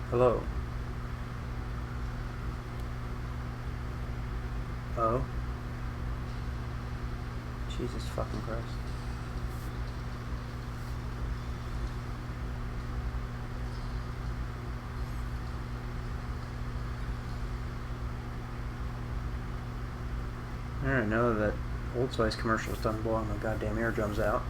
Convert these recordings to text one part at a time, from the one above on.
Hello. Oh. Jesus fucking Christ. I don't know that Old Spice commercials done blowing my goddamn eardrums out.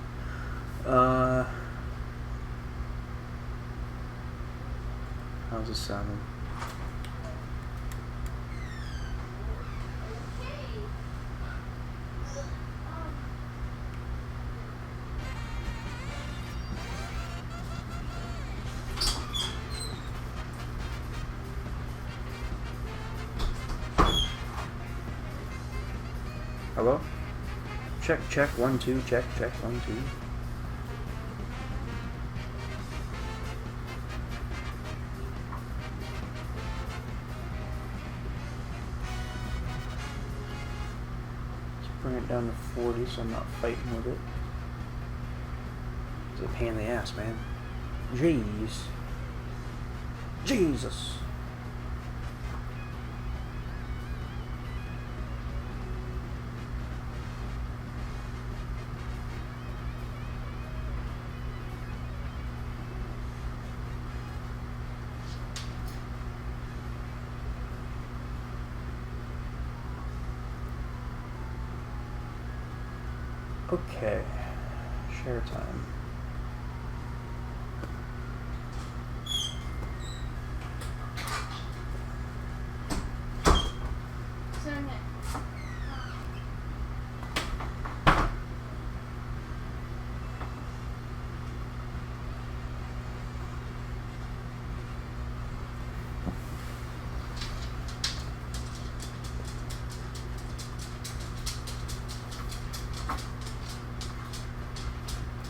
How's this sounding? Hello? Check, check, 1, 2, check, check, 1, 2. Let's bring it down to 40 so I'm not fighting with it. It's a pain in the ass, man. Jeez. Jesus. Okay, share time.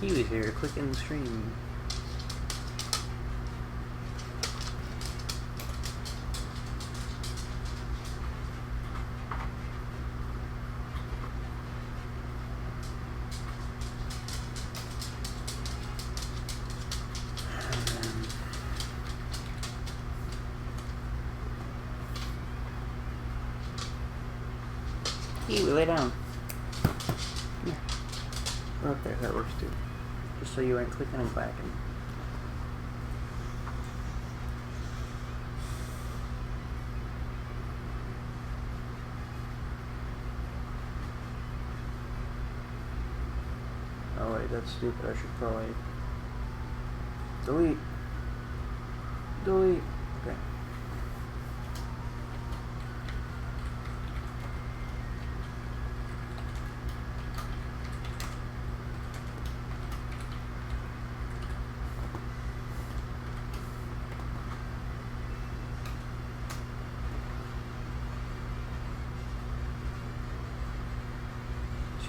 He was here, click in the stream. He lay down. Yeah. Okay, that works too. Just so you ain't clicking and clacking. Oh wait, that's stupid. I should probably delete. Delete. Okay.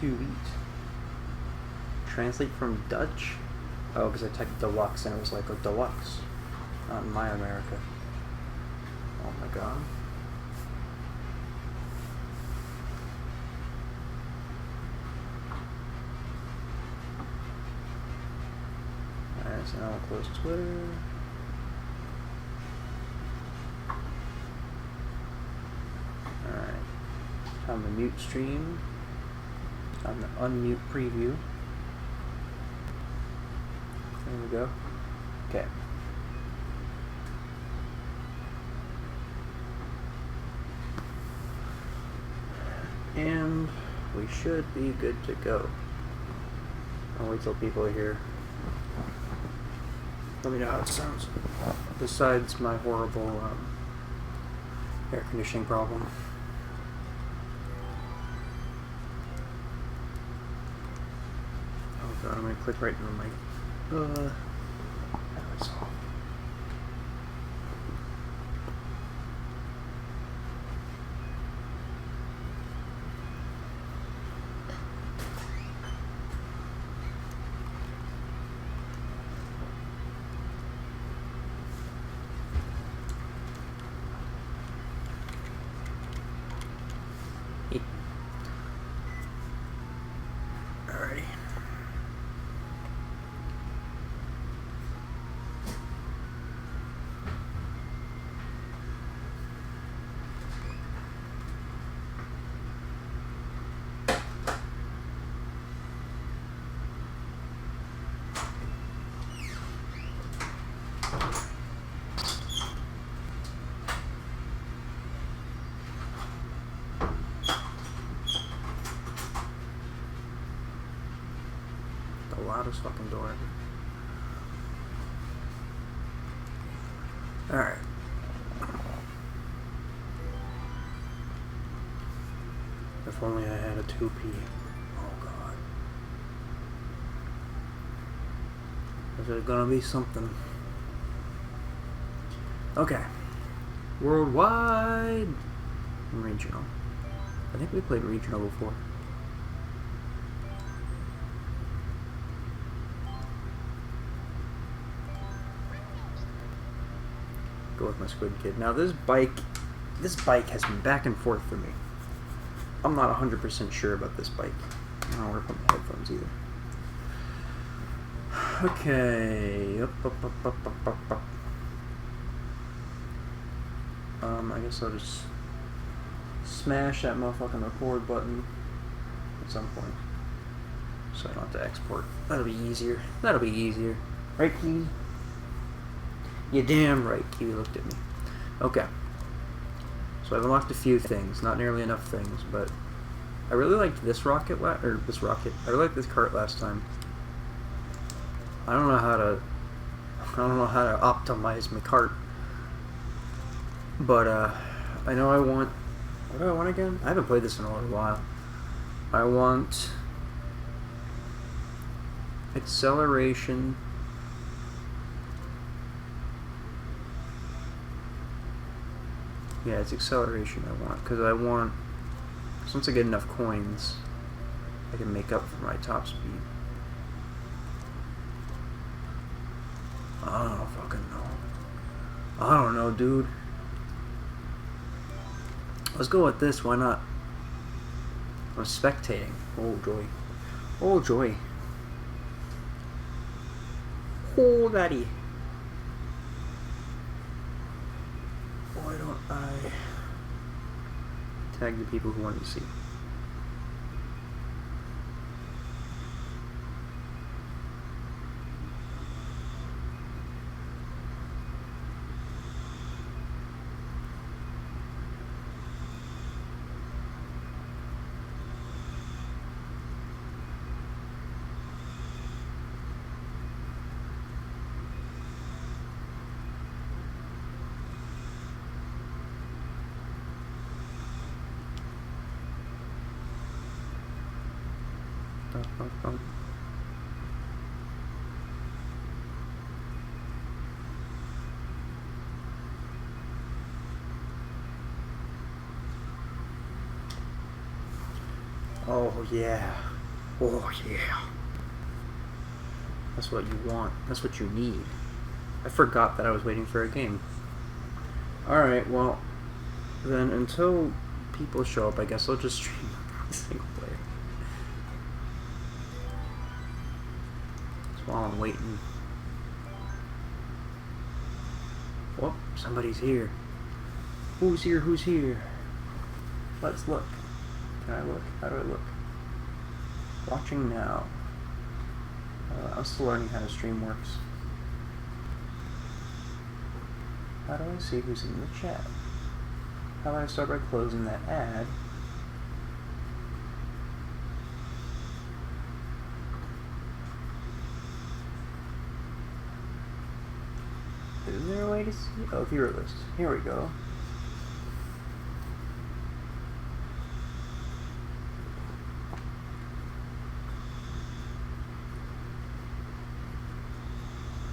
To eat. Translate from Dutch? Oh, because I typed Deluxe and it was like a Deluxe. Not in my America. Oh my god. Alright, so now I'll close Twitter. Alright. Time to mute stream. Time to unmute preview. There we go. Okay. And we should be good to go. I'll wait till people are here. Let me know how it sounds. Besides my horrible air conditioning problem. Oh god, I'm gonna click right in the mic. That was all. Alrighty. loudest fucking door ever. Alright. If only I had a 2p. Oh god. Is there gonna be something? Okay. Worldwide. Regional. I think we played regional before. Go with my squid kid. Now this bike has been back and forth for me. I'm not 100% sure about this bike. I don't want to put my headphones either. Okay. Up. I guess I'll just smash that motherfucking record button at some point, so I don't have to export. That'll be easier. Right, Kiwi? You damn right, Kiwi looked at me. Okay. So I've unlocked a few things, not nearly enough things, but I really liked this rocket. I really liked this cart last time. I don't know how to optimize my cart, but I know I want. What do I want again? I haven't played this in a little while. I want acceleration. Yeah, it's acceleration I want, because once I get enough coins, I can make up for my top speed. I don't fucking know. I don't know, dude. Let's go with this, why not? I'm spectating. Oh joy. Oh joy. Oh daddy. Why don't I tag the people who want to see? Oh yeah. Oh yeah. That's what you want. That's what you need. I forgot that I was waiting for a game. Alright, well, then until people show up, I guess I'll just stream single player. That's while I'm waiting. Whoop, somebody's here. Who's here? Who's here? Let's look. Can I look? How do I look? Watching now. I'm still learning how the stream works. How do I see who's in the chat? How do I start by closing that ad? Is there a way to see? Oh, viewer list. Here we go.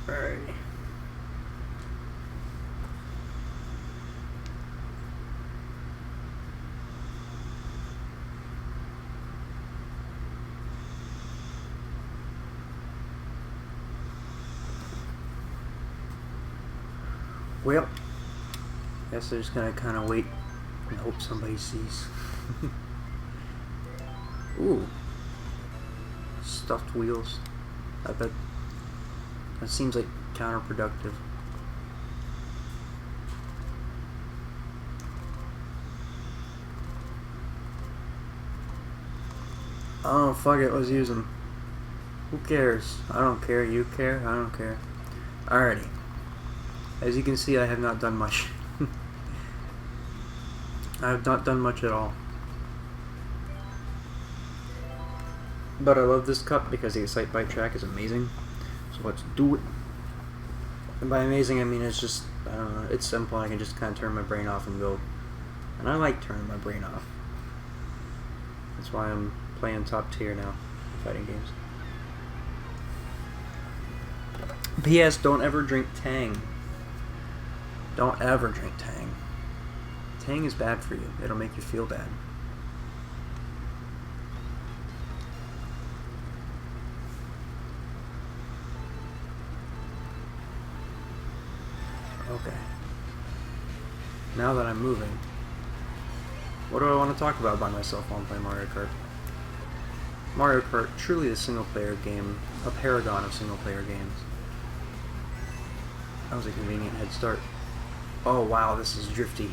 Alright. Well, guess they're just gonna kind of wait and hope somebody sees. Ooh, stuffed wheels. I bet that seems like counterproductive. Oh fuck it, let's use them. Who cares? I don't care. You care? I don't care. Alrighty. As you can see, I have not done much. I have not done much at all. But I love this cup because the Excite Bike track is amazing. So let's do it. And by amazing, I mean it's just, I don't know, it's simple. I can just kind of turn my brain off and go. And I like turning my brain off. That's why I'm playing top tier now, fighting games. P.S. Don't ever drink Tang. Don't ever drink Tang. Tang is bad for you. It'll make you feel bad. Okay. Now that I'm moving, what do I want to talk about by myself while I'm playing Mario Kart? Mario Kart, truly a single-player game, a paragon of single-player games. That was a convenient head start. Oh wow, this is drifty.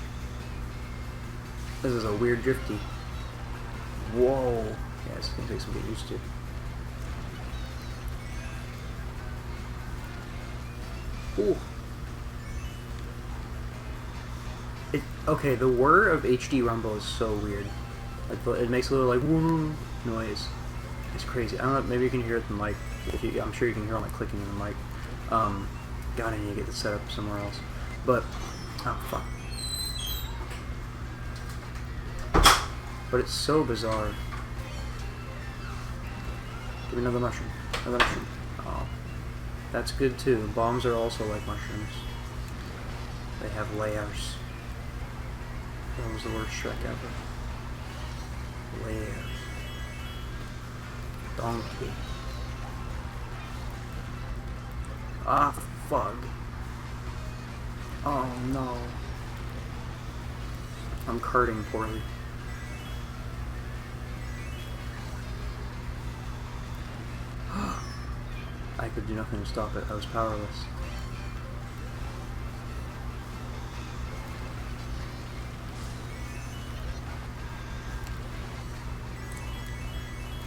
This is a weird drifty. Whoa. Yeah, it's gonna take some getting used to. Ooh. Okay, the whir of HD Rumble is so weird. Like, it makes a little like woo noise. It's crazy. I don't know. Maybe you can hear it in the mic. I'm sure you can hear all my clicking in the mic. God, I need to get this set up somewhere else. But oh fuck. But it's so bizarre. Give me another mushroom. Another mushroom. Oh, that's good too. Bombs are also like mushrooms. They have layers. That was the worst Shrek ever. Layers. Donkey. Ah, fuck. Oh no. I'm karting poorly. I could do nothing to stop it. I was powerless.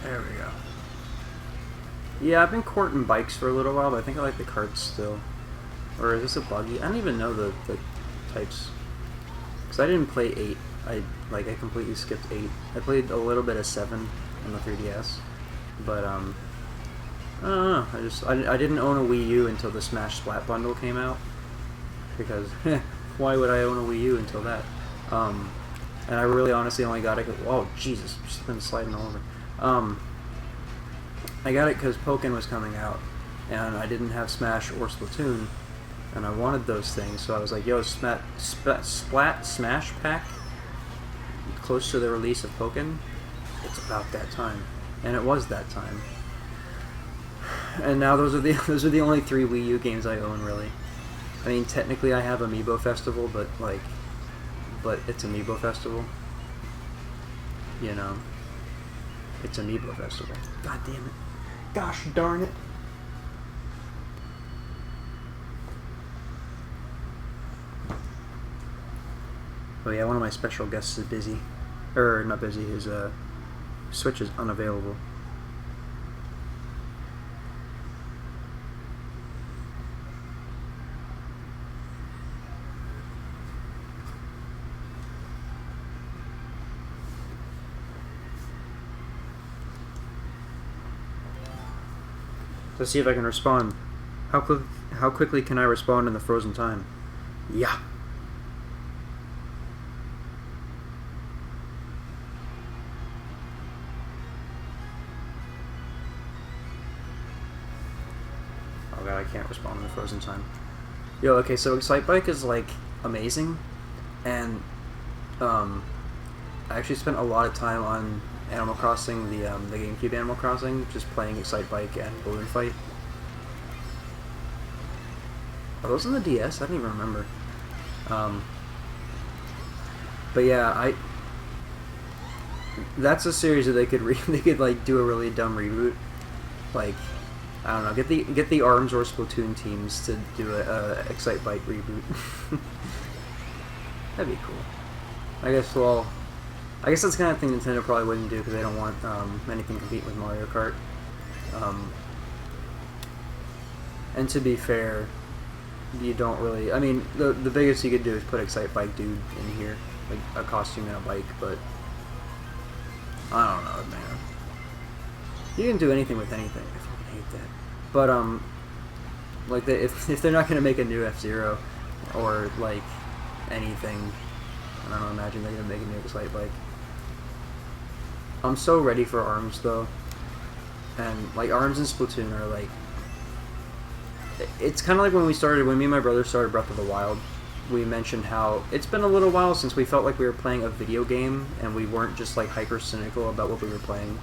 There we go. Yeah, I've been courting bikes for a little while, but I think I like the karts still. Or is this a buggy? I don't even know the types. Because I didn't play 8. I completely skipped 8. I played a little bit of 7 on the 3DS. But, I don't know. I didn't own a Wii U until the Smash Splat bundle came out. Because, why would I own a Wii U until that? And I really honestly only got it. Oh, Jesus. Just been sliding all over. I got it because Pokken was coming out, and I didn't have Smash or Splatoon, and I wanted those things, so I was like, yo, Splat Smash Pack, close to the release of Pokken, it's about that time. And it was that time. And now those are the only 3 Wii U games I own, really. I mean, technically I have Amiibo Festival, but it's Amiibo Festival. You know. It's Amiibo Festival. God damn it. Gosh darn it. Oh yeah, one of my special guests is busy. Or, not busy, his Switch is unavailable. Let's see if I can respond. How quickly can I respond in the frozen time? Yeah. Oh god, I can't respond in the frozen time. Yo, okay, so Excite Bike is like amazing, and I actually spent a lot of time on Animal Crossing, the GameCube Animal Crossing, just playing Excite Bike and Balloon Fight. Are those on the DS? I don't even remember. But yeah, that's a series that they could like do a really dumb reboot. Like, I don't know, get the ARMS or Splatoon teams to do a Excite Bike reboot. That'd be cool. I guess that's the kind of thing Nintendo probably wouldn't do because they don't want anything competing with Mario Kart. And to be fair, you don't really. I mean, the biggest you could do is put Excite Bike Dude in here, like a costume and a bike. But I don't know, man. You can do anything with anything. I fucking hate that. But like if they're not gonna make a new F-Zero or like anything, I don't imagine they're gonna make a new Excite Bike. I'm so ready for ARMS though, and like ARMS and Splatoon are like. It's kind of like when me and my brother started Breath of the Wild. We mentioned how it's been a little while since we felt like we were playing a video game and we weren't just like hyper cynical about what we were playing.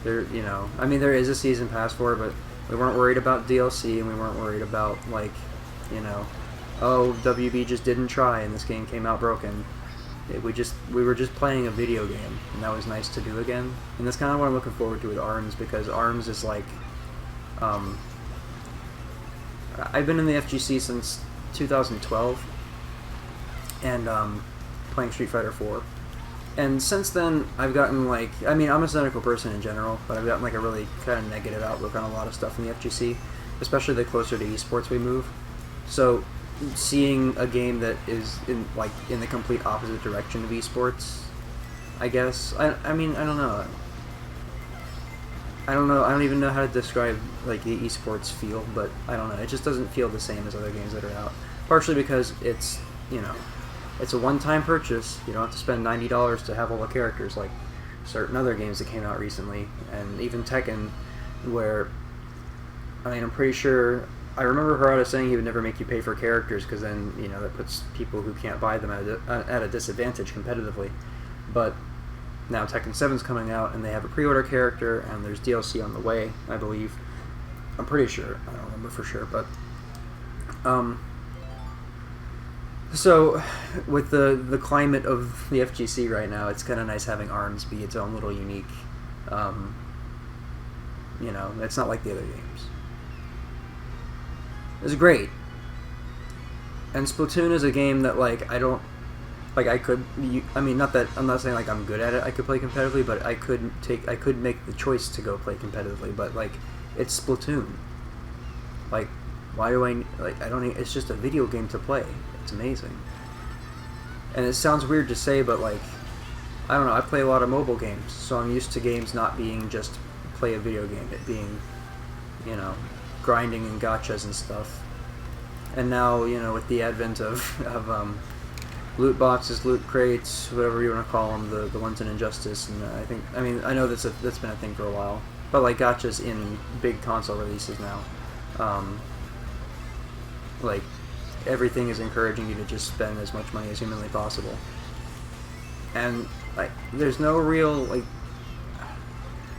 I mean, there is a season pass for it, but we weren't worried about DLC and we weren't worried about like, oh, WB just didn't try and this game came out broken. We were just playing a video game, and that was nice to do again. And that's kind of what I'm looking forward to with ARMS, because ARMS is like, I've been in the FGC since 2012. And playing Street Fighter 4. And since then, I've gotten like, I mean, I'm a cynical person in general, but I've gotten like a really kind of negative outlook on a lot of stuff in the FGC, especially the closer to esports we move. So, seeing a game that is in the complete opposite direction of esports, I guess. I mean, I don't know. I don't even know how to describe like the esports feel, but I don't know. It just doesn't feel the same as other games that are out. Partially because it's, it's a one-time purchase. You don't have to spend $90 to have all the characters like certain other games that came out recently, and even Tekken, where, I mean, I'm pretty sure, I remember Harada saying he would never make you pay for characters because then, that puts people who can't buy them at a disadvantage competitively. But now Tekken 7's coming out, and they have a pre-order character, and there's DLC on the way, I believe. I'm pretty sure. I don't remember for sure, but so, with the climate of the FGC right now, it's kind of nice having ARMS be its own little unique, it's not like the other games. It's great. And Splatoon is a game that, like, I don't, like, I mean, not that, I'm not saying, like, I'm good at it, I could play competitively, but I could make the choice to go play competitively, but, like, it's Splatoon. Like, why do I don't, it's just a video game to play. It's amazing. And it sounds weird to say, but like, I don't know, I play a lot of mobile games, so I'm used to games not being just play a video game, it being, grinding and gotchas and stuff. And now, with the advent of loot boxes, loot crates, whatever you want to call them, the ones in Injustice, and I know that's been a thing for a while, but like gotchas in big console releases now, like, everything is encouraging you to just spend as much money as humanly possible. And, like, there's no real, like,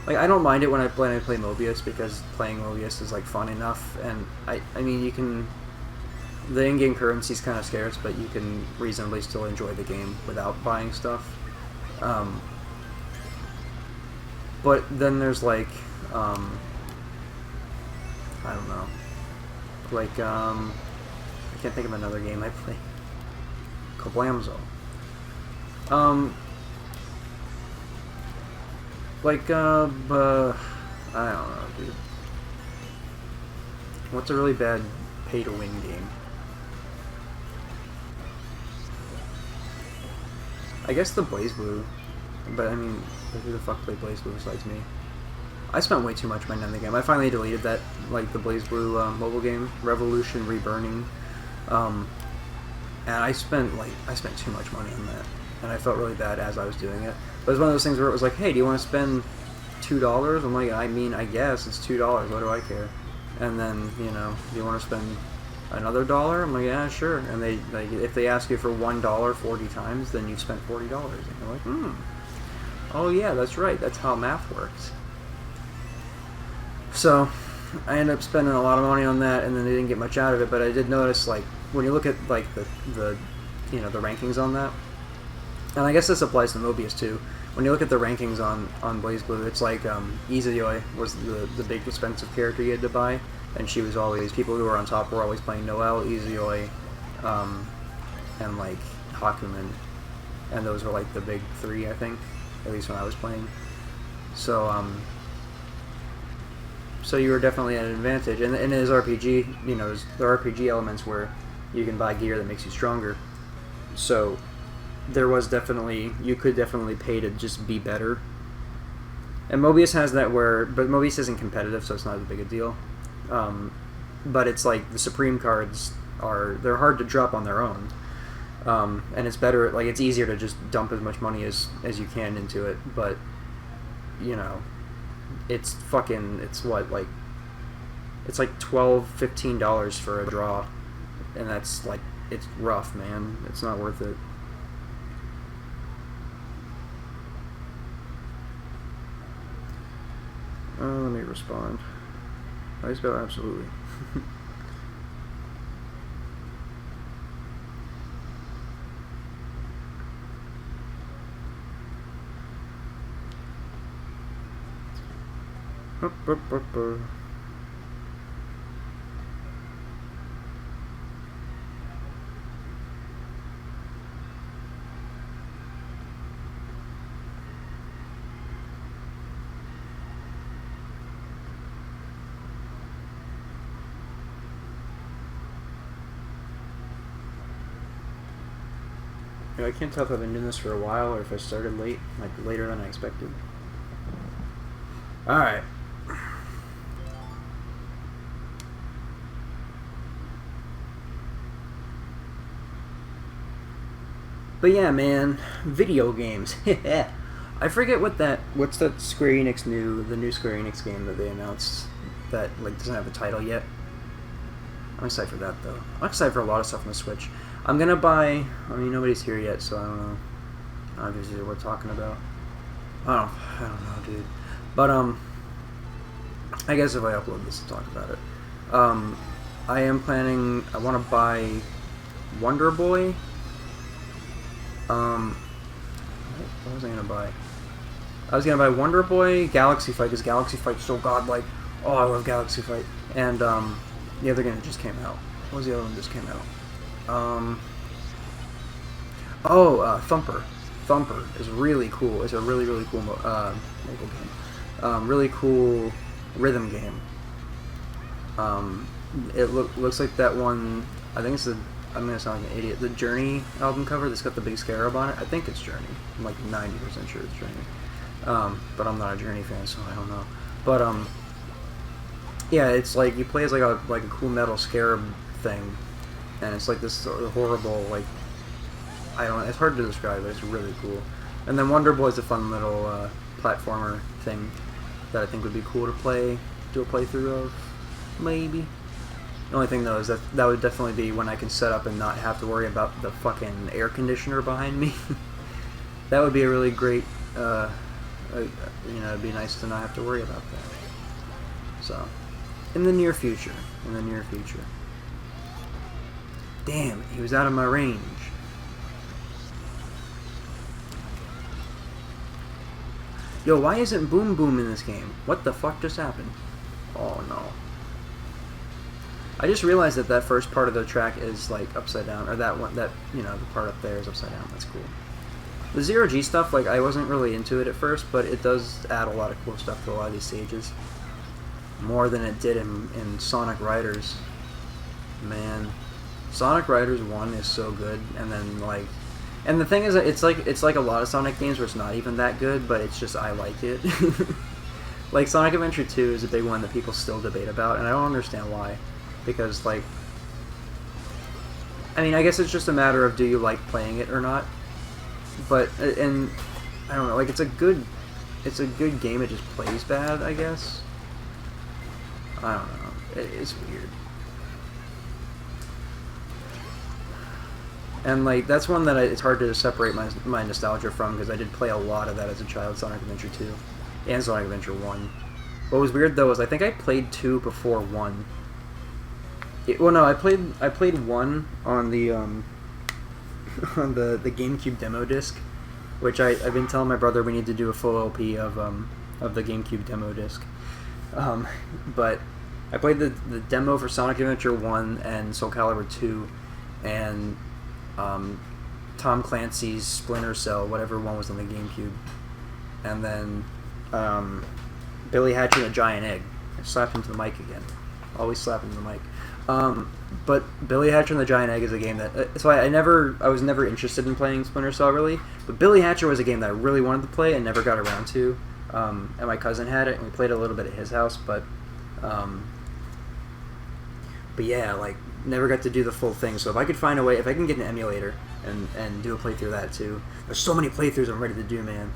I don't mind it when I play Mobius, because playing Mobius is, like, fun enough, and, I mean, you can, the in-game currency's kind of scarce, but you can reasonably still enjoy the game without buying stuff. But then there's, like, I don't know, like, I can't think of another game I play. Kablamzo. I don't know, dude. What's a really bad pay-to-win game? I guess the BlazBlue, but I mean, who the fuck played BlazBlue besides me? I spent way too much money on the game. I finally deleted that, like, the BlazBlue mobile game, Revolution Reburning. And I spent too much money on that, and I felt really bad as I was doing it. But it was one of those things where it was like, hey, do you want to spend $2? I'm like, I mean, I guess it's $2. What do I care? And then, do you want to spend another $1? I'm like, yeah, sure. And they, like, if they ask you for $1 40 times, then you've spent $40. And you're like, oh yeah, that's right. That's how math works. So I ended up spending a lot of money on that, and then I didn't get much out of it. But I did notice, like, when you look at like the rankings on that, and I guess this applies to Mobius too. When you look at the rankings on BlazBlue, it's like Izuyoi was the big expensive character you had to buy, and she was always, people who were on top were always playing Noelle, Izuyoi, and like Hakumen, and those were like the big three, I think, at least when I was playing. So so you were definitely at an advantage, and in his RPG, there's the RPG elements where you can buy gear that makes you stronger. So there was definitely, you could definitely pay to just be better. And Mobius has that but Mobius isn't competitive, so it's not as big a deal. But it's like the Supreme cards they're hard to drop on their own. And it's better, like, it's easier to just dump as much money as you can into it, but, you know, it's like $12, $15 for a draw, and that's, like, it's rough, man. It's not worth it. Let me respond. I spell absolutely. I can't tell if I've been doing this for a while or if I started late, like later than I expected. Alright. But yeah, man, video games. I forget what's that Square Enix the new Square Enix game that they announced that like doesn't have a title yet. I'm excited for that though. I'm excited for a lot of stuff on the Switch. I'm gonna buy. I mean, nobody's here yet, so I don't know. Obviously, what we're talking about. I don't know, dude. But I guess if I upload this, I'll talk about it. I am planning. I want to buy Wonder Boy. What was I gonna buy? I was gonna buy Wonder Boy, Galaxy Fight, because Galaxy Fight's so godlike. Oh, I love Galaxy Fight. And the other game just came out. What was the other one that just came out? Thumper. Thumper is really cool. It's a really, really cool mobile game. Really cool rhythm game. It looks like that one. I think it's I'm gonna sound like an idiot. The Journey album cover that's got the big scarab on it. I think it's Journey. I'm like 90% sure it's Journey. But I'm not a Journey fan, so I don't know. But yeah, it's like you play as like a cool metal scarab thing. And it's like this sort of horrible, like, I don't know, it's hard to describe, but it's really cool. And then Wonder Boy's a fun little platformer thing that I think would be cool to do a playthrough of, maybe. The only thing though is that would definitely be when I can set up and not have to worry about the fucking air conditioner behind me. That would be a really great, it'd be nice to not have to worry about that. So, in the near future. Damn, he was out of my range. Yo, why isn't Boom Boom in this game? What the fuck just happened? Oh no. I just realized that first part of the track is like upside down, or the part up there is upside down. That's cool. The Zero G stuff, like, I wasn't really into it at first, but it does add a lot of cool stuff to a lot of these stages. More than it did in Sonic Riders. Man. Sonic Riders 1 is so good, and then and the thing is that it's like a lot of Sonic games where it's not even that good, but it's just I like it. Like Sonic Adventure 2 is a big one that people still debate about, and I don't understand why. Because I mean, I guess it's just a matter of do you like playing it or not. But and I don't know, like it's a good game. It just plays bad, I guess. I don't know. It's weird. And like that's one that it's hard to separate my nostalgia from, because I did play a lot of that as a child, Sonic Adventure 2 and Sonic Adventure 1. What was weird though is I think I played 2 before 1. I played 1 on the on the GameCube demo disc, which I've been telling my brother we need to do a full LP of the GameCube demo disc. But I played the demo for Sonic Adventure 1 and Soul Calibur 2 and Tom Clancy's Splinter Cell, whatever one was on the GameCube, and then Billy hatching a giant egg. I slapped him to the mic again. Always slapping the mic. But Billy Hatcher and the Giant Egg is a game that so I was never interested in playing Splinter Cell really, but Billy Hatcher was a game that I really wanted to play and never got around to. and my cousin had it, and we played a little bit at his house, but yeah, like, never got to do the full thing. So if I could find a way, if I can get an emulator and do a playthrough of that too. There's so many playthroughs I'm ready to do, man.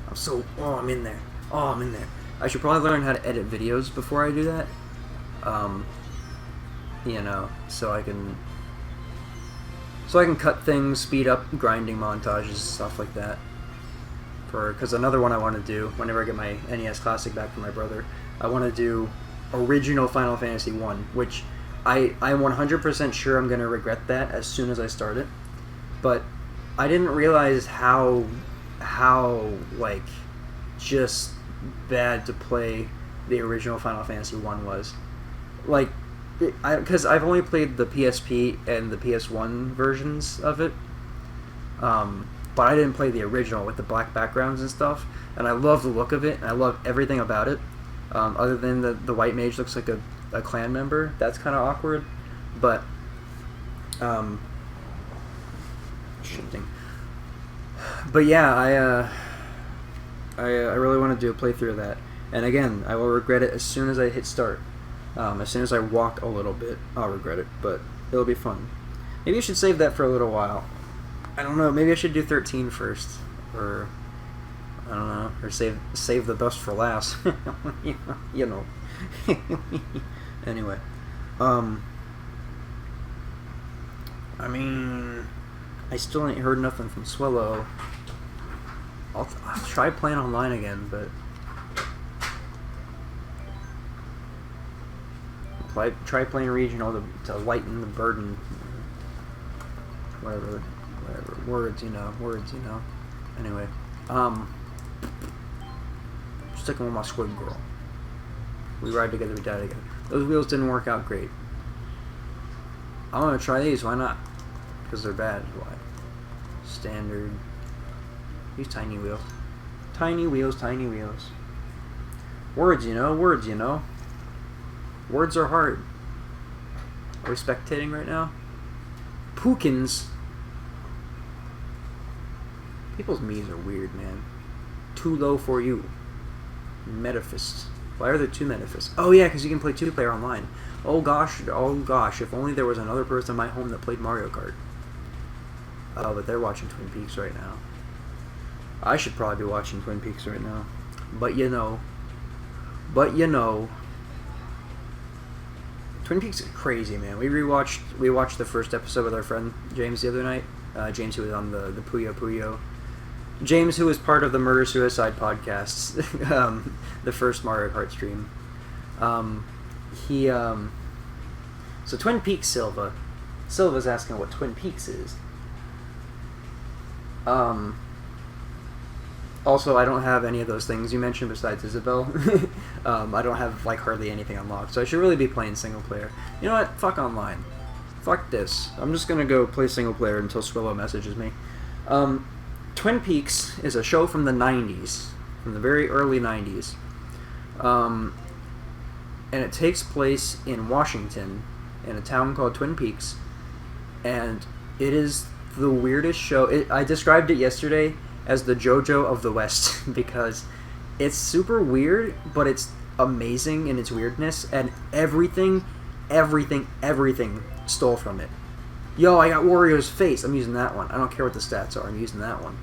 I'm in there. I'm in there. I should probably learn how to edit videos before I do that. You know, so I can cut things, speed up grinding montages, stuff like that. Because another one I want to do, whenever I get my NES Classic back from my brother, I want to do original Final Fantasy 1, which I'm 100% sure I'm going to regret that as soon as I start it. But I didn't realize how like, just bad to play the original Final Fantasy 1 was. Like, because I've only played the PSP and the PS1 versions of it, but I didn't play the original with the black backgrounds and stuff, and I love the look of it, and I love everything about it, other than the white mage looks like a clan member. That's kind of awkward, but shifting. But yeah, I really want to do a playthrough of that, and again, I will regret it as soon as I hit start. As soon as I walk a little bit, I'll regret it, but it'll be fun. Maybe I should save that for a little while. I don't know, maybe I should do 13 first, or I don't know, or save the best for last. You know. Anyway, I mean, I still ain't heard nothing from Swillo. I'll try playing online again, but try playing regional to lighten the burden. Whatever. Words, you know. Anyway, sticking with my squid girl. We ride together, we die together. Those wheels didn't work out great. I'm gonna try these, why not? Because they're bad, why? Standard. These tiny wheels. Tiny wheels. Words, you know. Words are hard. Are we spectating right now? Pookins. People's me's are weird, man. Too low for you. Metaphist. Why are there two Metaphist? Oh yeah, because you can play two-player online. Oh gosh, if only there was another person in my home that played Mario Kart. Oh, but they're watching Twin Peaks right now. I should probably be watching Twin Peaks right now. But you know. Twin Peaks is crazy, man. We watched the first episode with our friend James the other night. James, who was on the Puyo Puyo. James, who was part of the Murder Suicide podcast, the first Mario Kart stream. So Twin Peaks Silva. Silva's asking what Twin Peaks is. Also, I don't have any of those things you mentioned besides Isabel. I don't have, like, hardly anything unlocked, so I should really be playing single player. You know what? Fuck online. Fuck this. I'm just gonna go play single player until Swillo messages me. Twin Peaks is a show from the 90s, from the very early 90s. And it takes place in Washington, in a town called Twin Peaks. And it is the weirdest show. I described it yesterday as the JoJo of the West, because it's super weird, but it's amazing in its weirdness, and everything stole from it. Yo, I got Wario's face. I'm using that one. I don't care what the stats are. I'm using that one.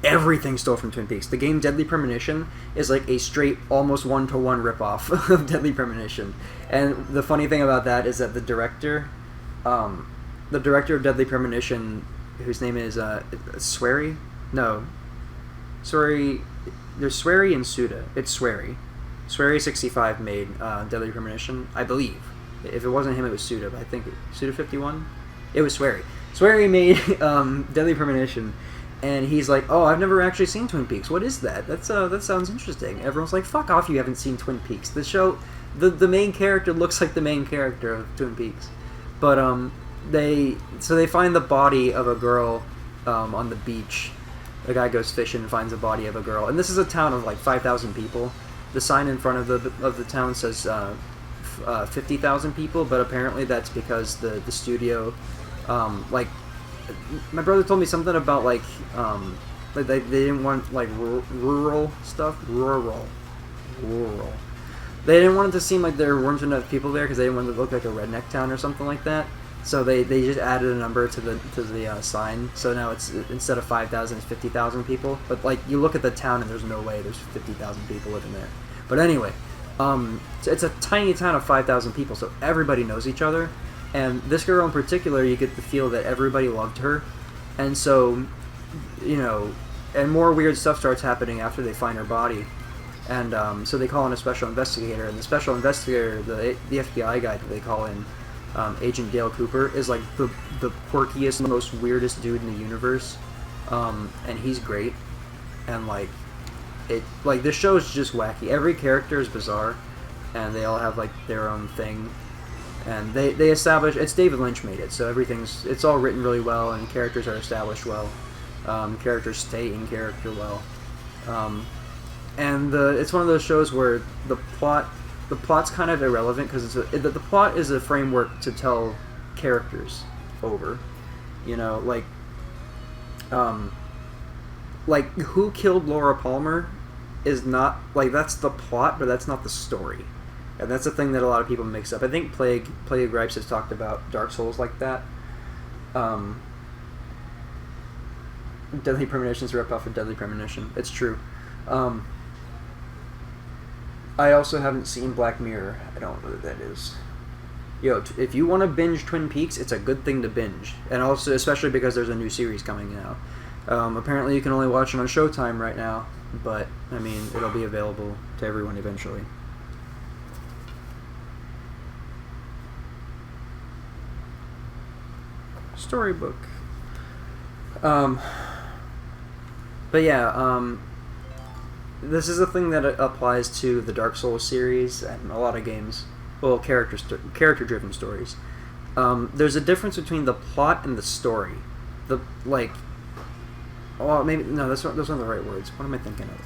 Everything stole from Twin Peaks. The game Deadly Premonition is like a straight, almost one-to-one ripoff of Deadly Premonition. And the funny thing about that is that the director of Deadly Premonition, whose name is Swery? No. Swery. There's Swery and Suda. It's Swery. Swery65 made Deadly Premonition, I believe. If it wasn't him, it was Suda, but I think Suda51? It was Swery. Swery made Deadly Premonition, and he's like, oh, I've never actually seen Twin Peaks. What is that? That sounds interesting. Everyone's like, fuck off, you haven't seen Twin Peaks. The show, the main character looks like the main character of Twin Peaks. But they find the body of a girl on the beach. A guy goes fishing and finds a body of a girl. And this is a town of like 5,000 people. The sign in front of the town says 50,000 people, but apparently that's because the studio, like, my brother told me something about like Like they didn't want like rural stuff. Rural. They didn't want it to seem like there weren't enough people there because they didn't want it to look like a redneck town or something like that. So they just added a number to the sign. So now it's instead of 5,000, it's 50,000 people. But like you look at the town and there's no way there's 50,000 people living there. But anyway, it's a tiny town of 5,000 people, so everybody knows each other. And this girl in particular, you get the feel that everybody loved her, and so, you know, and more weird stuff starts happening after they find her body. And so they call in a special investigator, and the special investigator, the FBI guy that they call in, Agent Dale Cooper, is like the quirkiest, most weirdest dude in the universe, and he's great. And like this show is just wacky. Every character is bizarre, and they all have like their own thing. And they establish, it's David Lynch made it, so it's all written really well, and characters are established well. Characters stay in character well. And it's one of those shows where the plot's kind of irrelevant because the plot is a framework to tell characters over. You know, like who killed Laura Palmer is not, like, that's the plot, but that's not the story. And that's the thing that a lot of people mix up. I think Plague of Gripes has talked about Dark Souls like that. Deadly Premonition's a rip-off of Deadly Premonition. It's true. I also haven't seen Black Mirror. I don't know what that is. Yo, if you want to binge Twin Peaks, it's a good thing to binge. And also, especially because there's a new series coming out. Apparently you can only watch it on Showtime right now. But, I mean, it'll be available to everyone eventually. Storybook. But yeah, this is a thing that applies to the Dark Souls series and a lot of games. Well, character-driven stories. There's a difference between the plot and the story. Well, maybe no, those aren't the right words. What am I thinking of?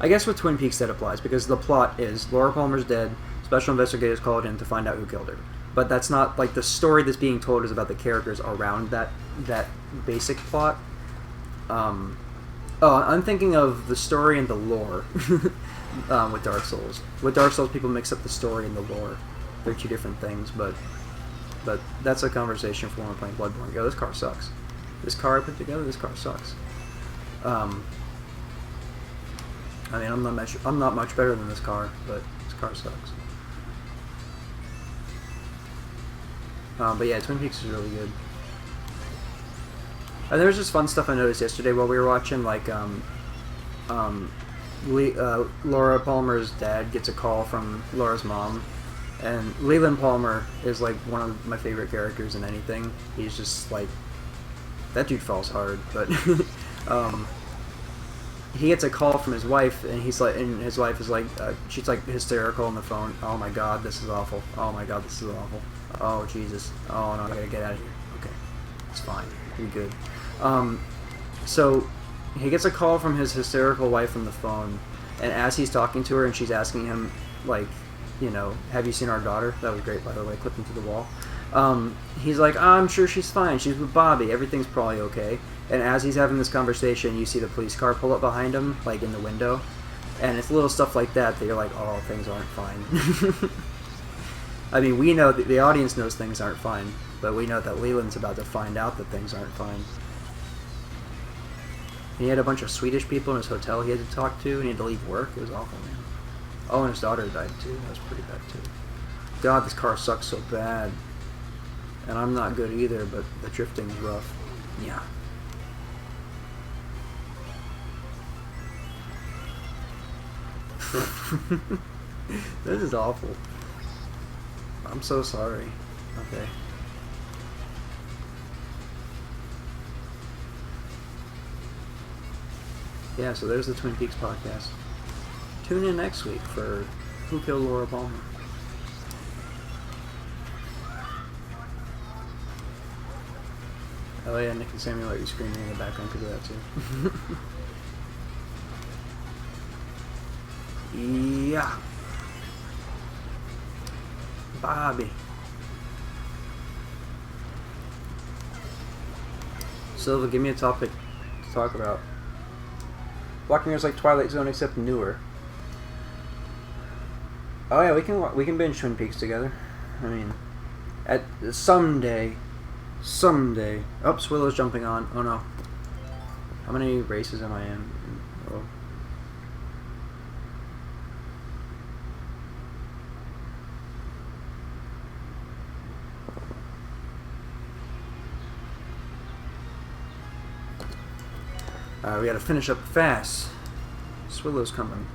I guess with Twin Peaks that applies because the plot is Laura Palmer's dead. Special investigators called in to find out who killed her. But that's not, like, the story that's being told is about the characters around that basic plot. I'm thinking of the story and the lore with Dark Souls. With Dark Souls, people mix up the story and the lore. They're two different things, but that's a conversation for when we're playing Bloodborne. Yo, this car sucks. This car I put together, this car sucks. I mean, I'm not much better than this car, but this car sucks. But yeah, Twin Peaks is really good. And there was just fun stuff I noticed yesterday while we were watching, like, Laura Palmer's dad gets a call from Laura's mom, and Leland Palmer is, like, one of my favorite characters in anything. He's just, like, that dude falls hard, but, he gets a call from his wife, and his wife is like, she's like hysterical on the phone. Oh my god, this is awful. Oh my god, this is awful. Oh Jesus. Oh no, I gotta get out of here. Okay, it's fine. You're good. So he gets a call from his hysterical wife on the phone, and as he's talking to her, and she's asking him, like, you know, have you seen our daughter? That was great, by the way, clipping through the wall. He's like, I'm sure she's fine. She's with Bobby. Everything's probably okay. And as he's having this conversation, you see the police car pull up behind him, like in the window. And it's little stuff like that that you're like, oh, things aren't fine. I mean, we know, the audience knows things aren't fine, but we know that Leland's about to find out that things aren't fine. He had a bunch of Swedish people in his hotel he had to talk to, and he had to leave work. It was awful, man. Oh, and his daughter died too. That was pretty bad too. God, this car sucks so bad. And I'm not good either, but the drifting is rough. Yeah. This is awful. I'm so sorry. Okay. Yeah, so there's the Twin Peaks podcast. Tune in next week for Who Killed Laura Palmer. Oh yeah, Nick and Samuel are screaming in the background because of that too. Yeah. Bobby. Silva, give me a topic. talk about. Black Mirror's like Twilight Zone except newer. Oh yeah, we can binge Twin Peaks together. I mean, at someday. Oh, Swillo's jumping on. Oh no. How many races am I in? Oh. We gotta finish up fast. Swillow's coming.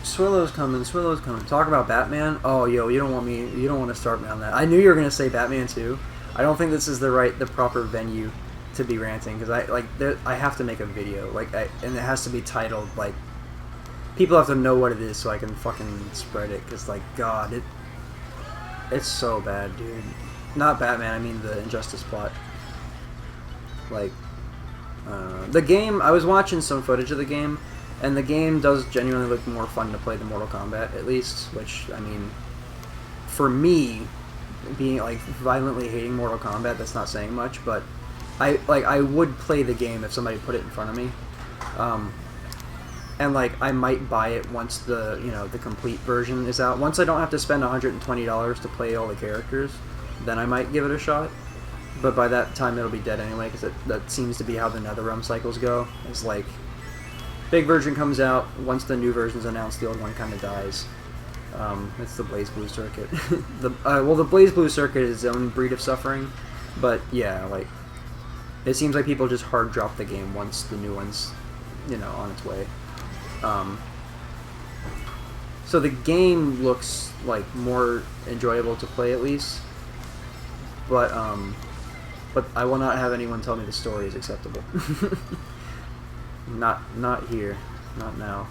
Swillow's coming. Talk about Batman. Oh, yo, you don't want to start me on that. I knew you were gonna say Batman too. I don't think this is the proper venue to be ranting because I have to make a video and it has to be titled like people have to know what it is so I can fucking spread it because like God, it's so bad, dude. Not Batman. I mean the Injustice plot. Like the game. I was watching some footage of the game. And the game does genuinely look more fun to play than Mortal Kombat, at least. Which, I mean, for me, being like violently hating Mortal Kombat, that's not saying much. But I would play the game if somebody put it in front of me, and like I might buy it once the complete version is out. Once I don't have to spend $120 to play all the characters, then I might give it a shot. But by that time, it'll be dead anyway, because that seems to be how the NetherRealm cycles go. It's like. Big version comes out, once the new version's announced, the old one kind of dies. It's the BlazBlue circuit. The BlazBlue circuit is its own breed of suffering, but yeah, like, it seems like people just hard drop the game once the new one's, on its way. So the game looks, like, more enjoyable to play at least, but I will not have anyone tell me the story is acceptable. Not here. Not now.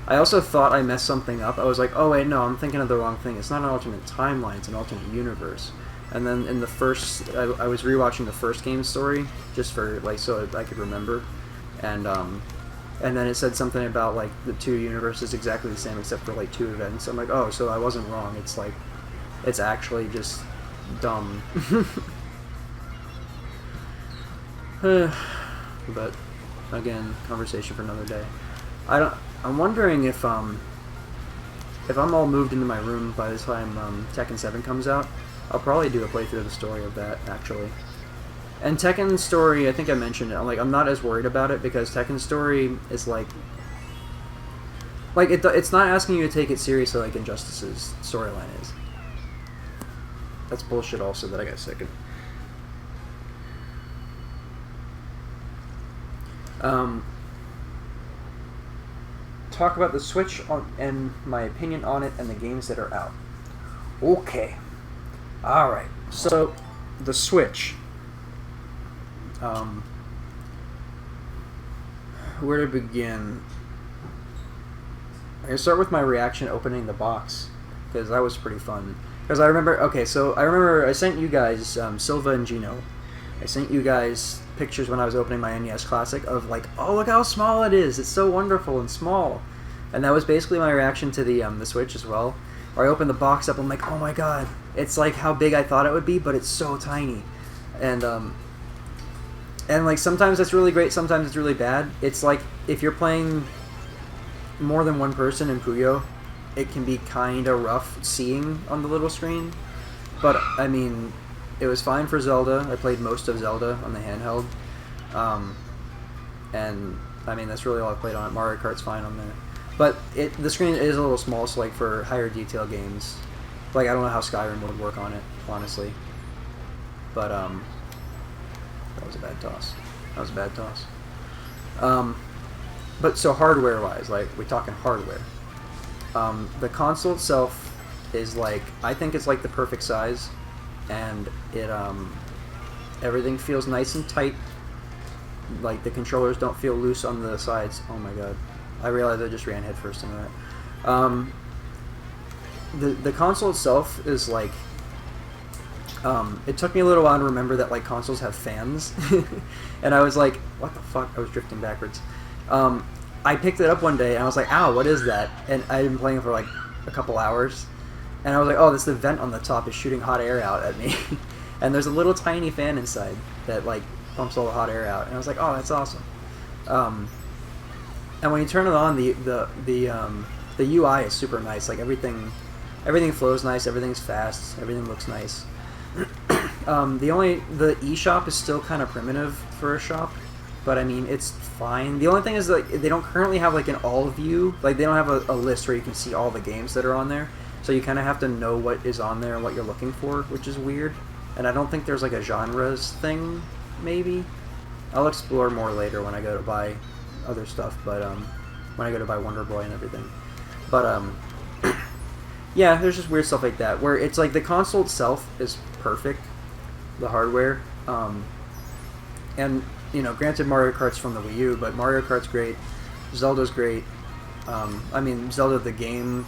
I also thought I messed something up. I was like, oh wait, no, I'm thinking of the wrong thing. It's not an alternate timeline, it's an alternate universe. And then in the first, I was rewatching the first game's story, just for, like, so I could remember. And then it said something about, like, the two universes exactly the same except for, like, 2 events. I'm like, oh, so I wasn't wrong. It's, like, it's actually just dumb. But again, conversation for another day. I'm wondering if I'm all moved into my room by the time Tekken 7 comes out, I'll probably do a playthrough of the story of that actually. And Tekken's story, I think I mentioned it. I'm not as worried about it because Tekken's story is it's not asking you to take it seriously like Injustice's storyline is. That's bullshit. Also, that I got sick of. Talk about the Switch and my opinion on it and the games that are out. Okay. Alright. So, the Switch. Where to begin? I can start with my reaction opening the box, because that was pretty fun. Because I remember I sent you guys, Silva and Gino, I sent you guys pictures when I was opening my NES Classic of like, oh look how small it is, it's so wonderful and small. And that was basically my reaction to the Switch as well. Where I opened the box up, I'm like, oh my god, it's like how big I thought it would be, but it's so tiny. And like sometimes that's really great, sometimes it's really bad. It's like if you're playing more than one person in Puyo, it can be kind of rough seeing on the little screen. But I mean, it was fine for Zelda. I played most of Zelda on the handheld. And I mean, that's really all I played on it. Mario Kart's fine on there. But the screen is a little small, so like for higher detail games, like I don't know how Skyrim would work on it, honestly. But that was a bad toss. But so hardware-wise, like we're talking hardware. The console itself is like, I think it's like the perfect size, and it everything feels nice and tight. Like the controllers don't feel loose on the sides. Oh my god. I realized I just ran headfirst into that. The console itself is like, it took me a little while to remember that like consoles have fans, and I was like, what the fuck? I was drifting backwards. I picked it up one day and I was like, ow, what is that? And I'd been playing it for like a couple hours, And I was like, oh, this the vent on the top is shooting hot air out at me. And there's a little tiny fan inside that like pumps all the hot air out. And I was like, oh, that's awesome. And when you turn it on, the UI is super nice. Like everything flows nice. Everything's fast. Everything looks nice. The eShop is still kind of primitive for a shop, but I mean it's fine. The only thing is like they don't currently have like an all view. Like they don't have a list where you can see all the games that are on there. So you kind of have to know what is on there and what you're looking for, which is weird. And I don't think there's like a genres thing. Maybe I'll explore more later when I go to buy other stuff. But when I go to buy Wonder Boy and everything. But yeah, there's just weird stuff like that where it's like the console itself is perfect, the hardware, and you know, granted Mario Kart's from the Wii U, but Mario Kart's great, Zelda's great. I mean, Zelda the game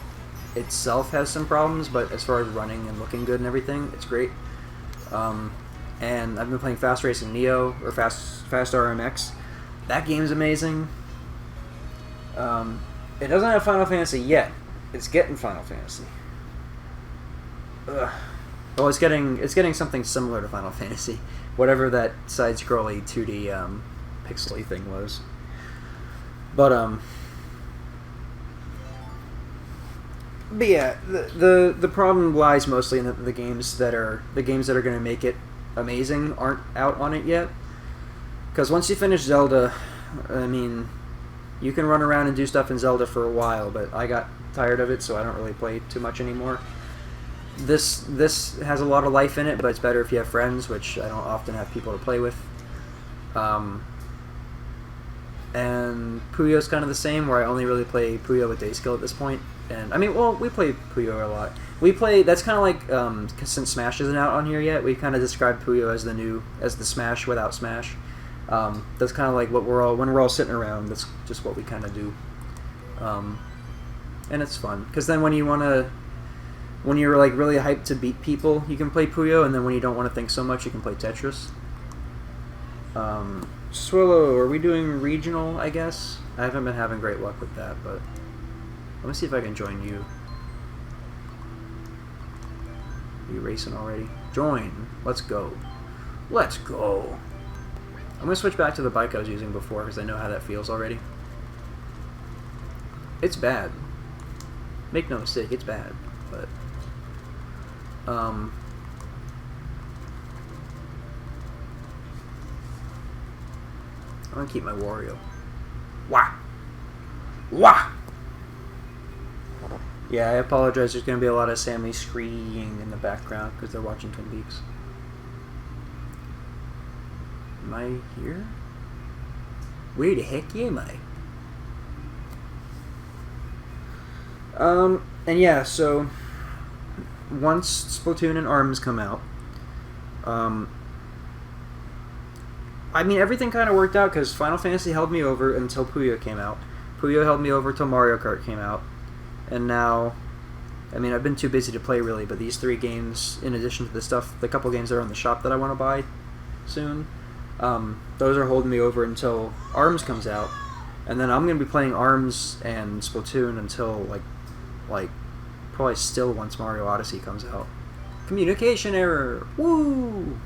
itself has some problems, but as far as running and looking good and everything, it's great. And I've been playing Fast Racing Neo or Fast RMX. That game's amazing. It doesn't have Final Fantasy yet. It's getting Final Fantasy. Ugh. Well, it's getting something similar to Final Fantasy, whatever that side-scrolly 2D pixely thing was. But yeah, the problem lies mostly in the games that are going to make it amazing aren't out on it yet. Because once you finish Zelda, I mean, you can run around and do stuff in Zelda for a while, but I got tired of it, so I don't really play too much anymore. This has a lot of life in it, but it's better if you have friends, which I don't often have people to play with. And Puyo's kind of the same, where I only really play Puyo with Dayskill at this point. And I mean, well, we play Puyo a lot. That's kind of like, since Smash isn't out on here yet, we kind of described Puyo as the Smash without Smash. That's kind of like when we're all sitting around, that's just what we kind of do. And it's fun, because then when you're like really hyped to beat people, you can play Puyo, and then when you don't want to think so much, you can play Tetris. Swillo, are we doing regional, I guess? I haven't been having great luck with that, but let me see if I can join you. Are you racing already? Join. Let's go. Let's go. I'm going to switch back to the bike I was using before, because I know how that feels already. It's bad. Make no mistake, it's bad, but I'm gonna keep my Wario. Wah! Wah! Yeah, I apologize. There's gonna be a lot of Sammy screaming in the background because they're watching Twin Peaks. Am I here? Where the heck am I? And yeah, so once Splatoon and ARMS come out, I mean, everything kind of worked out because Final Fantasy held me over until Puyo came out. Puyo held me over till Mario Kart came out. And now, I mean, I've been too busy to play really, but these 3 games, in addition to the couple games that are in the shop that I want to buy soon, those are holding me over until ARMS comes out. And then I'm going to be playing ARMS and Splatoon until, like probably still once Mario Odyssey comes out. Communication error! Woo!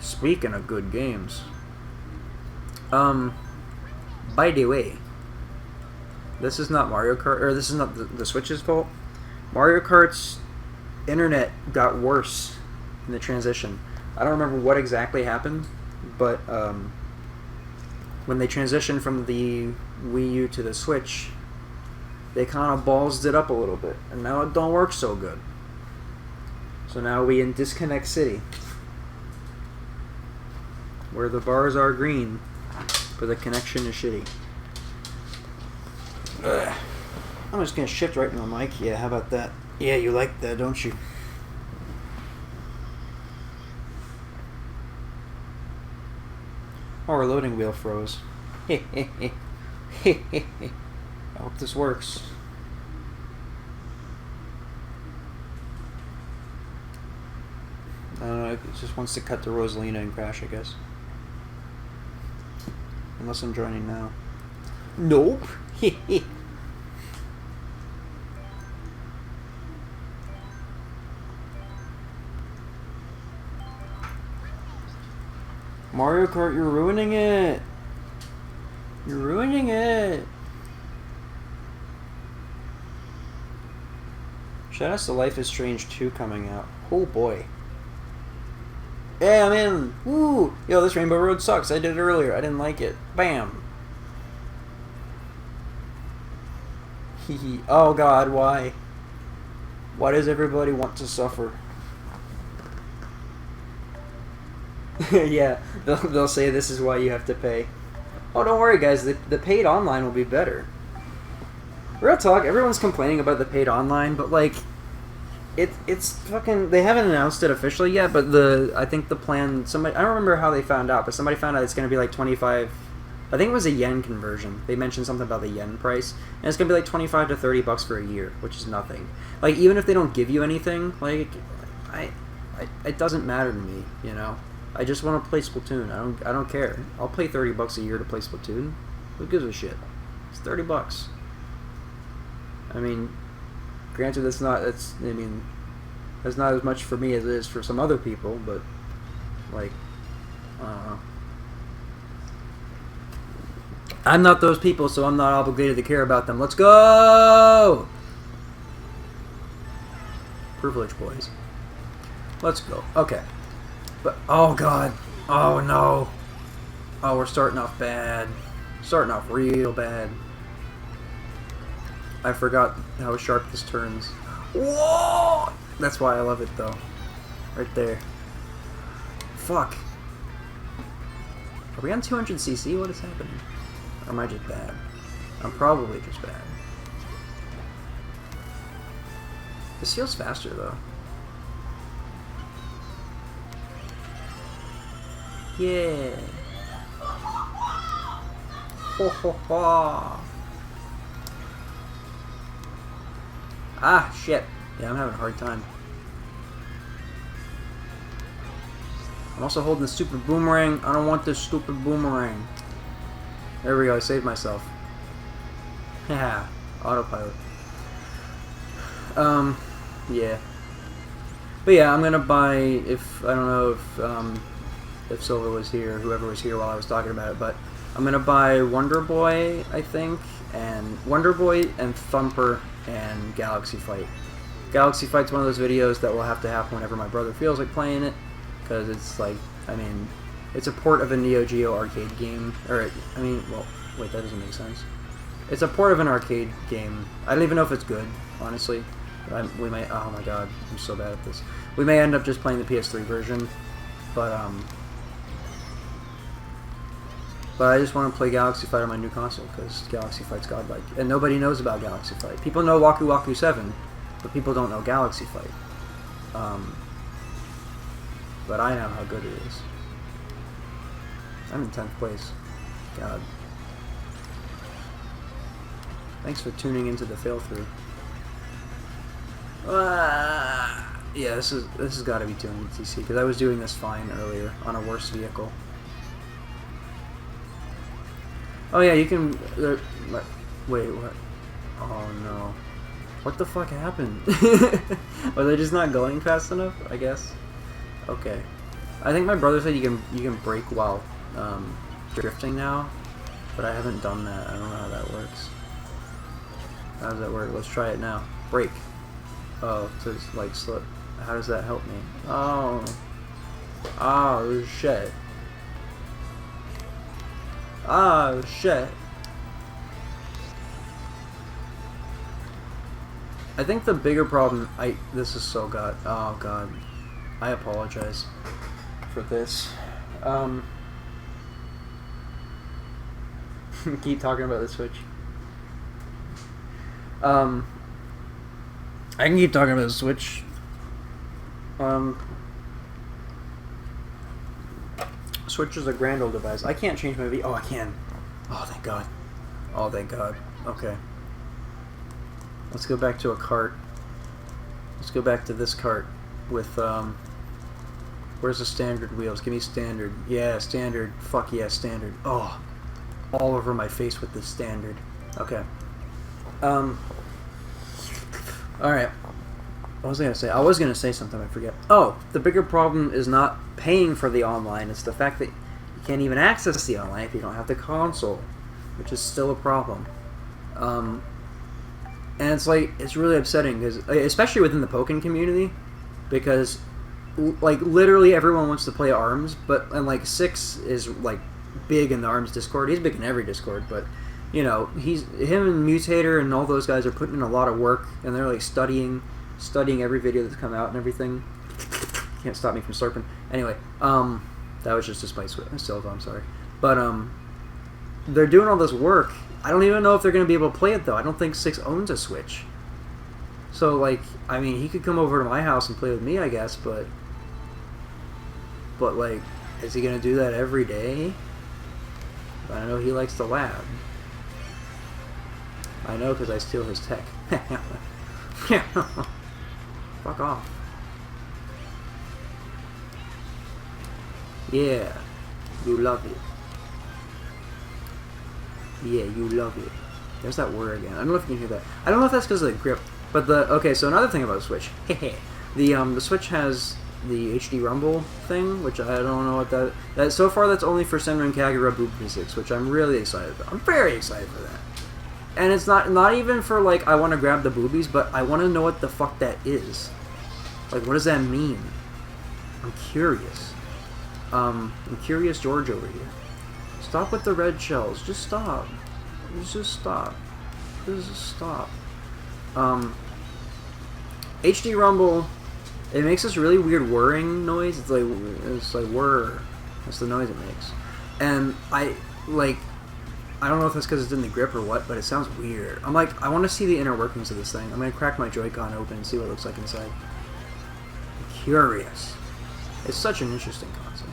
Speaking of good games. By the way, this is not Mario Kart, or this is not the Switch's fault. Mario Kart's internet got worse in the transition. I don't remember what exactly happened, but when they transitioned from the Wii U to the Switch, they kind of ballsed it up a little bit, and now it don't work so good. So now we in Disconnect City, where the bars are green, but the connection is shitty. Ugh. I'm just gonna shift right into my mic. Yeah, how about that? Yeah, you like that, don't you? Oh, our loading wheel froze. I hope this works. I don't know, it just wants to cut to Rosalina and crash, I guess. Unless I'm joining now. Nope. Mario Kart, you're ruining it. You're ruining it. Shout out to Life is Strange 2 coming out. Oh boy. Yeah, I'm in. Woo! Yo, this Rainbow Road sucks. I did it earlier. I didn't like it. Bam. Hehe. Oh god, why? Why does everybody want to suffer? Yeah, they'll say this is why you have to pay. Oh, don't worry, guys. The paid online will be better. Real talk, everyone's complaining about the paid online, but like, it's fucking. They haven't announced it officially yet, but I think the plan. Somebody, I don't remember how they found out, but somebody found out it's going to be like 25. I think it was a yen conversion. They mentioned something about the yen price, and it's going to be like 25 to 30 bucks for a year, which is nothing. Like, even if they don't give you anything, like, it doesn't matter to me, you know. I just want to play Splatoon. I don't care. I'll pay 30 bucks a year to play Splatoon. Who gives a shit? It's 30 bucks. I mean, granted, that's not as much for me as it is for some other people, but like, I don't know. I'm not those people, so I'm not obligated to care about them. Let's go! Privilege boys. Let's go. Okay. But, oh god. Oh no. Oh, we're starting off bad. Starting off real bad. I forgot how sharp this turns. Whoa! That's why I love it, though. Right there. Fuck. Are we on 200cc? What is happening? Or am I just bad? I'm probably just bad. This feels faster, though. Yeah. Ho ho ho. Ah, shit. Yeah, I'm having a hard time. I'm also holding the stupid boomerang. I don't want this stupid boomerang. There we go, I saved myself. Haha, autopilot. Yeah. But yeah, I'm gonna buy, I don't know if Silva was here, whoever was here while I was talking about it, but I'm gonna buy Wonder Boy, I think, and Wonder Boy and Thumper and Galaxy Fight. Galaxy Fight's one of those videos that will have to happen whenever my brother feels like playing it, because it's like, I mean, it's a port of a Neo Geo arcade game, or, I mean, well, wait, that doesn't make sense. It's a port of an arcade game. I don't even know if it's good, honestly. We may, oh my god, I'm so bad at this. We may end up just playing the PS3 version, but I just want to play Galaxy Fight on my new console, because Galaxy Fight's godlike. And nobody knows about Galaxy Fight. People know Waku Waku 7, but people don't know Galaxy Fight. But I know how good it is. I'm in 10th place. God. Thanks for tuning into the fail-through. Yeah, this has got to be 200cc, because I was doing this fine earlier on a worse vehicle. Oh yeah, you can... wait, what? Oh no. What the fuck happened? Are they just not going fast enough? I guess. Okay. I think my brother said you can brake while drifting now, but I haven't done that. I don't know how that works. How does that work? Let's try it now. Brake. Oh, to like slip. How does that help me? Oh. Oh shit. Oh shit. I think the bigger problem, this is so god. Oh god. I apologize for this. Keep talking about the Switch. I can keep talking about the Switch. Switch is a grand old device. I can't change my V. Oh, I can. Oh, thank God. Oh, thank God. Okay. Let's go back to a cart. Let's go back to this cart with, where's the standard wheels? Give me standard. Yeah, standard. Fuck yeah, standard. Oh, all over my face with the standard. Okay. Alright. What was I gonna say? I was gonna say something, I forget. Oh, the bigger problem is not paying for the online. It's the fact that can't even access the online if you don't have the console, which is still a problem. And it's like, it's really upsetting, because especially within the Pokken community, because like literally everyone wants to play ARMS, and like Six is like big in the ARMS Discord. He's big in every Discord, but you know, him and Mutator and all those guys are putting in a lot of work, and they're like studying every video that's come out and everything. Can't stop me from slurping. Anyway, that was just to spite Silva, I'm sorry. But they're doing all this work. I don't even know if they're going to be able to play it, though. I don't think Six owns a Switch. So, like, I mean, he could come over to my house and play with me, I guess, but like, is he going to do that every day? I know he likes the lab. I know because I steal his tech. Fuck off. Yeah, you love it. Yeah, you love it. There's that word again. I don't know if you can hear that. I don't know if that's because of the grip, but okay. So another thing about the Switch, the Switch has the HD Rumble thing, which I don't know what that. So far, that's only for Senran Kagura Boob Physics, which I'm really excited about. I'm very excited for that. And it's not even for like I want to grab the boobies, but I want to know what the fuck that is. Like, what does that mean? I'm curious. I'm curious George over here. Stop with the red shells. Just stop. Just stop. Just stop. HD Rumble, it makes this really weird whirring noise. It's like whir. That's the noise it makes. And I don't know if that's because it's in the grip or what, but it sounds weird. I'm like, I want to see the inner workings of this thing. I'm gonna crack my Joy-Con open and see what it looks like inside. I'm curious. It's such an interesting concept.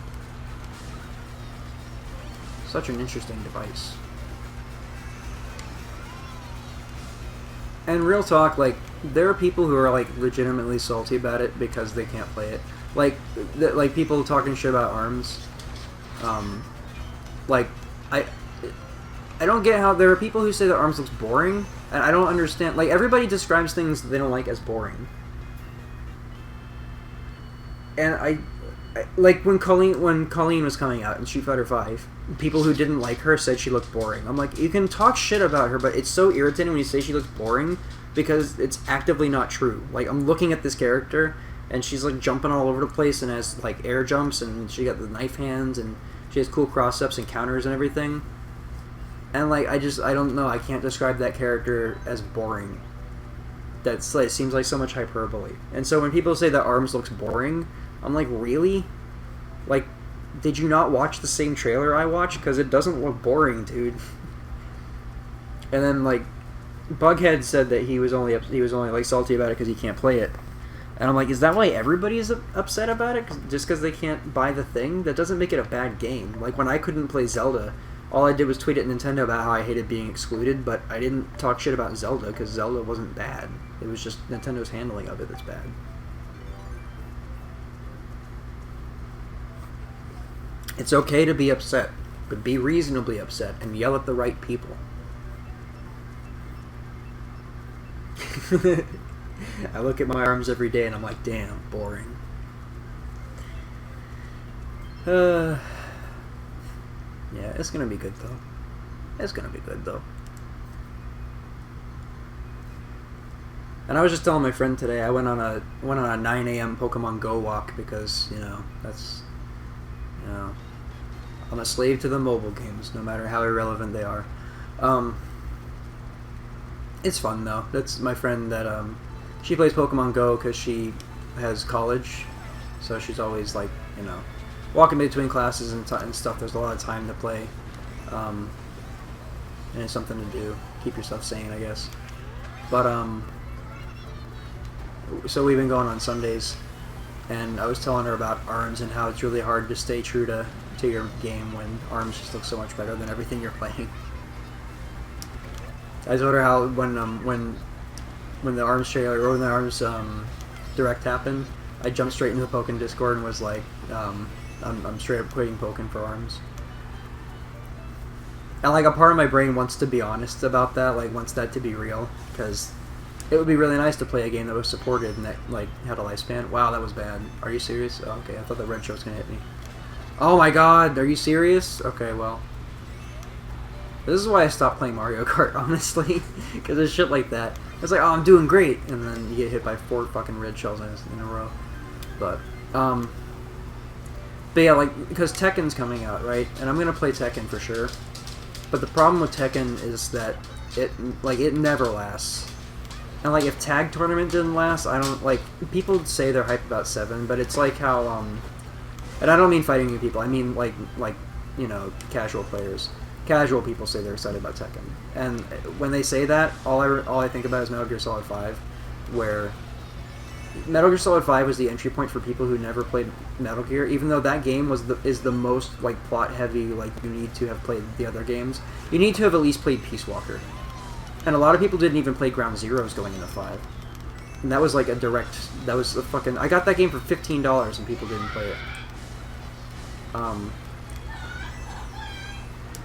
Such an interesting device. And real talk, like, there are people who are like legitimately salty about it because they can't play it. Like people talking shit about ARMS. Like, I don't get how there are people who say that ARMS looks boring, and I don't understand. Like, everybody describes things that they don't like as boring. And I like when Colleen was coming out in Street Fighter V, people who didn't like her said she looked boring. I'm like, you can talk shit about her, but it's so irritating when you say she looks boring because it's actively not true. Like, I'm looking at this character and she's like jumping all over the place and has like air jumps and she got the knife hands and she has cool cross-ups and counters and everything. And like, I don't know, I can't describe that character as boring. That's like, seems like so much hyperbole. And so when people say that ARMS looks boring, I'm like, really? Like, did you not watch the same trailer I watched? Because it doesn't look boring, dude. And then, like, Bughead said that he was only like salty about it because he can't play it. And I'm like, is that why everybody is upset about it? Just because they can't buy the thing? That doesn't make it a bad game. Like, when I couldn't play Zelda, all I did was tweet at Nintendo about how I hated being excluded, but I didn't talk shit about Zelda because Zelda wasn't bad. It was just Nintendo's handling of it that's bad. It's okay to be upset, but be reasonably upset and yell at the right people. I look at my ARMS every day and I'm like, damn, boring. Yeah, it's gonna be good though. It's gonna be good though. And I was just telling my friend today, I went on a 9 a.m. Pokemon Go walk because, you know, that's, you know, I'm a slave to the mobile games, no matter how irrelevant they are. It's fun though. That's my friend that she plays Pokemon Go because she has college, so she's always like, you know, walking between classes and stuff. There's a lot of time to play, and it's something to do. Keep yourself sane, I guess. But so we've been going on Sundays, and I was telling her about ARMS and how it's really hard to stay true to your game when ARMS just looks so much better than everything you're playing. I told her how when the ARMS trailer or when the ARMS direct happened, I jumped straight into the Pokken Discord and was like, I'm straight up quitting Pokken for ARMS. And like, a part of my brain wants to be honest about that, like wants that to be real, because it would be really nice to play a game that was supported and that like had a lifespan. Wow, that was bad. Are you serious? Oh, okay, I thought the red show was gonna hit me. Oh my god, are you serious? Okay, well. This is why I stopped playing Mario Kart, honestly. Because there's shit like that. It's like, oh, I'm doing great. And then you get hit by 4 fucking red shells in a row. But yeah, like, because Tekken's coming out, right? And I'm going to play Tekken for sure. But the problem with Tekken is that it never lasts. And, like, if Tag Tournament didn't last, I don't, like, people say they're hyped about 7, but it's like how, and I don't mean fighting new people, I mean, like, you know, casual players. Casual people say they're excited about Tekken. And when they say that, all I think about is Metal Gear Solid 5, where Metal Gear Solid 5 was the entry point for people who never played Metal Gear, even though that game is the most, like, plot-heavy, like, you need to have played the other games. You need to have at least played Peace Walker. And a lot of people didn't even play Ground Zeroes going into 5. And that was like that was a fucking... I got that game for $15 and people didn't play it.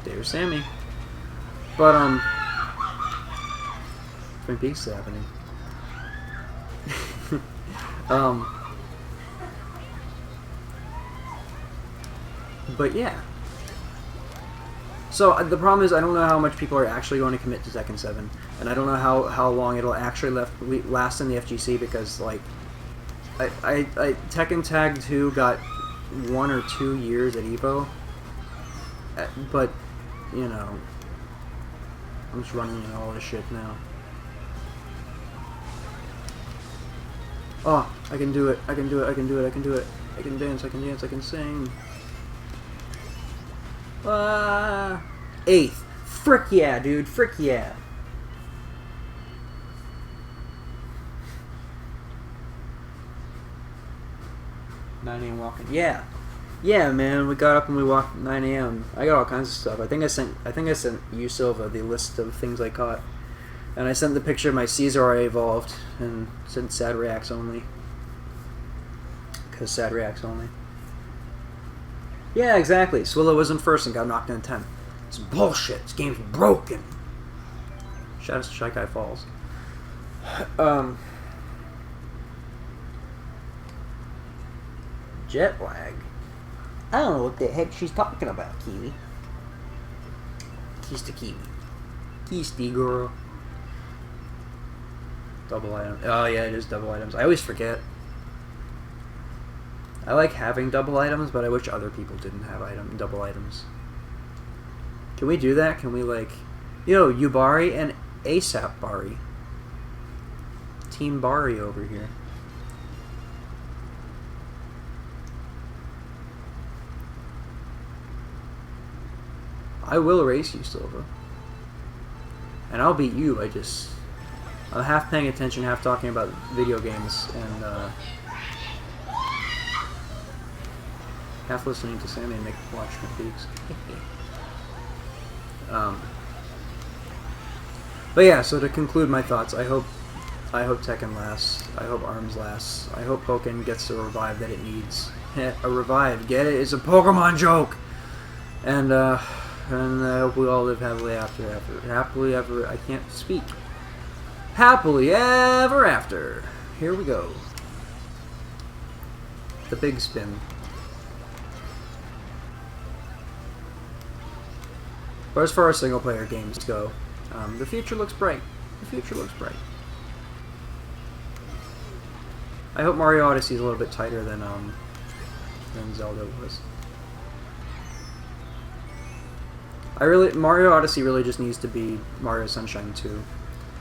There's Sammy. But, Twin Peaks is happening. But yeah. So the problem is I don't know how much people are actually going to commit to Tekken 7, and I don't know how long it'll actually last in the FGC, because like Tekken Tag 2 got 1 or 2 years at EVO, but you know, I'm just running into all this shit now. Oh, I can do it! I can do it! I can do it! I can do it! I can dance! I can dance! I can sing! 8th. Frick yeah, dude. Frick yeah. $9 a.m. walking. Yeah. Yeah, man. We got up and we walked at 9 a.m. I got all kinds of stuff. I think I sent you, Silva, the list of things I caught. And I sent the picture of my Caesar I evolved and sent sad reacts only. Because sad reacts only. Yeah, exactly. Swillo was in first and got knocked in 10th. It's bullshit. This game's broken. Shout out to Shy Guy Falls. Jet lag. I don't know what the heck she's talking about, Kiwi. Keys to Kiwi. Keys to girl. Double item. Oh yeah, it is double items. I always forget. I like having double items, but I wish other people didn't have double items. Can we do that? Can we, like... Yo, Yubari and ASAP Bari. Team Bari over here. I will race you, Silva. And I'll beat you. I'm half paying attention, half talking about video games, and, half listening to Sammy and make watch my peaks. But yeah, so to conclude my thoughts, I hope Tekken lasts. I hope ARMS lasts. I hope Pokken gets the revive that it needs. A revive, get it? It's a Pokemon joke. And I hope we all live happily after. Happily ever. I can't speak. Happily ever after. Here we go. The big spin. But as far as single-player games go, the future looks bright. The future looks bright. I hope Mario Odyssey is a little bit tighter than Zelda was. Mario Odyssey really just needs to be Mario Sunshine 2.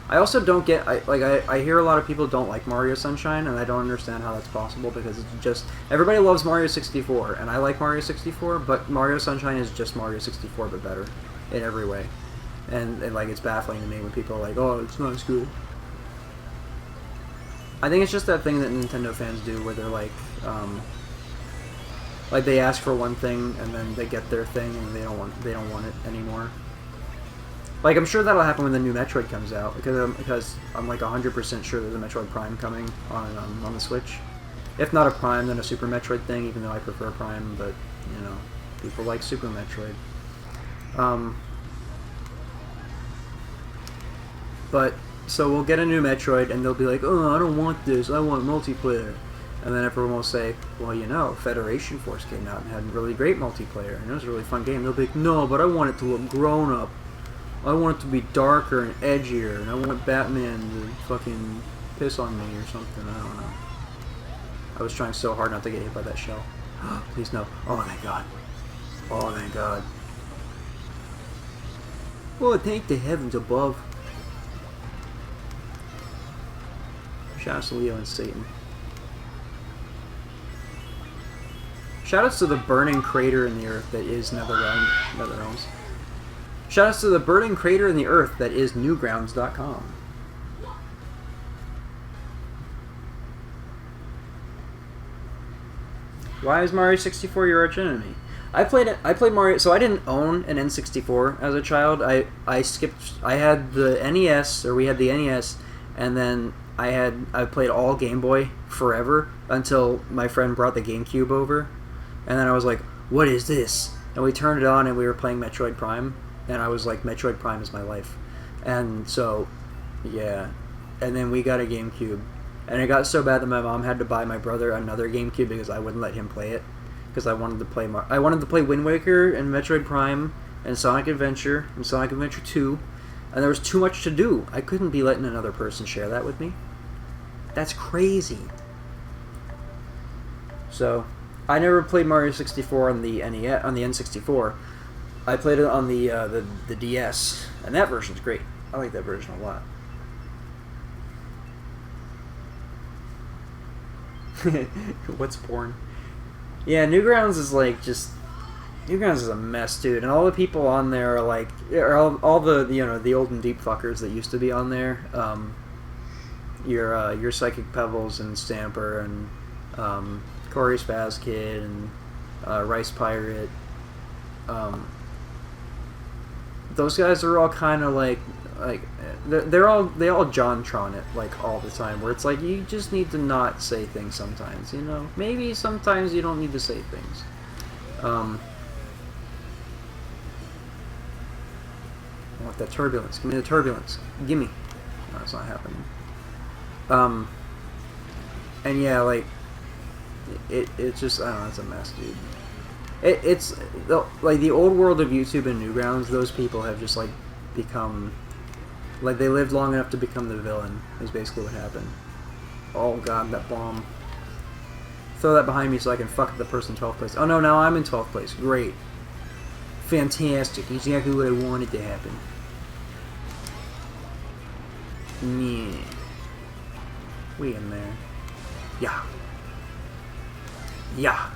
I also don't get... I hear a lot of people don't like Mario Sunshine, and I don't understand how that's possible, because it's just... Everybody loves Mario 64, and I like Mario 64, but Mario Sunshine is just Mario 64, but better. In every way. And like, it's baffling to me when people are like, oh, it's not as good. I think it's just that thing that Nintendo fans do where they're like they ask for one thing and then they get their thing and they don't want it anymore. Like, I'm sure that'll happen when the new Metroid comes out, because I'm like 100% sure there's a Metroid Prime coming on the Switch. If not a Prime, then a Super Metroid thing, even though I prefer Prime, but you know, people like Super Metroid. But, so we'll get a new Metroid, and they'll be like, oh, I don't want this, I want multiplayer. And then everyone will say, well, you know, Federation Force came out and had really great multiplayer, and it was a really fun game. They'll be like, no, but I want it to look grown up. I want it to be darker and edgier, and I want Batman to fucking piss on me or something. I don't know. I was trying so hard not to get hit by that shell. Please no. Oh, thank God. Oh, thank God. Oh, thank the heavens above. Shout out to Leo and Satan. Shoutouts to the burning crater in the earth that is Netherrealms. Shoutouts to the burning crater in the earth that is Newgrounds.com. Why is Mario 64 your arch enemy? I played Mario, so I didn't own an N64 as a child. I had the NES, or we had the NES, and then I played all Game Boy forever until my friend brought the GameCube over. And then I was like, what is this? And we turned it on and we were playing Metroid Prime. And I was like, Metroid Prime is my life. And so, yeah. And then we got a GameCube. And it got so bad that my mom had to buy my brother another GameCube because I wouldn't let him play it. Because I wanted to play Wind Waker and Metroid Prime and Sonic Adventure and Sonic Adventure 2. And there was too much to do. I couldn't be letting another person share that with me. That's crazy. So, I never played Mario 64 on the NES, on the N64. I played it on the DS, and that version's great. I like that version a lot. What's porn? Yeah, Newgrounds is like just Newgrounds is a mess, dude, and all the people on there are like all the the old and deep fuckers that used to be on there. Your Psychic Pebbles and Stamper and Corey Spaz Kid and Rice Pirate. Those guys are all kind of like they all John-tron it like all the time, where it's like you just need to not say things sometimes, you know. Maybe sometimes you don't need to say things. I want that turbulence. Give me the turbulence. Gimme. No, it's not happening. And yeah, like it's just, I don't know, it's a mess, dude. It's like the old world of YouTube and Newgrounds. Those people have just like become like they lived long enough to become the villain. Is basically what happened. Oh god, that bomb! Throw that behind me so I can fuck the person in 12th place. Oh no, now I'm in 12th place. Great, fantastic, exactly what I wanted to happen. Yeah, we in there. Yeah. Yeah.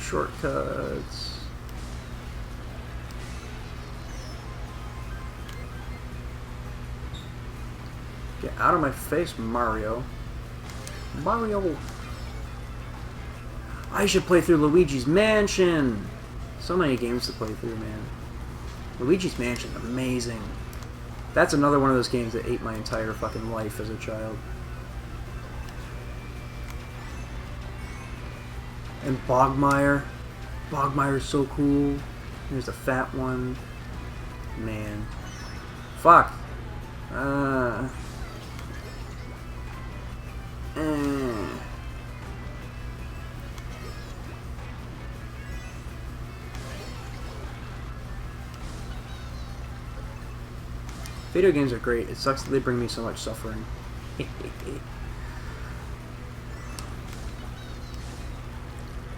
Shortcuts. Get out of my face, Mario. Mario. I should play through Luigi's Mansion. So many games to play through, man. Luigi's Mansion, amazing. That's another one of those games that ate my entire fucking life as a child. And Bogmire. Bogmire's so cool. There's the fat one. Man. Fuck. Video games are great. It sucks that they bring me so much suffering. Do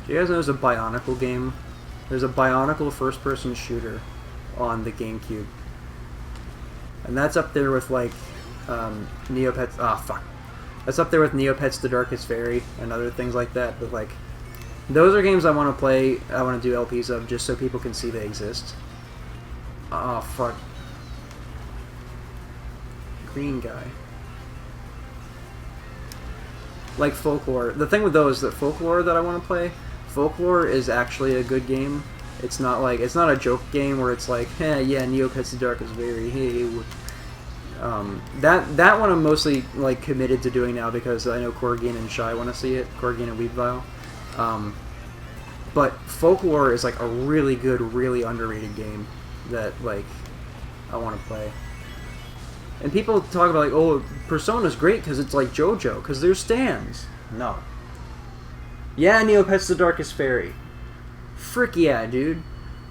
you guys know there's a Bionicle game? There's a Bionicle first-person shooter on the GameCube. And that's up there with, like, Neopets... Ah, fuck. That's up there with Neopets the Darkest Fairy and other things like that. But, like, those are games I want to play, I want to do LPs of, just so people can see they exist. Oh, fuck. Green guy. Like Folklore. The thing with those, that Folklore that I want to play, Folklore is actually a good game. It's not like, it's not a joke game where it's like, hey, yeah, Neopets the Darkest Fairy, hey. That one I'm mostly like committed to doing now because I know Corgin and Shy want to see it. Corgin and Weebvile. But Folklore is like a really good, really underrated game that like I want to play. And people talk about like, oh, Persona's great because it's like JoJo, because there's stands. No. Yeah, Neopet's the Darkest Fairy. Frick yeah, dude.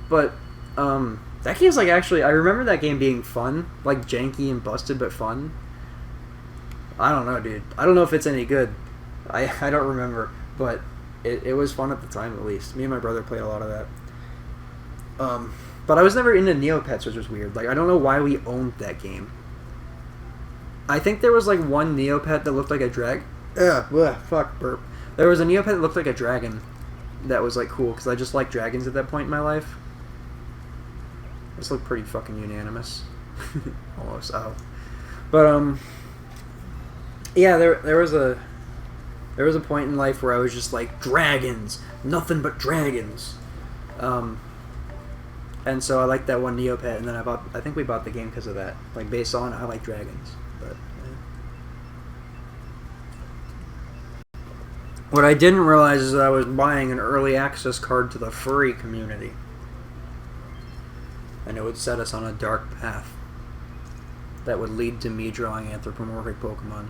But, that game's like actually, I remember that game being fun. Like janky and busted, but fun. I don't know, dude. I don't know if it's any good. I don't remember. But it was fun at the time, at least. Me and my brother played a lot of that. But I was never into Neopets, which was weird. Like, I don't know why we owned that game. I think there was like one Neopet that looked like a drag. Fuck, burp. There was a Neopet that looked like a dragon that was like cool, because I just liked dragons at that point in my life. This looked pretty fucking unanimous. Almost out. But, yeah, there was a point in life where I was just like, dragons! Nothing but dragons! And so I liked that one Neopet, and then I think we bought the game because of that. Like, based on I like dragons. But, yeah. What I didn't realize is that I was buying an early access card to the furry community. And it would set us on a dark path that would lead to me drawing anthropomorphic Pokemon.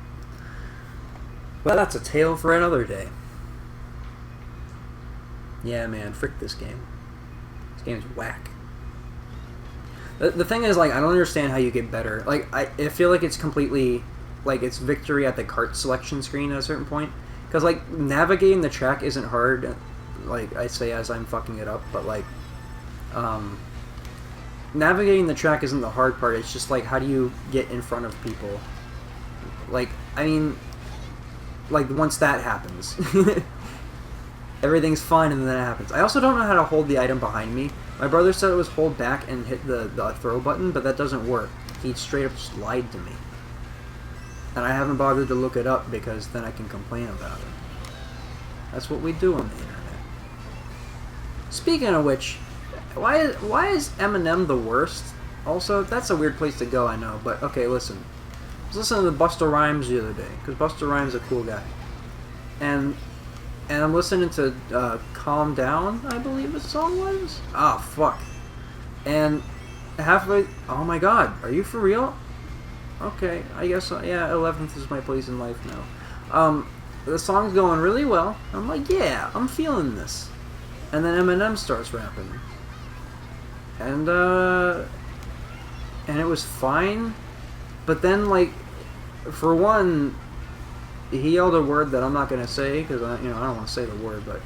But that's a tale for another day. Yeah, man, frick this game. This game's whack. The thing is, like, I don't understand how you get better. Like, I feel like it's completely, like, it's victory at the cart selection screen at a certain point. Because, like, navigating the track isn't hard, like, I say as I'm fucking it up, but, like, navigating the track isn't the hard part, it's just, like, how do you get in front of people? Like, I mean, like, once that happens, everything's fine and then that happens. I also don't know how to hold the item behind me. My brother said it was hold back and hit the throw button, but that doesn't work. He straight up just lied to me. And I haven't bothered to look it up because then I can complain about it. That's what we do on the internet. Speaking of which, why is Eminem the worst? Also, that's a weird place to go, I know, but okay, listen. I was listening to Busta Rhymes the other day, because Busta Rhymes is a cool guy. And I'm listening to Calm Down, I believe the song was? Ah, fuck. And halfway... Oh my god, are you for real? Okay, I guess, yeah, 11th is my place in life now. The song's going really well. I'm like, yeah, I'm feeling this. And then Eminem starts rapping. And it was fine. But then, like, for one... He yelled a word that I'm not going to say, because I don't want to say the word, but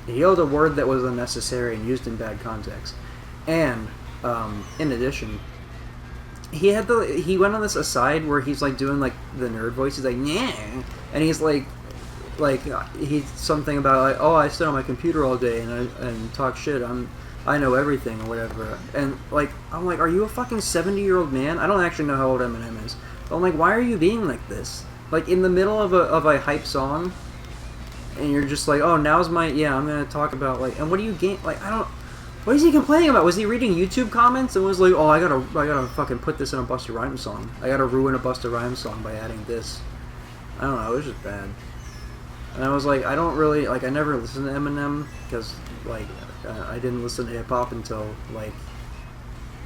he yelled a word that was unnecessary and used in bad context. And, in addition, he went on this aside where he's, like, doing, like, the nerd voice. He's like, yeah, and he's like, he's something about, like, oh, I sit on my computer all day and talk shit. I know everything or whatever. And, like, I'm like, are you a fucking 70-year-old man? I don't actually know how old Eminem is. But I'm like, why are you being like this? Like, in the middle of a hype song, and you're just like, oh, now's my, yeah, I'm gonna talk about, like, and what do you gain, like, I don't, what is he complaining about? Was he reading YouTube comments and was like, oh, I gotta fucking put this in a Busta Rhymes song. I gotta ruin a Busta Rhymes song by adding this. I don't know, it was just bad. And I was like, I don't really, like, I never listened to Eminem, because, like, I didn't listen to hip-hop until, like,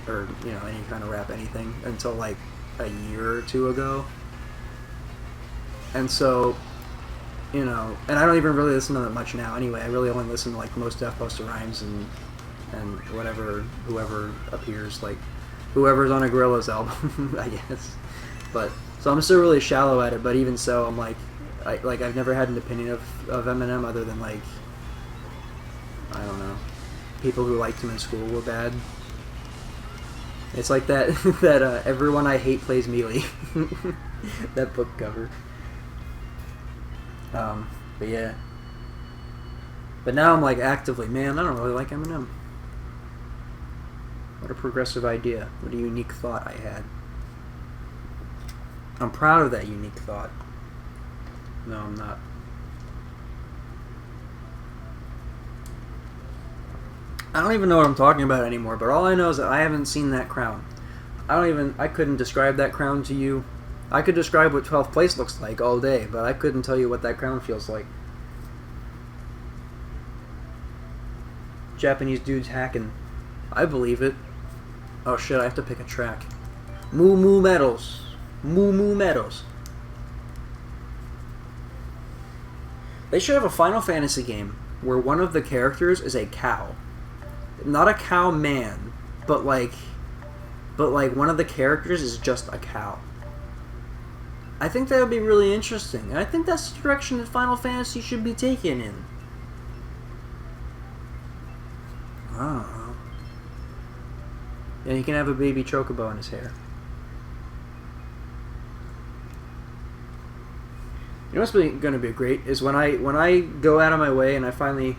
or, you know, any kind of rap, anything, until, like, a year or two ago. And so, you know, and I don't even really listen to that much now anyway. I really only listen to, like, most Def Busta Rhymes and whoever appears, like, whoever's on a Gorillaz album, I guess. But, so I'm still really shallow at it, but even so, I'm like, I've never had an opinion of Eminem other than, like, I don't know, people who liked him in school were bad. It's like that, Everyone I Hate Plays Melee. That book cover. But yeah. But now I'm like actively, man, I don't really like Eminem. What a progressive idea. What a unique thought I had. I'm proud of that unique thought. No, I'm not. I don't even know what I'm talking about anymore, but all I know is that I haven't seen that crown. I couldn't describe that crown to you. I could describe what 12th place looks like all day, but I couldn't tell you what that crown feels like. Japanese dudes hacking. I believe it. Oh shit, I have to pick a track. Moo Moo Medals. Moo Moo Medals. They should have a Final Fantasy game where one of the characters is a cow. Not a cow man, but like one of the characters is just a cow. I think that would be really interesting, and I think that's the direction that Final Fantasy should be taken in. I don't know. And he can have a baby chocobo in his hair. You know what's going to be great is when I go out of my way and I finally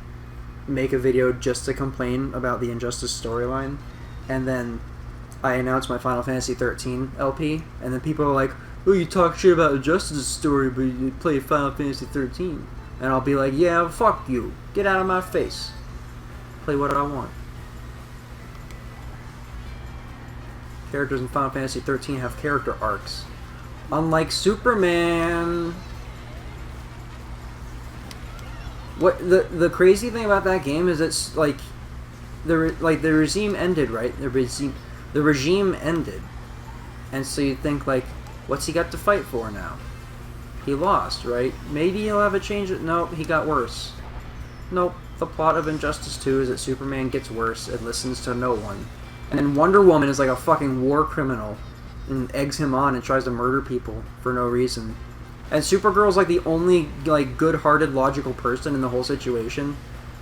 make a video just to complain about the Injustice storyline, and then I announce my Final Fantasy 13 LP, and then people are like, "Oh, you talk shit about Injustice's story, but you play Final Fantasy 13," and I'll be like, "Yeah, fuck you, get out of my face, play what I want." Characters in Final Fantasy 13 have character arcs, unlike Superman. What the crazy thing about that game is it's like the regime ended, right? The regime ended, and so you think like, what's he got to fight for now? He lost, right? Maybe he'll have a change. Nope, he got worse. Nope. The plot of Injustice 2 is that Superman gets worse and listens to no one, and then Wonder Woman is like a fucking war criminal and eggs him on and tries to murder people for no reason. And Supergirl's like the only like good-hearted, logical person in the whole situation,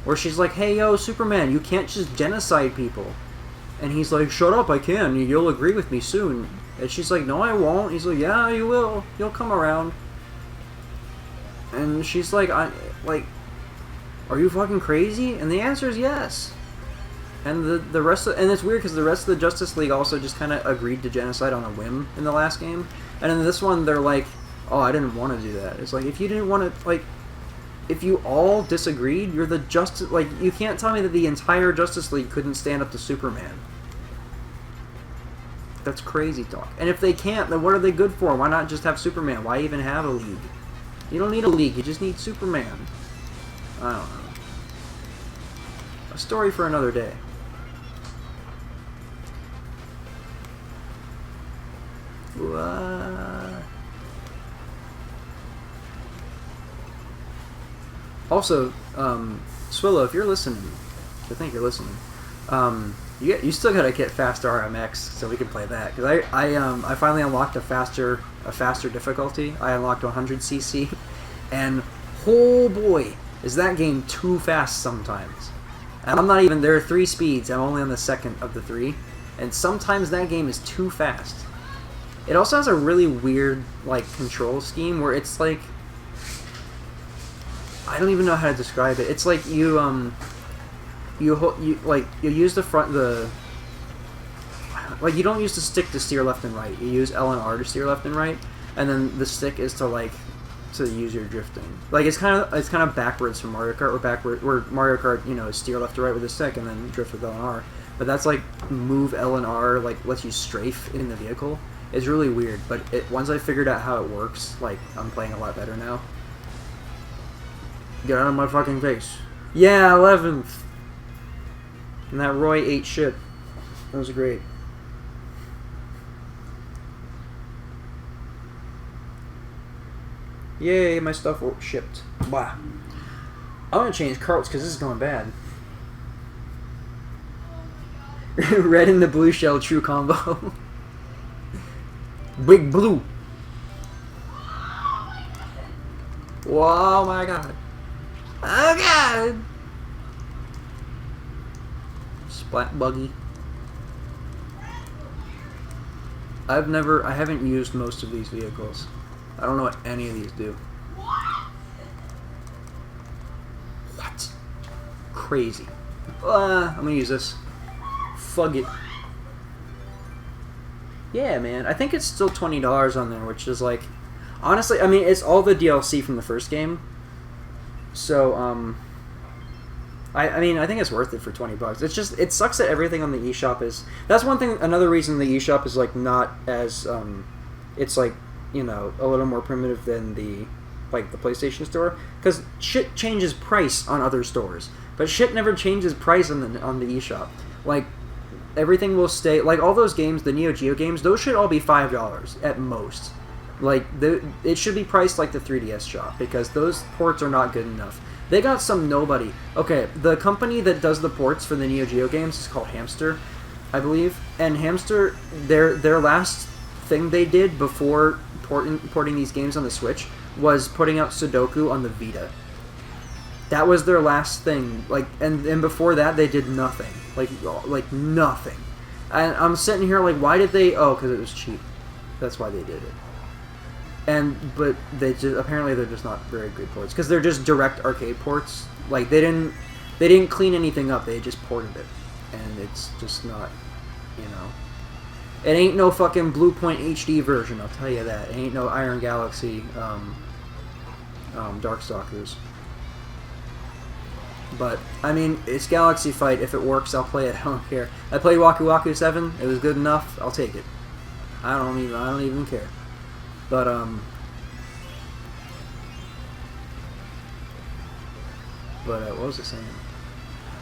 where she's like, "Hey, yo, Superman, you can't just genocide people." And he's like, "Shut up, I can. You'll agree with me soon." And she's like, "No, I won't." He's like, "Yeah, you will. You'll come around." And she's like, "Are you fucking crazy?" And the answer is yes. And the rest of, and it's weird because the rest of the Justice League also just kind of agreed to genocide on a whim in the last game, and in this one they're like, "Oh, I didn't want to do that." It's like, if you didn't want to, like, if you all disagreed, you're the Justice... Like, you can't tell me that the entire Justice League couldn't stand up to Superman. That's crazy talk. And if they can't, then what are they good for? Why not just have Superman? Why even have a league? You don't need a league, you just need Superman. I don't know. A story for another day. Also, Swillo, if you're listening, I think you're listening. You still gotta get faster RMX so we can play that, because I finally unlocked a faster difficulty. I unlocked 100cc, and oh boy, is that game too fast sometimes. And I'm not even, there are 3 speeds. I'm only on the second of the 3, and sometimes that game is too fast. It also has a really weird like control scheme where it's like, I don't even know how to describe it. It's like you use like you don't use the stick to steer left and right. You use L and R to steer left and right, and then the stick is to use your drifting. Like it's kind of backwards from Mario Kart, where Mario Kart, you know, steer left to right with the stick and then drift with L and R. But that's like move L and R like lets you strafe in the vehicle. It's really weird, but once I figured out how it works, like I'm playing a lot better now. Get out of my fucking face. Yeah, 11th. And that Roy ate shit. That was great. Yay, my stuff shipped. Wow. I'm gonna change carts because this is going bad. Red and the blue shell, true combo. Big blue. Whoa, my god. Oh god. Splat buggy. I haven't used most of these vehicles. I don't know what any of these do. What? Crazy. I'm gonna use this. Fug it. Yeah, man. I think it's still $20 on there, which is like... Honestly, I mean, it's all the DLC from the first game. So, I mean, I think it's worth it for $20. It's just, it sucks that everything on the eShop is... That's one thing, another reason the eShop is, like, not as, it's, like, you know, a little more primitive than the, like, the PlayStation Store. Because shit changes price on other stores. But shit never changes price on the eShop. Like, everything will stay like all those games, the Neo Geo games. Those should all be $5 at most. Like it should be priced like the 3DS shop because those ports are not good enough. They got some nobody. Okay, the company that does the ports for the Neo Geo games is called Hamster, I believe. And Hamster, their last thing they did before porting these games on the Switch was putting out Sudoku on the Vita. That was their last thing. Like, and before that, they did nothing. Like nothing. And I'm sitting here like, why did they? Oh, because it was cheap. That's why they did it. But they just apparently they're just not very good ports because they're just direct arcade ports. Like they didn't clean anything up. They just ported it, and it's just not, you know. It ain't no fucking Blue Point HD version. I'll tell you that. It ain't no Iron Galaxy, Darkstalkers. But I mean, it's Galaxy Fight. If it works, I'll play it. I don't care. I played Waku Waku 7. It was good enough. I'll take it. I don't even care. But what was I saying?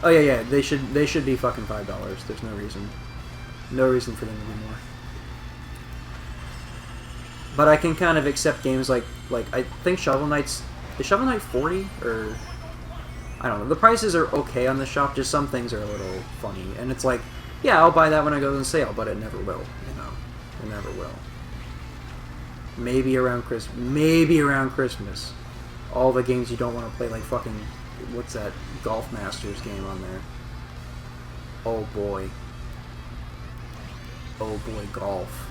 Oh yeah, they should be fucking $5. There's no reason for them to be more. But I can kind of accept games like I think Shovel Knight's is Shovel Knight 40 or I don't know. The prices are okay on the shop. Just some things are a little funny, and it's like, yeah, I'll buy that when it goes on sale, but it never will. You know, it never will. Maybe around Christmas. All the games you don't want to play, like fucking, what's that Golf Masters game on there? Oh boy, golf.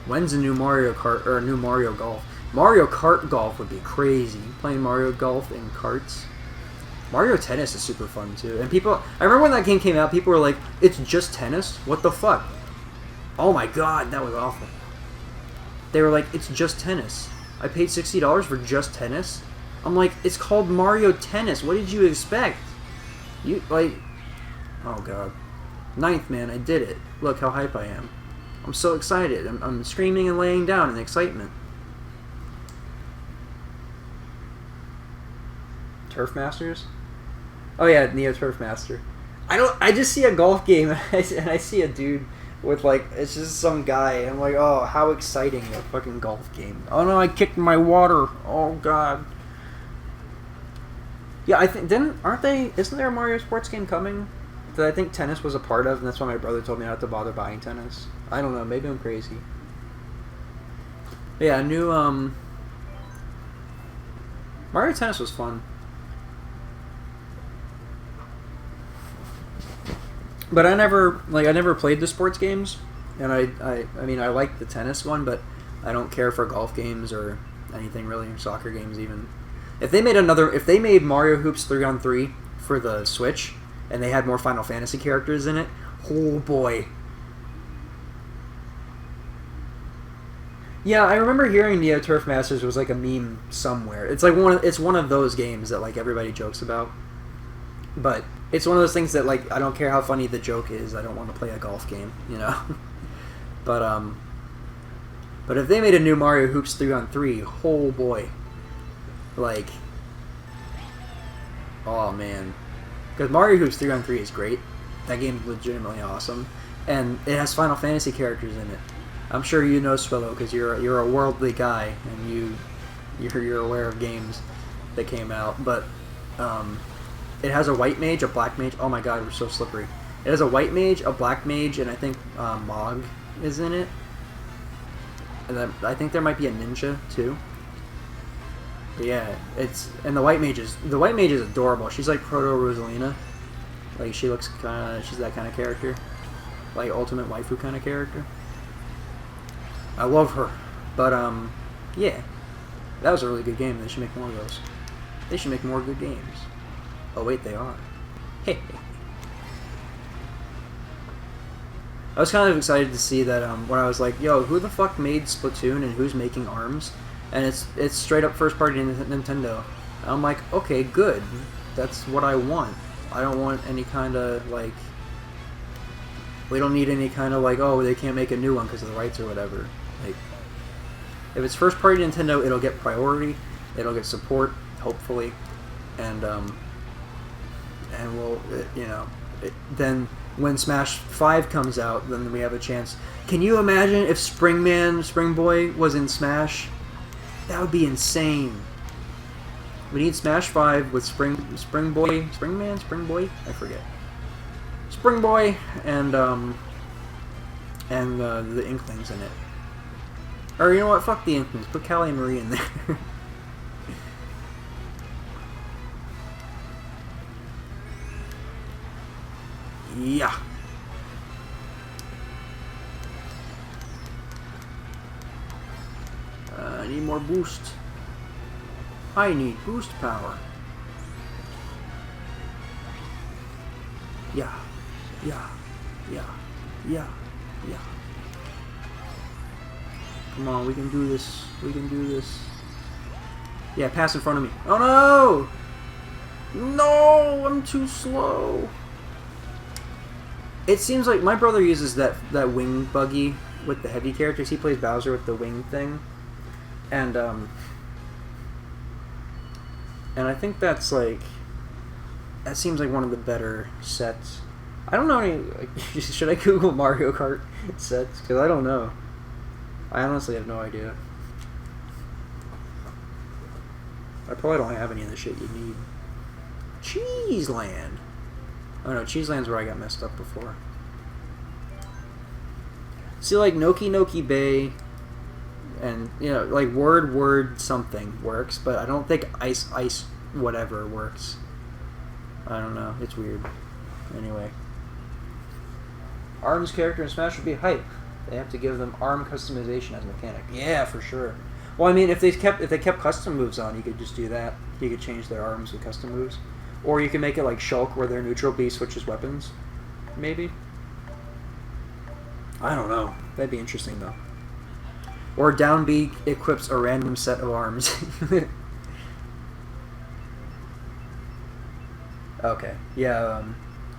When's a new Mario Kart or a new Mario Golf? Mario Kart Golf would be crazy. Playing Mario Golf in karts. Mario Tennis is super fun too. And people, I remember when that game came out, people were like, "It's just tennis? What the fuck?" Oh my god, that was awful. They were like, "It's just tennis. I paid $60 for just tennis." I'm like, "It's called Mario Tennis. What did you expect?" You like, oh god. 9th, man, I did it. Look how hype I am. I'm so excited. I'm screaming and laying down in excitement. Turf Masters? Oh yeah, Neo Turf Master. I just see a golf game and I see a dude with like, it's just some guy. And I'm like, oh, how exciting, a fucking golf game. Oh no, I kicked my water. Oh god. Yeah, I think, isn't there a Mario Sports game coming that I think tennis was a part of, and that's why my brother told me not to bother buying tennis. I don't know, maybe I'm crazy. But yeah, new, Mario Tennis was fun. But I never played the sports games, and I mean, I like the tennis one, but I don't care for golf games or anything really, or soccer games even. If they made Mario Hoops 3-on-3 for the Switch, and they had more Final Fantasy characters in it, oh boy. Yeah, I remember hearing Neo Turf Masters was like a meme somewhere. It's like one of those games that like everybody jokes about. But it's one of those things that like I don't care how funny the joke is, I don't want to play a golf game, you know. But if they made a new Mario Hoops 3-on-3, oh boy. Like, oh man. Because Mario Hoops 3-on-3 is great. That game is legitimately awesome. And it has Final Fantasy characters in it. I'm sure you know Swillo because you're a worldly guy and you're aware of games that came out. But it has a white mage, a black mage. Oh my god, we're so slippery. It has a white mage, a black mage, and I think Mog is in it. And then I think there might be a ninja too. But yeah, the white mage is adorable. She's like proto Rosalina. Like she's that kind of character. Like ultimate waifu kind of character. I love her. But yeah. That was a really good game. They should make more of those. They should make more good games. Oh wait, they are. Hey. I was kind of excited to see that when I was like, yo, who the fuck made Splatoon and who's making ARMS? And it's straight up first party Nintendo. And I'm like, okay, good. That's what I want. I don't want any kind of like, we don't need any kind of like, oh, they can't make a new one because of the rights or whatever. Like, if it's first party Nintendo, it'll get priority, it'll get support, hopefully, and we'll, you know, then when Smash 5 comes out, then we have a chance. Can you imagine if Spring Boy was in Smash? That would be insane. We need Smash 5 with Spring Boy, I forget. Spring Boy and the Inklings in it. Or you know what? Fuck the Inklings. Put Callie and Marie in there. Yeah. I need more boost. I need boost power. Yeah. Yeah. Yeah. Yeah. Yeah. Come on, we can do this. We can do this. Yeah, pass in front of me. Oh no! No! I'm too slow. It seems like my brother uses that wing buggy with the heavy characters. He plays Bowser with the wing thing. And I think that's like, that seems like one of the better sets. I don't know any, like, should I Google Mario Kart sets? Because I don't know. I honestly have no idea. I probably don't have any of the shit you need. Cheese Land. Oh no, Cheese Land's where I got messed up before. See, like Noki Noki Bay, and you know, like word something works, but I don't think ice whatever works. I don't know. It's weird. Anyway, ARM's character in Smash would be hype. They have to give them ARM customization as a mechanic. Yeah, for sure. Well, I mean, if they kept custom moves on, you could just do that. You could change their arms with custom moves, or you can make it like Shulk, where their neutral B switches weapons. Maybe. I don't know. That'd be interesting though. Or down B equips a random set of arms. Okay. Yeah.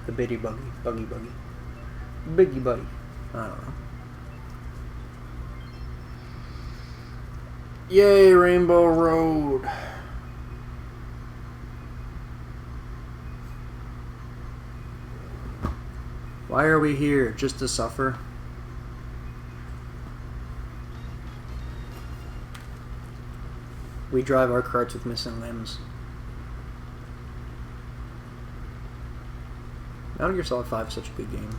The biggie buggy. Biggie buddy. I don't know. Yay, Rainbow Road. Why are we here? Just to suffer? We drive our carts with missing limbs. Metal Gear Solid 5 is such a good game.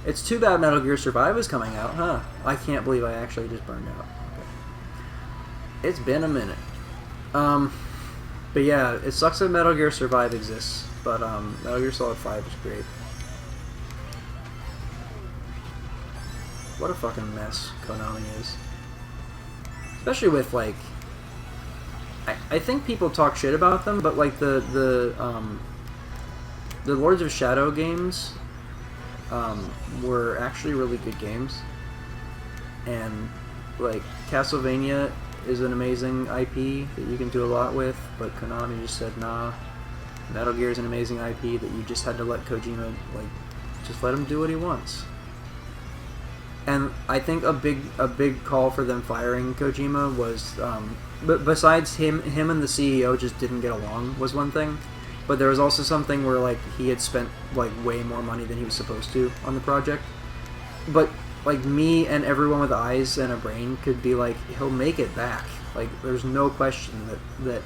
It's too bad Metal Gear Survive is coming out, huh? I can't believe I actually just burned out. Okay. It's been a minute. But yeah, it sucks that Metal Gear Survive exists, but Metal Gear Solid 5 is great. What a fucking mess Konami is. Especially with, like... I think people talk shit about them, but, like, the Lords of Shadow games were actually really good games. And, like, Castlevania is an amazing IP that you can do a lot with, but Konami just said, nah. Metal Gear is an amazing IP that you just had to let Kojima, like, just let him do what he wants. And I think a big call for them firing Kojima was, but besides him and the CEO just didn't get along was one thing, but there was also something where like he had spent like way more money than he was supposed to on the project. But like me and everyone with eyes and a brain could be like, he'll make it back. Like there's no question that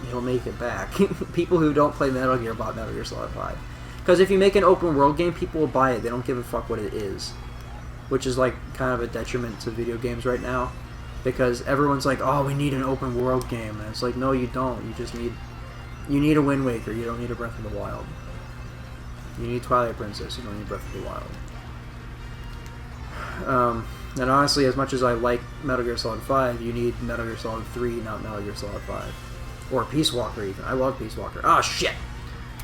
he'll make it back. People who don't play Metal Gear bought Metal Gear Solid 5. Because if you make an open world game, people will buy it. They don't give a fuck what it is. Which is like kind of a detriment to video games right now, because everyone's like, "Oh, we need an open world game," and it's like, no, you don't. You need a Wind Waker. You don't need a Breath of the Wild. You need Twilight Princess. You don't need Breath of the Wild. And honestly, as much as I like Metal Gear Solid 5, you need Metal Gear Solid 3, not Metal Gear Solid 5, or Peace Walker even. I love Peace Walker. Oh shit,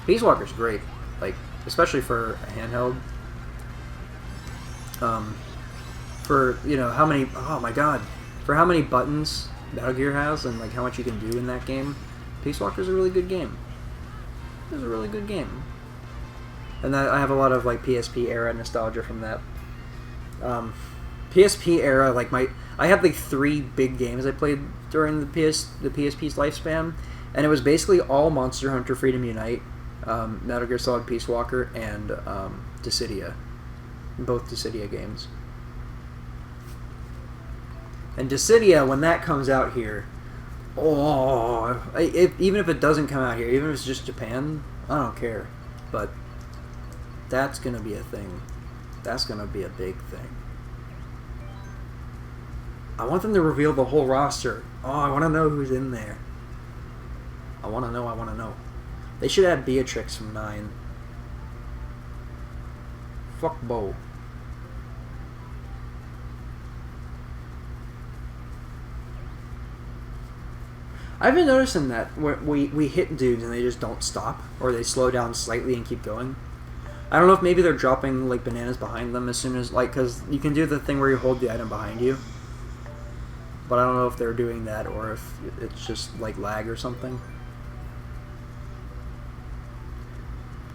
Peace Walker's great. Like especially for a handheld. For, you know, how many, oh my god, for how many buttons Metal Gear has and, like, how much you can do in that game, Peace Walker's a really good game. It's a really good game. And I have a lot of, like, PSP era nostalgia from that. PSP era, like, I had, like, 3 big games I played during the PSP's lifespan, and it was basically all Monster Hunter Freedom Unite, Metal Gear Solid Peace Walker, and, Dissidia. Both Dissidia games. And Dissidia, when that comes out here, even if it doesn't come out here, even if it's just Japan, I don't care. But that's gonna be a thing. That's gonna be a big thing. I want them to reveal the whole roster. Oh, I want to know who's in there. I want to know. They should add Beatrix from 9. Fuck Bo. I've been noticing that we hit dudes and they just don't stop, or they slow down slightly and keep going. I don't know if maybe they're dropping like bananas behind them as soon as, like, because you can do the thing where you hold the item behind you. But I don't know if they're doing that or if it's just like lag or something.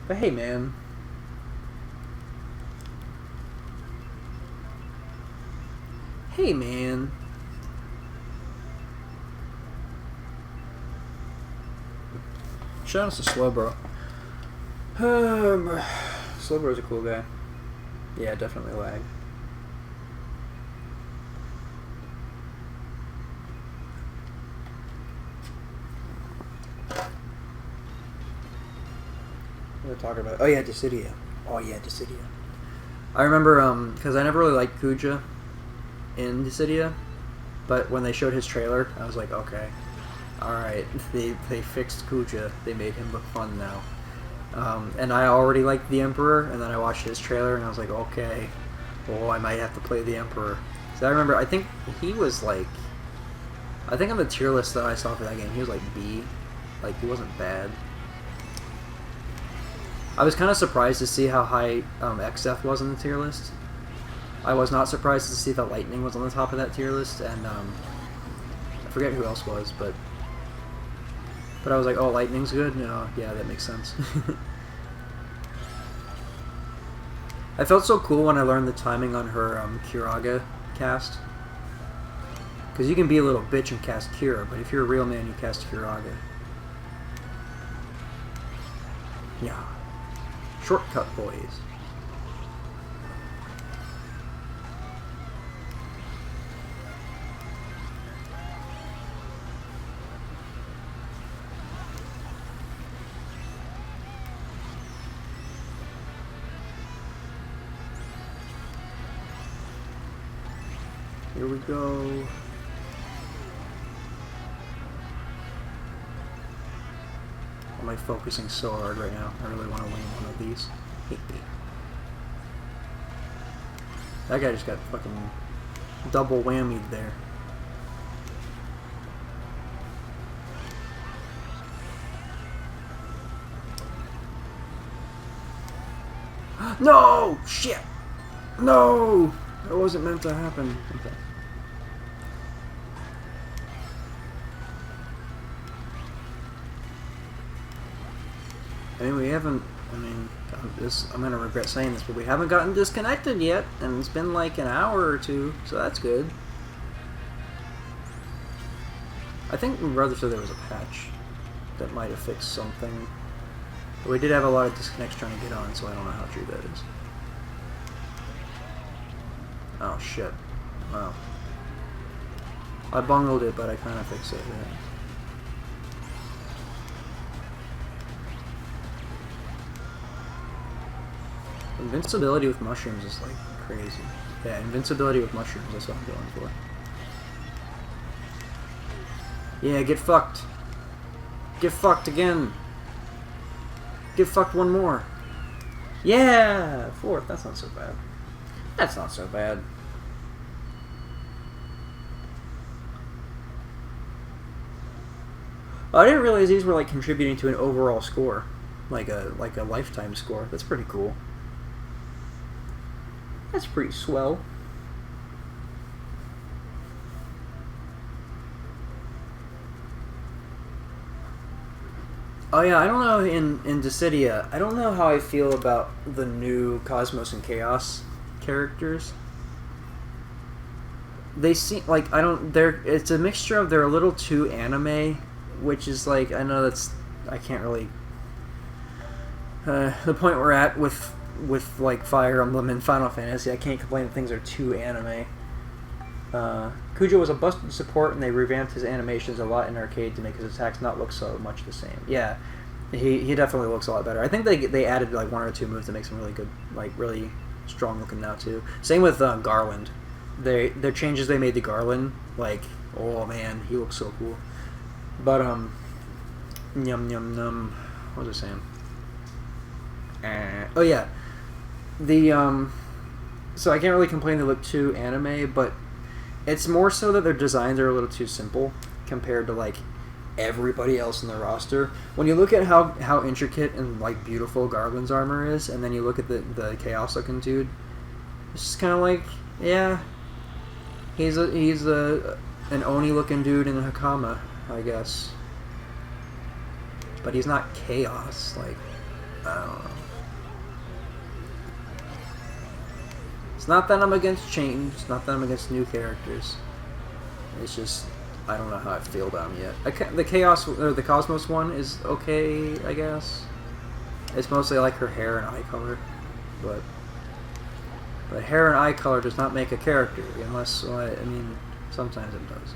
But hey, man. Hey, man. Shout out to Slowbro. Slowbro's a cool guy. Yeah, definitely lag. What are we talking about? Oh yeah, Dissidia. I remember, because I never really liked Kuja in Dissidia, but when they showed his trailer, I was like, okay, alright, they fixed Kuja, they made him look fun now. And I already liked the Emperor, and then I watched his trailer, and I was like, okay, well, I might have to play the Emperor. So I remember, I think he was like, I think on the tier list that I saw for that game, he was like B, like, he wasn't bad. I was kind of surprised to see how high XF was on the tier list. I was not surprised to see that Lightning was on the top of that tier list, and I forget who else was, but I was like, oh, Lightning's good? No, yeah, that makes sense. I felt so cool when I learned the timing on her Kiraga cast. Because you can be a little bitch and cast Kira, but if you're a real man, you cast Kiraga. Yeah. Shortcut boys. Here we go. I'm like focusing so hard right now. I really want to win one of these. That guy just got fucking double whammied there. No! Shit! No! That wasn't meant to happen. Okay. I mean, we haven't, I'm gonna regret saying this, but we haven't gotten disconnected yet, and it's been like an hour or two, so that's good. I think my brother said there was a patch that might have fixed something. But we did have a lot of disconnects trying to get on, so I don't know how true that is. Oh shit. Wow. I bungled it, but I kind of fixed it, yeah. Invincibility with mushrooms is like crazy. Yeah, invincibility with mushrooms, that's what I'm going for. Yeah, get fucked. Get fucked again. Get fucked one more. Yeah! 4th, that's not so bad. That's not so bad. I didn't realize these were like contributing to an overall score. Like a lifetime score. That's pretty cool. That's pretty swell. Oh yeah, I don't know in Dissidia, I don't know how I feel about the new Cosmos and Chaos characters. They seem like it's a mixture of they're a little too anime, which is like, I know that's, I can't really the point we're at with with like Fire Emblem and Final Fantasy, I can't complain that things are too anime. Kujo was a busted support, and they revamped his animations a lot in arcade to make his attacks not look so much the same. Yeah, he definitely looks a lot better. I think they added like 1 or 2 moves that makes him really good, like really strong looking now too. Same with Garland. Their changes they made to Garland, like, oh man, he looks so cool. But yum yum num. What was I saying? Oh yeah, so I can't really complain they look too anime, but it's more so that their designs are a little too simple compared to like everybody else in the roster. When you look at how intricate and like beautiful Garland's armor is, and then you look at the Chaos looking dude, it's just kind of like, yeah, he's an Oni looking dude in a Hakama, I guess, but he's not Chaos. Like, I don't know. It's not that I'm against change. It's not that I'm against new characters. It's just I don't know how I feel about them yet. The Chaos or the Cosmos one is okay, I guess. It's mostly like her hair and eye color, but hair and eye color does not make a character, unless I mean sometimes it does.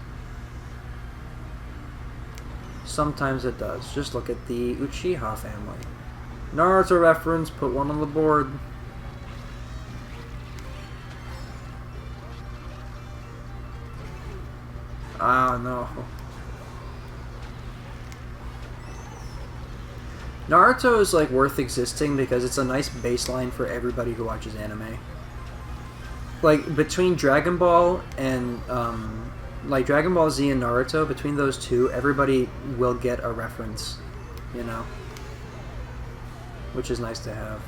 Sometimes it does. Just look at the Uchiha family. Naruto reference. Put one on the board. Ah, no. Naruto is like worth existing because it's a nice baseline for everybody who watches anime. Like between Dragon Ball and like Dragon Ball Z and Naruto, between those two, everybody will get a reference, you know, which is nice to have.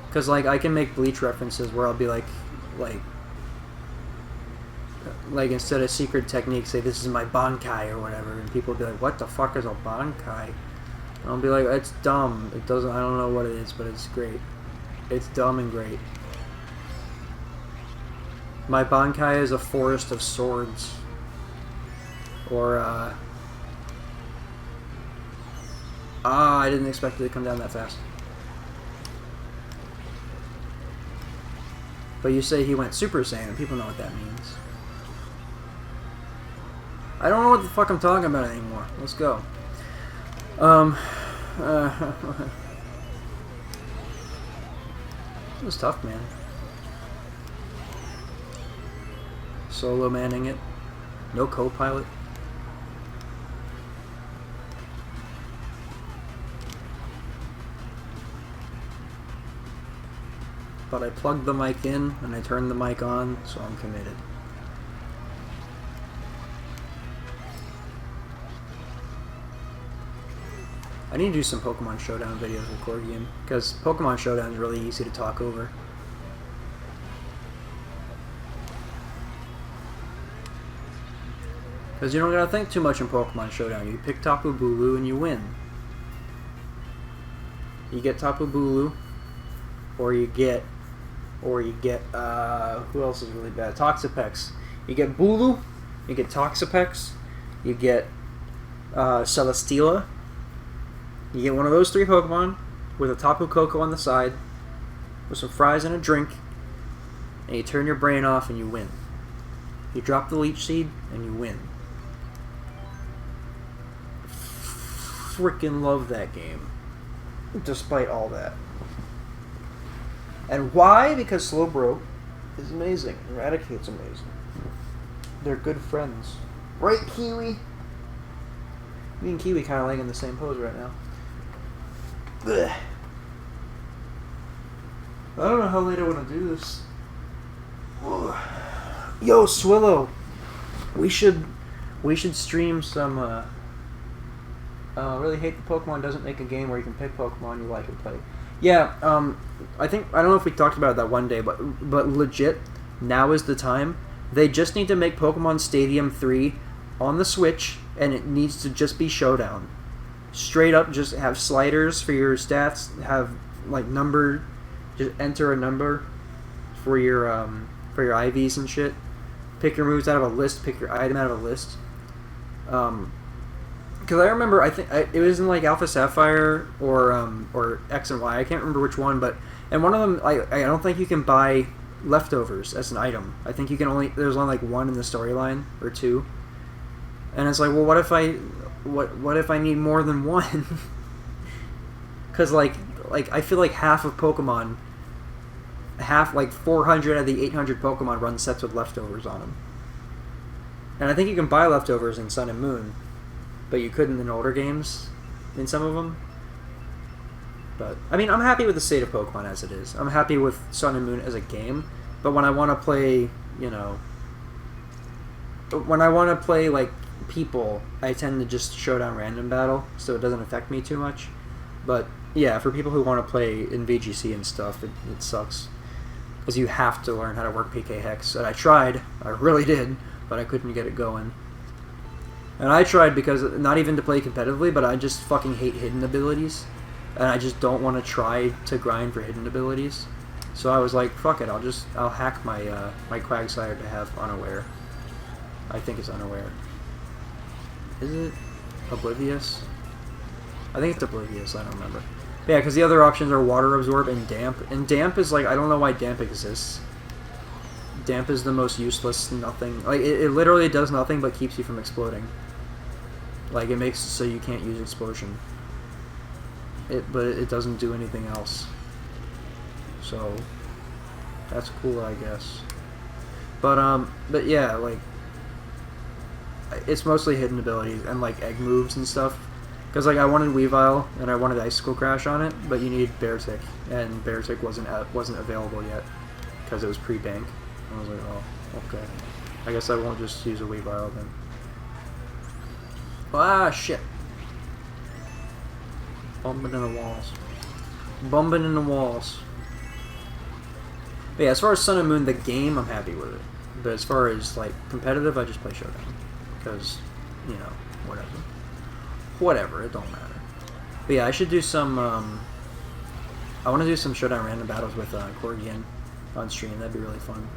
Because like I can make Bleach references where I'll be like instead of secret technique, say this is my Bankai or whatever, and people will be like, what the fuck is a Bankai? And I'll be like, it's dumb. It doesn't. I don't know what it is, but it's great. It's dumb and great. My Bankai is a forest of swords. Or I didn't expect it to come down that fast. But you say he went Super Saiyan, and people know what that means. I don't know what the fuck I'm talking about anymore. Let's go. It was tough, man. Solo manning it. No co-pilot. But I plugged the mic in and I turned the mic on, so I'm committed. I need to do some Pokemon Showdown videos with Core Game, because Pokemon Showdown is really easy to talk over. Because you don't gotta think too much in Pokemon Showdown. You pick Tapu Bulu and you win. You get Tapu Bulu, or you get, who else is really bad? Toxapex. You get Bulu, you get Toxapex, you get Celesteela. You get one of those 3 Pokemon with a Tapu Koko on the side, with some fries and a drink, and you turn your brain off and you win. You drop the Leech Seed and you win. Freaking love that game, despite all that. And why? Because Slowbro is amazing. Eradicate's amazing. They're good friends. Right, Kiwi? Me and Kiwi kind of laying in the same pose right now. Ugh. I don't know how late I want to do this. Ugh. Yo, Swillo, we should stream some. Really hate the Pokemon doesn't make a game where you can pick Pokemon you like and play. Yeah, I don't know if we talked about that one day, but legit, now is the time. They just need to make Pokemon Stadium 3 on the Switch, and it needs to just be Showdown. Straight up, just have sliders for your stats, have like number, just enter a number for your IVs and shit. Pick your moves out of a list, pick your item out of a list. Because I remember, it was in like Alpha Sapphire or X and Y. I can't remember which one, but and one of them, I don't think you can buy leftovers as an item. I think you can there's only like one in the storyline or two, and it's like, well, what if I need more than one? Because like I feel like half of Pokemon, like 400 out of the 800 Pokemon run sets with leftovers on them, and I think you can buy leftovers in Sun and Moon. But you couldn't in older games, in some of them. But, I mean, I'm happy with the state of Pokemon as it is. I'm happy with Sun and Moon as a game. But when I want to play, you know... When I want to play, like, people, I tend to just showdown random battle, so it doesn't affect me too much. But, yeah, for people who want to play in VGC and stuff, it sucks. Because you have to learn how to work PK Hex. And I tried. I really did. But I couldn't get it going. And I tried because, not even to play competitively, but I just fucking hate hidden abilities. And I just don't want to try to grind for hidden abilities. So I was like, fuck it, I'll hack my my Quagsire to have Unaware. I think it's Unaware. Is it Oblivious? I think it's Oblivious, I don't remember. But yeah, because the other options are Water Absorb and Damp. And Damp is like, I don't know why Damp exists. Damp is the most useless nothing. Like, it literally does nothing but keeps you from exploding. Like, it makes it so you can't use Explosion. But it doesn't do anything else. So, that's cool, I guess. But yeah, like, it's mostly hidden abilities and, like, egg moves and stuff. Because, like, I wanted Weavile and I wanted Icicle Crash on it, but you need Beartic, and Beartic wasn't available yet because it was pre-bank. I was like, oh, okay. I guess I won't just use a Weavile then. Ah, shit. Bumping in the walls. Bumping in the walls. But yeah, as far as Sun and Moon, the game, I'm happy with it. But as far as, like, competitive, I just play Showdown. Because, you know, whatever. Whatever, it don't matter. But yeah, I should do some, I want to do some Showdown random battles with Corgian on stream. That'd be really fun.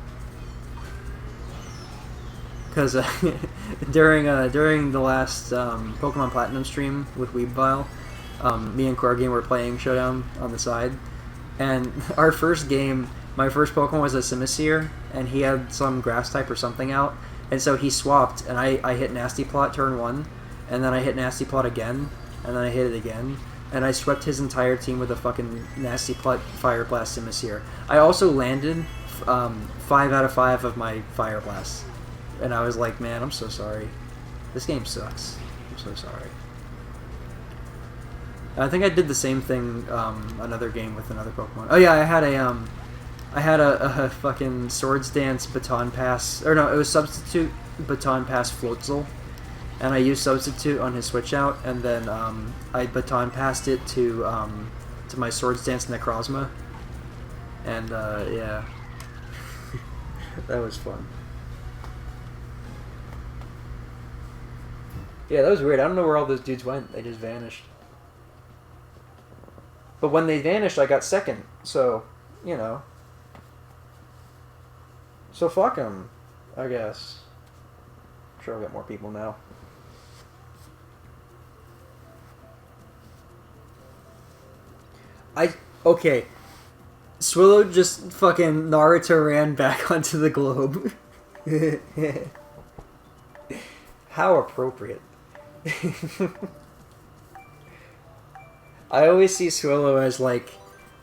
Because during the last Pokemon Platinum stream with Weavile, me and Corgian were playing Showdown on the side, and our first game, my first Pokemon was a Simisear, and he had some Grass type or something out, and so he swapped, and I hit Nasty Plot turn 1, and then I hit Nasty Plot again, and then I hit it again, and I swept his entire team with a fucking Nasty Plot Fire Blast Simisear. I also landed 5 out of 5 of my Fire Blasts. And I was like, man, I'm so sorry. This game sucks. I'm so sorry. I think I did the same thing another game with another Pokemon. Oh yeah, I had a fucking Swords Dance Baton Pass, or no, it was Substitute Baton Pass Floatzel, and I used Substitute on his Switch Out, and then I Baton Passed it to my Swords Dance Necrozma, and yeah, that was fun. Yeah, that was weird. I don't know where all those dudes went. They just vanished. But when they vanished, I got second. So, you know. So fuck them, I guess. I'm sure I'll get more people now. Okay. Swillo just fucking Naruto ran back onto the globe. How appropriate. I always see Swillo as like,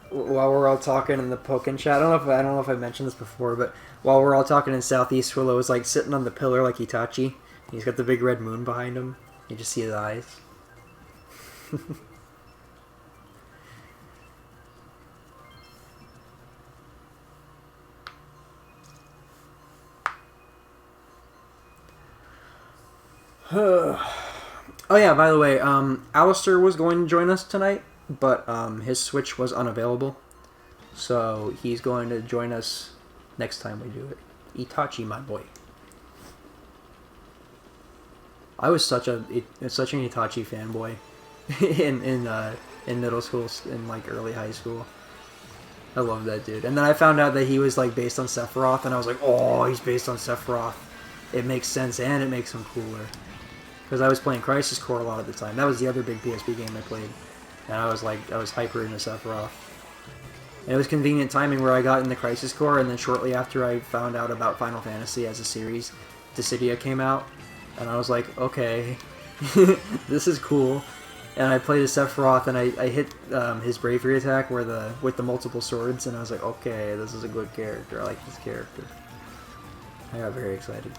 while we're all talking in the Pokken chat. I don't know if I mentioned this before, but while we're all talking in Southeast, Swillo is like sitting on the pillar like Itachi. He's got the big red moon behind him. You just see his eyes. Oh yeah, by the way, Alistair was going to join us tonight, but his Switch was unavailable. So he's going to join us next time we do it. Itachi, my boy. I was such an Itachi fanboy in middle school, in like early high school. I love that dude. And then I found out that he was like based on Sephiroth, and I was like, oh, he's based on Sephiroth. It makes sense, and it makes him cooler. Because I was playing Crisis Core a lot at the time. That was the other big PSP game I played. And I was hyper into Sephiroth. And it was convenient timing where I got into Crisis Core, and then shortly after I found out about Final Fantasy as a series, Dissidia came out. And I was like, okay, this is cool. And I played as Sephiroth, and I hit his bravery attack with the multiple swords, and I was like, okay, this is a good character. I like this character. I got very excited.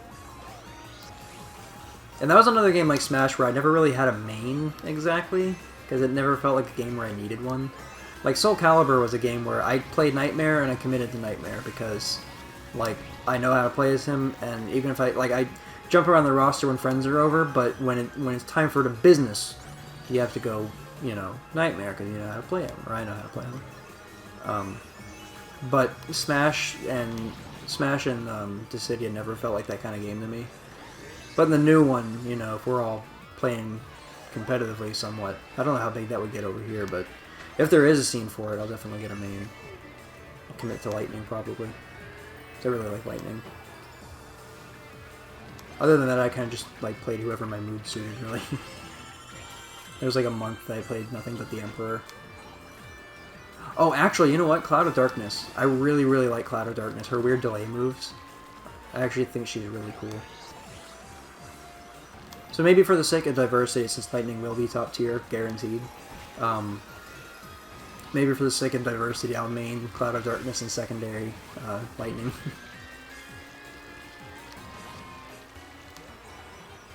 And that was another game like Smash where I never really had a main, exactly, because it never felt like a game where I needed one. Like, Soul Calibur was a game where I played Nightmare, and I committed to Nightmare, because, like, I know how to play as him, and even if I jump around the roster when friends are over, but when it's time for the business, you have to go, you know, Nightmare, because you know how to play him, or I know how to play him. But Smash and Dissidia never felt like that kind of game to me. But in the new one, you know, if we're all playing competitively somewhat, I don't know how big that would get over here, but if there is a scene for it, I'll definitely get a main. I'll commit to Lightning, probably. I really like Lightning. Other than that, I kind of just like played whoever my mood suited, really. There was like a month that I played nothing but the Emperor. Oh, actually, you know what? Cloud of Darkness. I really, really like Cloud of Darkness. Her weird delay moves. I actually think she's really cool. So maybe for the sake of diversity, since Lightning will be top tier, guaranteed, maybe for the sake of diversity, I'll main Cloud of Darkness and secondary Lightning.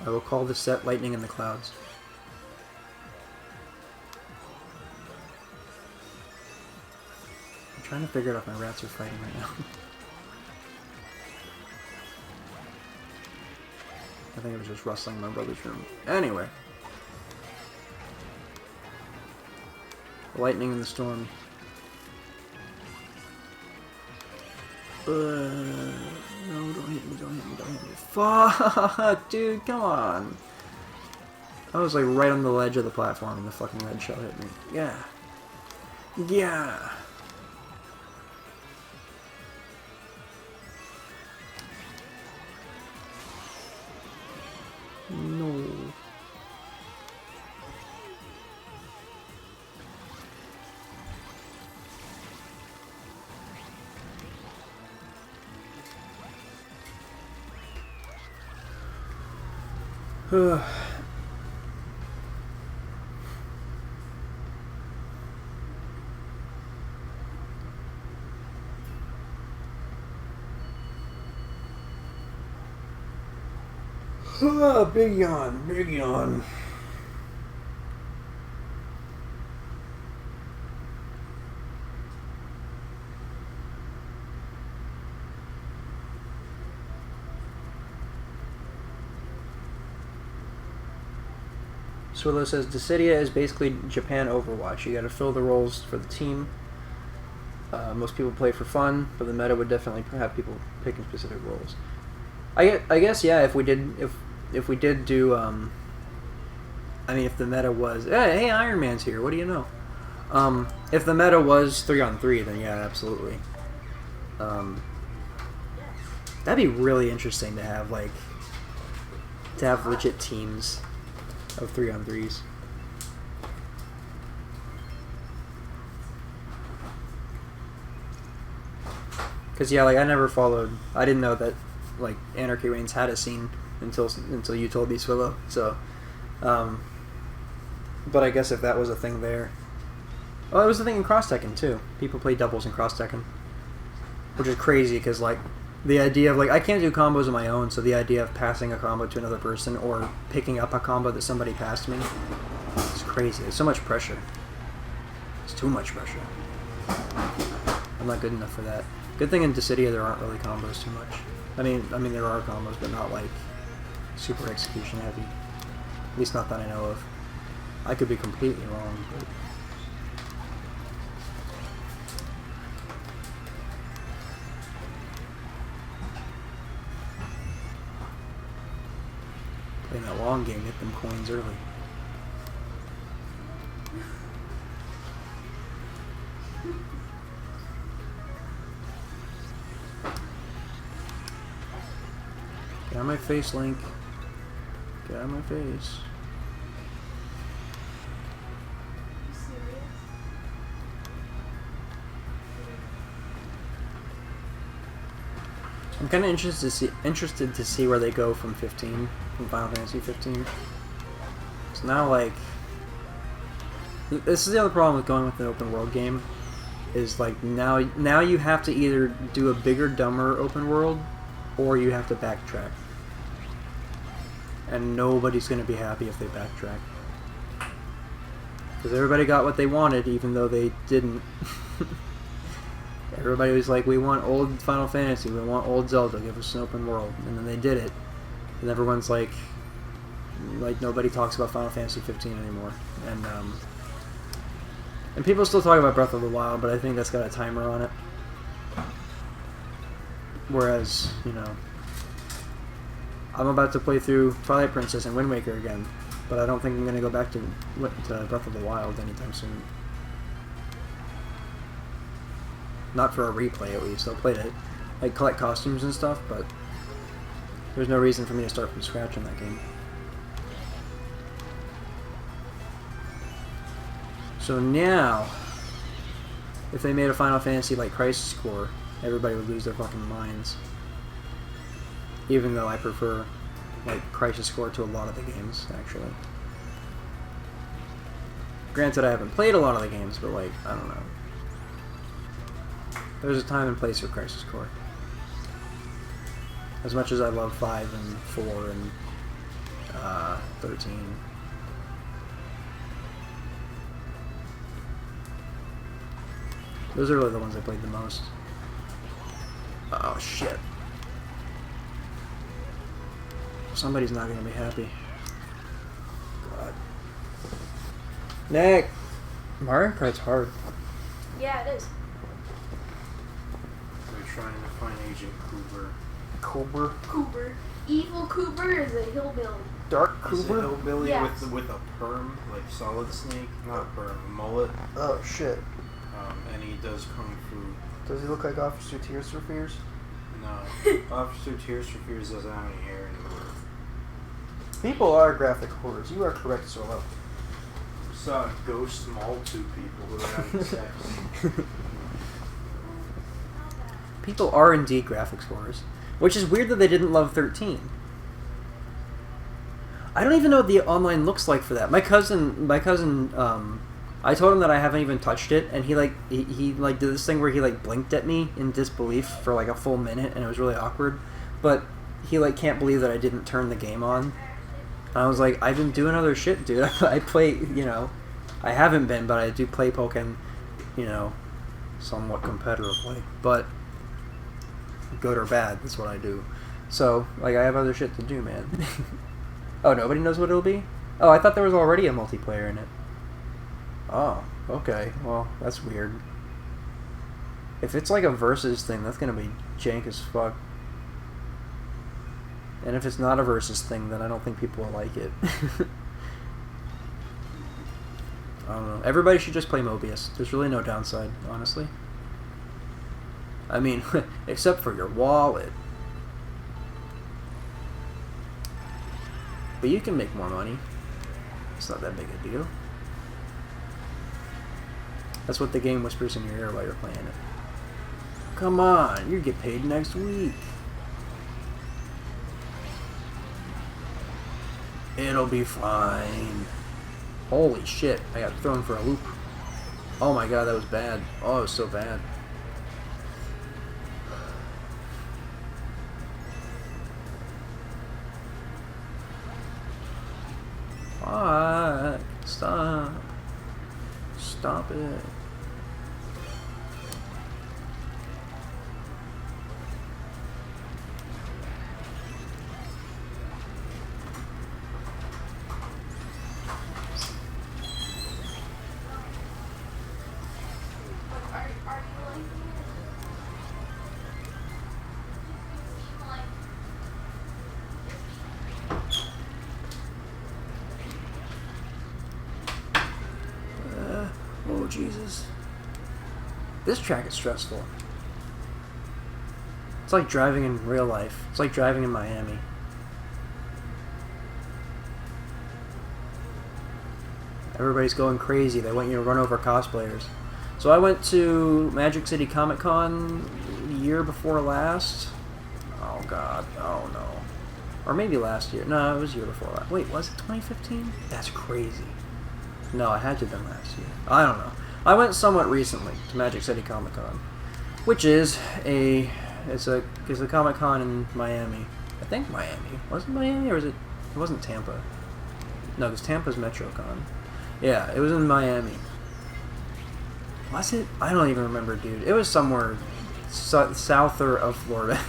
I will call this set Lightning in the Clouds. I'm trying to figure out if my rats are fighting right now. I think it was just rustling in my brother's room. Anyway. Lightning in the storm. No, don't hit me, don't hit me, don't hit me. Fuck, dude, come on. I was like right on the ledge of the platform and the fucking red shell hit me. Yeah. Yeah. No. Big yawn, big yawn. Swillo says, Dissidia is basically Japan Overwatch. You gotta fill the roles for the team. Most people play for fun, but the meta would definitely have people picking specific roles. I guess, yeah, if we did do, I mean, if the meta was, hey, Iron Man's here, what do you know? If the meta was 3-on-3, then yeah, absolutely. That'd be really interesting to have, like, legit teams of 3-on-3s. Because, yeah, like, I never followed, I didn't know that, like, Anarchy Reigns had a scene until you told me, Swillo, so, but I guess if that was a thing there. Oh, it was a thing in Cross Tekken, too. People play doubles in Cross Tekken. Which is crazy, because, like, the idea of, like, I can't do combos on my own, so the idea of passing a combo to another person or picking up a combo that somebody passed me, it's crazy. There's so much pressure. It's too much pressure. I'm not good enough for that. Good thing in Dissidia there aren't really combos too much. I mean there are combos, but not, like, super execution heavy. At least not that I know of. I could be completely wrong, but... Playing that long game, hit them coins early. Get on my face, Link. Get out of my face. I'm kind of interested to see where they go from 15, from Final Fantasy 15. So now, like, this is the other problem with going with an open world game, is like now you have to either do a bigger, dumber open world, or you have to backtrack. And nobody's going to be happy if they backtrack. Because everybody got what they wanted, even though they didn't. Everybody was like, we want old Final Fantasy, we want old Zelda, give us an open world. And then they did it. And everyone's like nobody talks about Final Fantasy 15 anymore. And people still talk about Breath of the Wild, but I think that's got a timer on it. Whereas, you know, I'm about to play through Twilight Princess and Wind Waker again, but I don't think I'm going to go back to Breath of the Wild anytime soon. Not for a replay, at least. I'll play it, like, collect costumes and stuff, but there's no reason for me to start from scratch in that game. So now, if they made a Final Fantasy like Crisis Core, everybody would lose their fucking minds. Even though I prefer, like, Crisis Core to a lot of the games, actually. Granted, I haven't played a lot of the games, but, like, I don't know. There's a time and place for Crisis Core. As much as I love 5 and 4 and 13. Those are really the ones I played the most. Oh, shit. Somebody's not going to be happy. God. Nick! Mario Kart's hard. Yeah, it is. We're trying to find Agent Cooper. Cooper. Evil Cooper is a hillbilly. Dark He's a Cooper? hillbilly Yes. with a perm, like Solid Snake. Not a perm, a mullet. Oh, shit. And he does Kung Fu. Does he look like Officer Tears for Fears? No. Officer Tears for Fears doesn't have any hair anymore. People are graphic horrors. You are correct, Swillo. Saw a ghost maul two people who were having sex. People are indeed graphics horrors. Which is weird that they didn't love 13. I don't even know what the online looks like for that. My cousin, I told him that I haven't even touched it, and he did this thing where he like blinked at me in disbelief for like a full minute, and it was really awkward. But he like can't believe that I didn't turn the game on. And I was like, I've been doing other shit, dude. I play, you know, I haven't been, but I do play Pokken, you know, somewhat competitively. But good or bad, that's what I do. So like I have other shit to do, man. Oh, nobody knows what it'll be? Oh, I thought there was already a multiplayer in it. Oh, okay. Well, that's weird. If it's like a versus thing, that's gonna be jank as fuck. And if it's not a versus thing, then I don't think people will like it. I don't know. Everybody should just play Mobius. There's really no downside, honestly. I mean, except for your wallet. But you can make more money. It's not that big a deal. That's what the game whispers in your ear while you're playing it. Come on, you get paid next week. It'll be fine. Holy shit, I got thrown for a loop. Oh my god, that was bad. Oh, it was so bad. Fuck. Stop. Stop it. Oh, Jesus. This track is stressful. It's like driving in real life. It's like driving in Miami. Everybody's going crazy. They want you to run over cosplayers. So I went to Magic City Comic Con the year before last. Oh god, oh no. Or maybe last year. No, it was the year before last. Wait, was it 2015? That's crazy. No, I had to have been last year. I don't know. I went somewhat recently to Magic City Comic Con, which is a Comic Con in Miami. I think Miami. Was it Miami or was it? It wasn't Tampa. No, because Tampa's MetroCon. Yeah, it was in Miami. Was it? I don't even remember, dude. It was somewhere souther of Florida.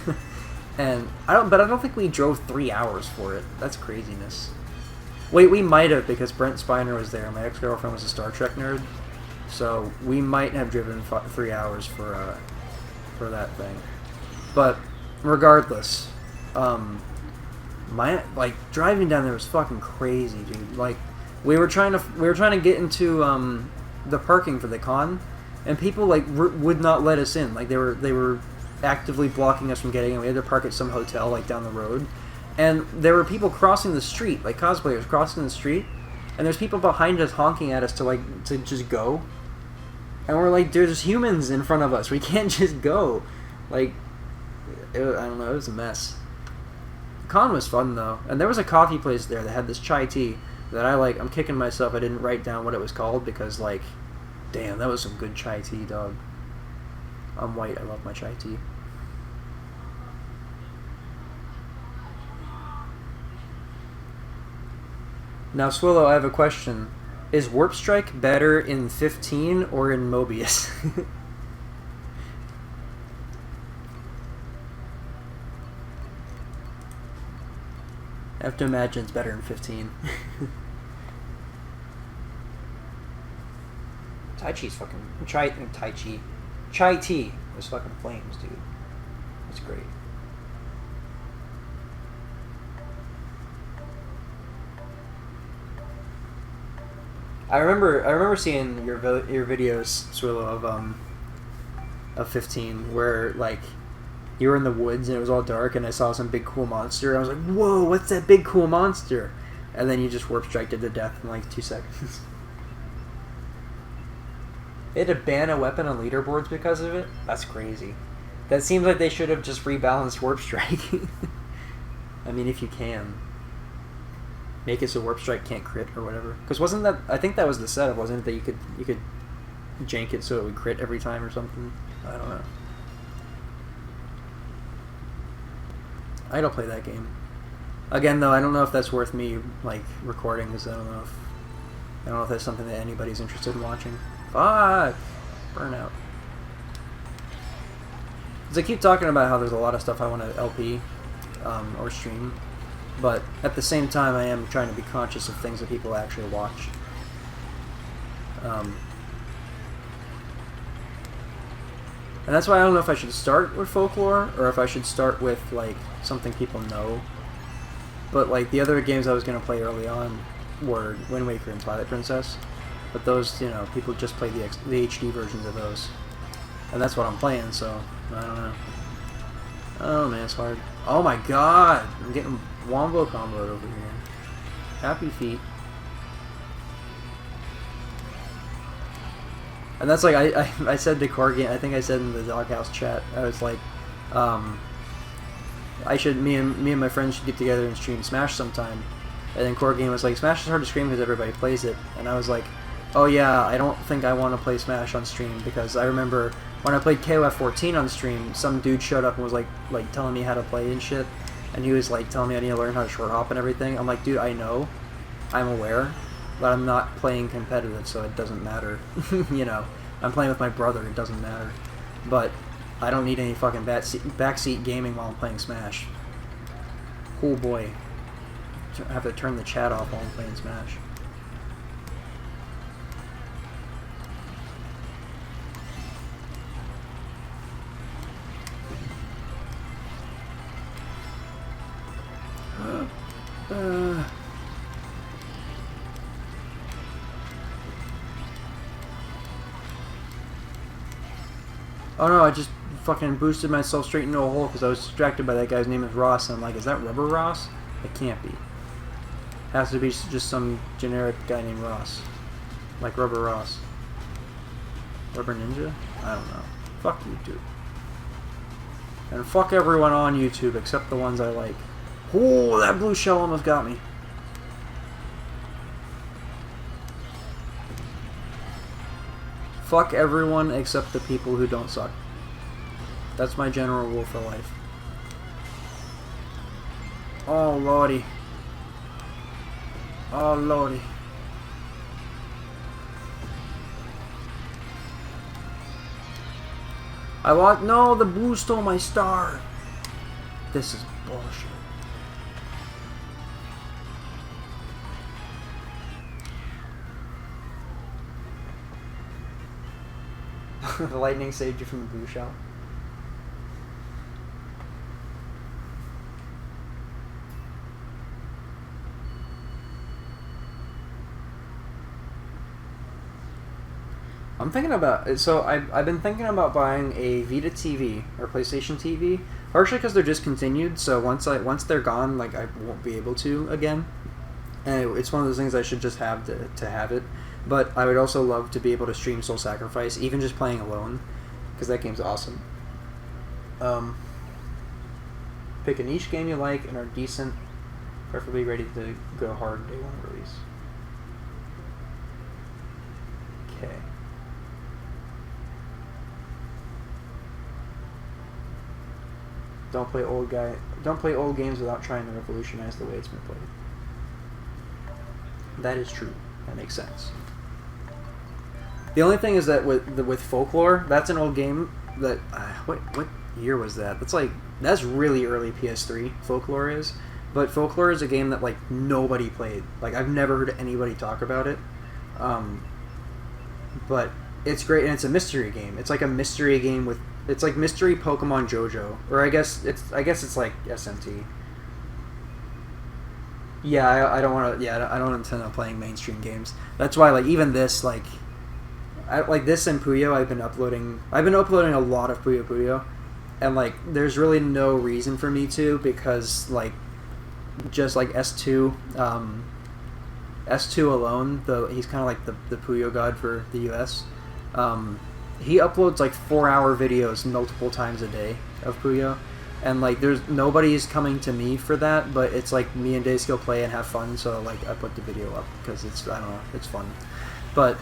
And I don't think we drove 3 hours for it. That's craziness. Wait, we might have, because Brent Spiner was there. My ex-girlfriend was a Star Trek nerd, so we might have driven 3 hours for that thing. But regardless, driving down there was fucking crazy, dude. Like, we were trying to get into the parking for the con, and people like would not let us in. Like they were actively blocking us from getting in. We had to park at some hotel like down the road, and there were people crossing the street, like cosplayers crossing the street, and there's people behind us honking at us to just go, and we're like, dude, there's humans in front of us. We can't just go. Like, I don't know. It was a mess. The con was fun though, and there was a coffee place there that had this chai tea that I like. I'm kicking myself I didn't write down what it was called, because like, damn, that was some good chai tea, dog. I'm white. I love my chai tea. Now, Swillo, I have a question. Is Warp Strike better in 15 or in Mobius? I have to imagine it's better in 15. Tai Chi's fucking... Chai tea is fucking flames, dude. That's great. I remember seeing your videos, Swillo, of 15, where like you were in the woods and it was all dark, and I saw some big cool monster. And I was like, "Whoa, what's that big cool monster?" And then you just warp striked it to death in like 2 seconds. They had to ban a weapon on leaderboards because of it. That's crazy. That seems like they should have just rebalanced warp strike. I mean, if you can. Make it so Warp Strike can't crit or whatever. Because wasn't that... I think that was the setup, wasn't it? That you could jank it so it would crit every time or something? I don't know. I don't play that game. Again, though, I don't know if that's worth me, like, recording, because I don't know if that's something that anybody's interested in watching. Fuck! Burnout. Because I keep talking about how there's a lot of stuff I want to LP, or stream. But at the same time, I am trying to be conscious of things that people actually watch. And that's why I don't know if I should start with folklore or if I should start with like something people know. But like the other games I was going to play early on were Wind Waker and Twilight Princess. But those, you know, people just play the HD versions of those. And that's what I'm playing, so I don't know. Oh man, it's hard. Oh my god! I'm getting Wombo comboed over here. Happy feet. And that's like, I said to Corgan, I think I said in the Doghouse chat, I was like, me and my friends should get together and stream Smash sometime. And then Corgan was like, Smash is hard to stream because everybody plays it. And I was like, oh yeah, I don't think I want to play Smash on stream, because I remember when I played KOF 14 on stream, some dude showed up and was like telling me how to play and shit. And he was like telling me I need to learn how to short hop and everything. I'm like, dude, I know, I'm aware, but I'm not playing competitive, so it doesn't matter. You know, I'm playing with my brother, it doesn't matter. But I don't need any fucking backseat gaming while I'm playing Smash. Oh boy. I have to turn the chat off while I'm playing Smash. Oh no, I just fucking boosted myself straight into a hole because I was distracted by that guy's name is Ross, and I'm like, is that Rubber Ross? It can't be. It has to be just some generic guy named Ross. Like Rubber Ross. Rubber Ninja? I don't know. Fuck YouTube. And fuck everyone on YouTube except the ones I like. Oh, that blue shell almost got me. Fuck everyone except the people who don't suck. That's my general rule for life. Oh, lordy. Oh, lordy. I lost. No, the blue stole my star. This is bullshit. The lightning saved you from the blue shell. I'm thinking about, so I've been thinking about buying a Vita TV or PlayStation TV, partially because they're discontinued. So once they're gone, like I won't be able to again, and it's one of those things I should just have to have it. But I would also love to be able to stream Soul Sacrifice, even just playing alone, because that game's awesome. Pick a niche game you like and are decent, preferably ready to go hard day one release. Okay. Don't play old games without trying to revolutionize the way it's been played. That is true. That makes sense. The only thing is that with Folklore, that's an old game that what year was that? That's really early PS3. Folklore is, but Folklore is a game that like nobody played. Like I've never heard anybody talk about it. But it's great, and it's a mystery game. It's like a mystery game with. It's like mystery Pokemon JoJo, or I guess it's like SMT. Yeah, I don't want to. Yeah, I don't intend on playing mainstream games. That's why, like, even this, like this and Puyo, I've been uploading a lot of Puyo, and like, there's really no reason for me to, because like, just like S2 alone, though he's kind of like the Puyo god for the US. He uploads like 4-hour videos multiple times a day of Puyo, and like nobody's coming to me for that, but it's like me and Dayskill play and have fun, so like I put the video up because it's, I don't know, it's fun. But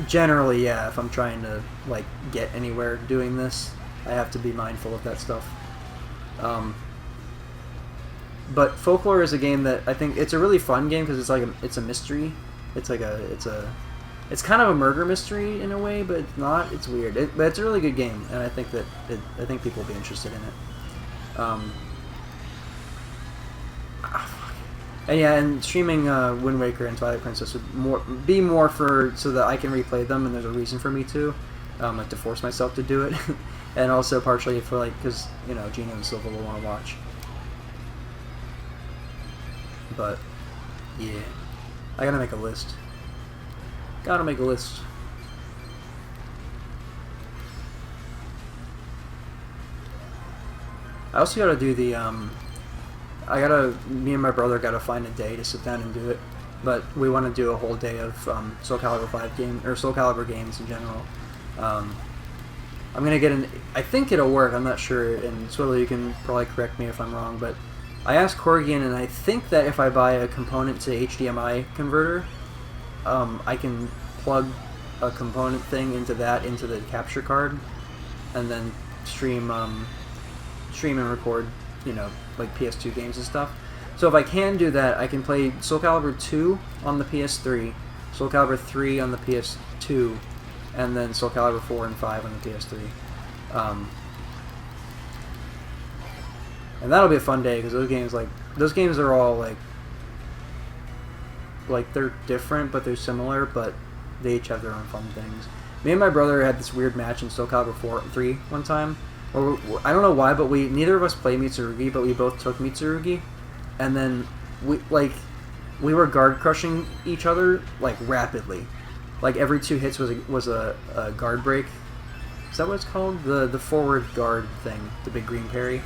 generally, yeah, if I'm trying to like get anywhere doing this, I have to be mindful of that stuff. But Folklore is a game that I think it's a really fun game because it's like it's a mystery. It's kind of a murder mystery in a way, but it's not. It's weird. But it's a really good game, and I think people will be interested in it. And yeah, and streaming Wind Waker and Twilight Princess would be more for so that I can replay them, and there's a reason for me to, like to force myself to do it, and also partially for like because Gina and Silva will want to watch. But yeah, I gotta make a list. Gotta make a list. I also gotta do the, me and my brother gotta find a day to sit down and do it. But we want to do a whole day of Soul Calibur 5 game, or Soul Calibur games in general. I'm gonna get I think it'll work, I'm not sure, and Swillo, you can probably correct me if I'm wrong, but I asked Corrigan, and I think that if I buy a component to HDMI converter, I can plug a component thing into the capture card, and then stream and record, like PS2 games and stuff. So if I can do that, I can play Soul Calibur 2 on the PS3, Soul Calibur 3 on the PS2, and then Soul Calibur 4 and 5 on the PS3. And that'll be a fun day because those games are all like they're different, but they're similar, but they each have their own fun things. Me and my brother had this weird match in Soul Calibur 3 one time. Or I don't know why, but neither of us played Mitsurugi, but we both took Mitsurugi, and then we were guard crushing each other like rapidly. Like every 2 hits was a guard break. Is that what it's called? The forward guard thing, the big green parry.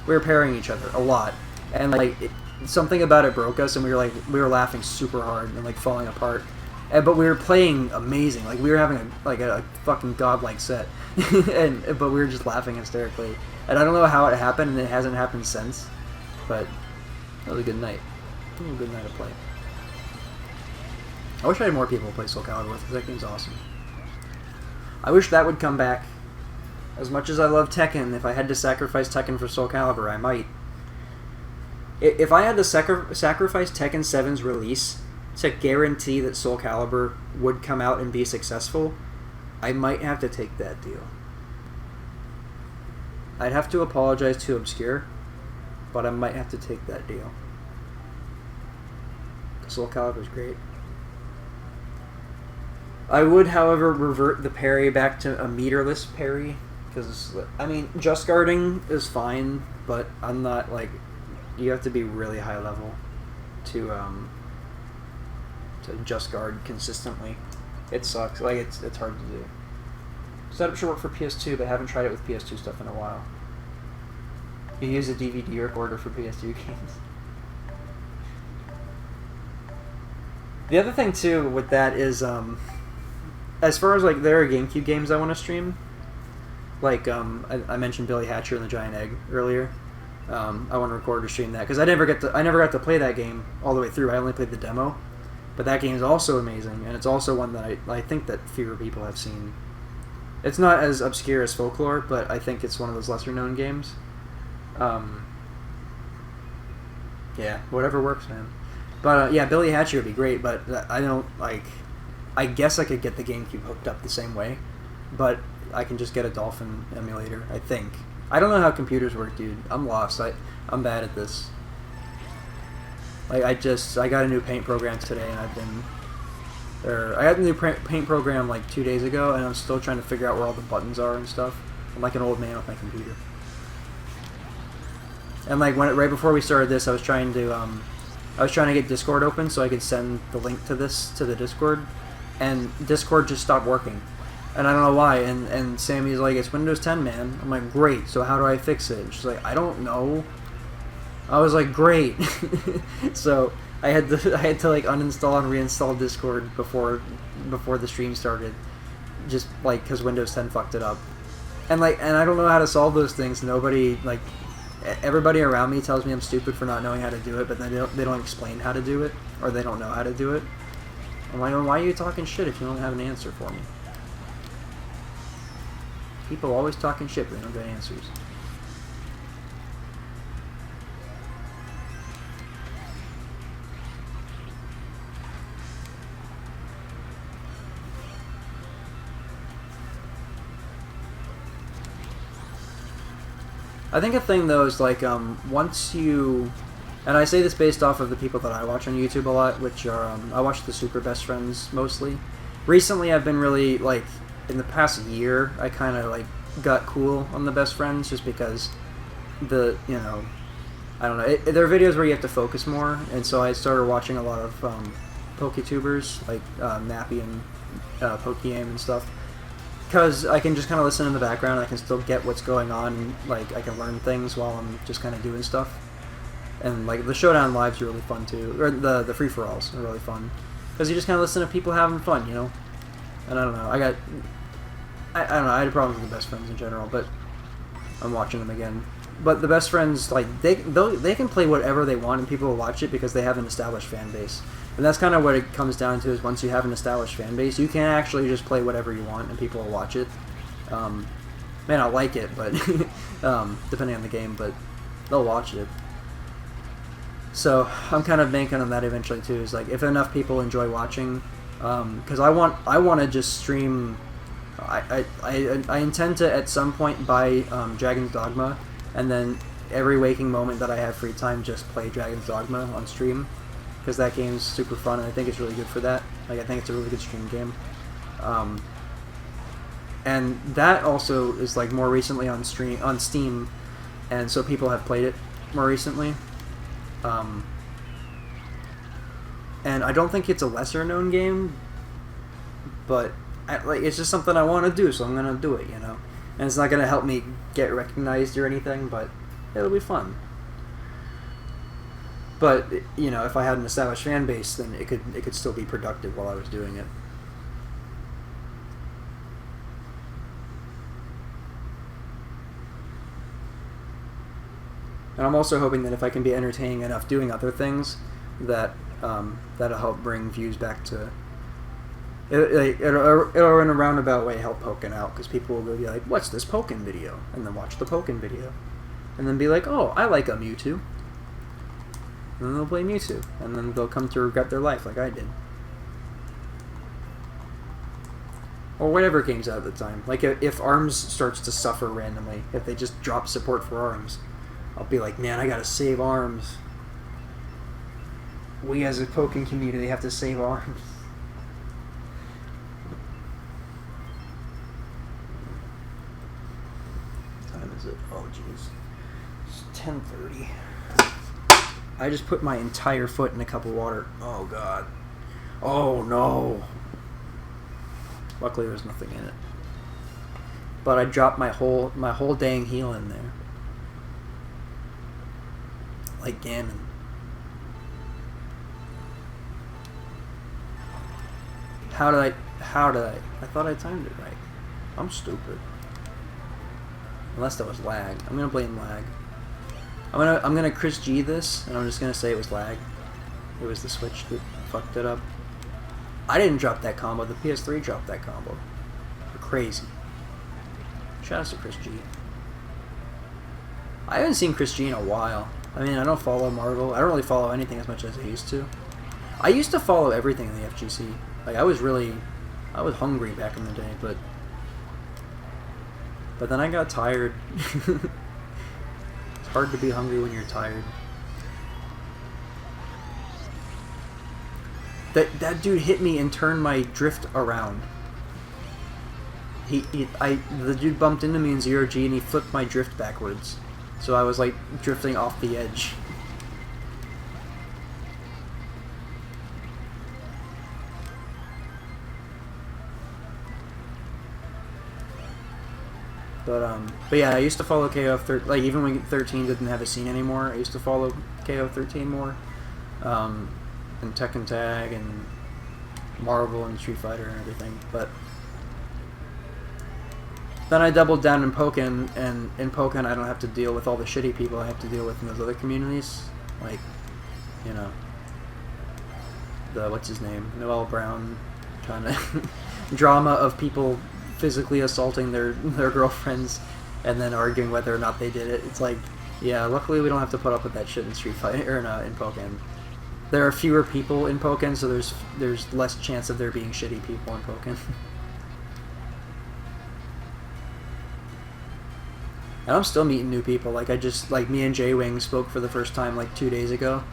We were parrying each other a lot, and like something about it broke us, and we were laughing super hard and like falling apart. but we were playing amazing. Like we were having a fucking godlike set, but we were just laughing hysterically. And I don't know how it happened, and it hasn't happened since. But that was a good night. It was a good night of play. I wish I had more people to play Soul Calibur with, because that game's awesome. I wish that would come back. As much as I love Tekken, if I had to sacrifice Tekken for Soul Calibur, I might. If I had to sacrifice Tekken 7's release to guarantee that Soul Calibur would come out and be successful, I might have to take that deal. I'd have to apologize to Obscure, but I might have to take that deal. Soul Calibur's great. I would, however, revert the parry back to a meterless parry, because, I mean, just guarding is fine, but I'm not, like, you have to be really high level to just guard consistently. It sucks. Like, it's hard to do. Setup should work for PS2, but I haven't tried it with PS2 stuff in a while. You use a DVD recorder for PS2 games. The other thing, too, with that is, as far as, like, there are GameCube games I want to stream, like, I mentioned Billy Hatcher and the Giant Egg earlier. I want to record or stream that, because I never got to play that game all the way through. I only played the demo. But that game is also amazing, and it's also one that I think that fewer people have seen. It's not as obscure as Folklore, but I think it's one of those lesser-known games. Yeah, whatever works, man. But, yeah, Billy Hatcher would be great, but I don't, like... I guess I could get the GameCube hooked up the same way, but I can just get a Dolphin emulator, I think. I don't know how computers work, dude. I'm lost. I'm bad at this. Like, I got a new paint program today, and I got the new paint program like 2 days ago, and I'm still trying to figure out where all the buttons are and stuff. I'm like an old man with my computer. And like right before we started this, I was trying to get Discord open so I could send the link to this to the Discord, and Discord just stopped working, and I don't know why. And Sammy's like, "It's Windows 10, man." I'm like, "Great. So how do I fix it?" And she's like, "I don't know." I was like, "Great." So I had to like uninstall and reinstall Discord before the stream started, just like because Windows 10 fucked it up. And I don't know how to solve those things. Nobody, like, everybody around me tells me I'm stupid for not knowing how to do it, but they don't explain how to do it, or they don't know how to do it. I'm like, well, why are you talking shit if you don't have an answer for me? People always talking shit, but they don't get answers. I think a thing, though, is, like, once you... And I say this based off of the people that I watch on YouTube a lot, which are, I watch the Super Best Friends, mostly. Recently, I've been really, like, in the past year, I kind of, like, got cool on the Best Friends, just because I don't know, there are videos where you have to focus more, and so I started watching a lot of, PokeTubers, like, Nappy and, PokeAim and stuff. Because I can just kind of listen in the background, I can still get what's going on, like, I can learn things while I'm just kind of doing stuff. And, like, the Showdown Lives are really fun, too. Or the free-for-alls are really fun. Because you just kind of listen to people having fun, you know? And I don't know, I don't know, I had problems with the Best Friends in general, but I'm watching them again. But the Best Friends, like, they can play whatever they want and people will watch it because they have an established fan base. And that's kind of what it comes down to, is once you have an established fan base, you can actually just play whatever you want and people will watch it. May not like it, but depending on the game, but they'll watch it. So I'm kind of banking on that eventually too. Is like, if enough people enjoy watching, because I want to just stream. I intend to at some point buy Dragon's Dogma, and then every waking moment that I have free time, just play Dragon's Dogma on stream, because that game's super fun and I think it's really good for that. Like, I think it's a really good stream game. And that also is, like, more recently on Steam, and so people have played it more recently. And I don't think it's a lesser known game, but it's just something I want to do, so I'm gonna do it, you know. And it's not gonna help me get recognized or anything, but it'll be fun. But you know, if I had an established fan base, then it could still be productive while I was doing it. And I'm also hoping that if I can be entertaining enough doing other things, that that'll help bring views back to. It'll in a roundabout way help Pokken out, because people will be like, "What's this Pokken video?" and then watch the Pokken video, and then be like, "Oh, I like a Mewtwo." And then they'll play Mewtwo, and then they'll come to regret their life like I did. Or whatever game's out at the time. Like if ARMS starts to suffer randomly, if they just drop support for ARMS, I'll be like, man, I gotta save ARMS. We as a Pokken community have to save ARMS. What time is it? Oh, jeez. It's 10:30. I just put my entire foot in a cup of water. Oh, God. Oh, no. Luckily, there's nothing in it. But I dropped my whole dang heel in there. Like Ganon. How did I? I thought I timed it right. I'm stupid. Unless that was lag. I'm gonna blame lag. I'm gonna Chris G this, and I'm just gonna say it was lag. It was the Switch that fucked it up. I didn't drop that combo. The PS3 dropped that combo. You're crazy. Shout out to Chris G. I haven't seen Chris G in a while. I mean, I don't follow Marvel. I don't really follow anything as much as I used to. I used to follow everything in the FGC. Like, I was hungry back in the day, but then I got tired. It's hard to be hungry when you're tired. That dude hit me and turned my drift around. The dude bumped into me in 0G and he flipped my drift backwards. So I was like drifting off the edge. But yeah, I used to follow KO13, like even when 13 didn't have a scene anymore, I used to follow KO13 more. And Tekken Tag and Marvel and Street Fighter and everything. But then I doubled down in Pokken, and in Pokken I don't have to deal with all the shitty people I have to deal with in those other communities. Like, you know, what's his name? Noel Brown kind of drama of people physically assaulting their girlfriends and then arguing whether or not they did it. It's like, yeah, luckily we don't have to put up with that shit in Street Fighter, or in Pokken. There are fewer people in Pokken, so there's less chance of there being shitty people in Pokken. And I'm still meeting new people. Like me and J-Wing spoke for the first time like 2 days ago,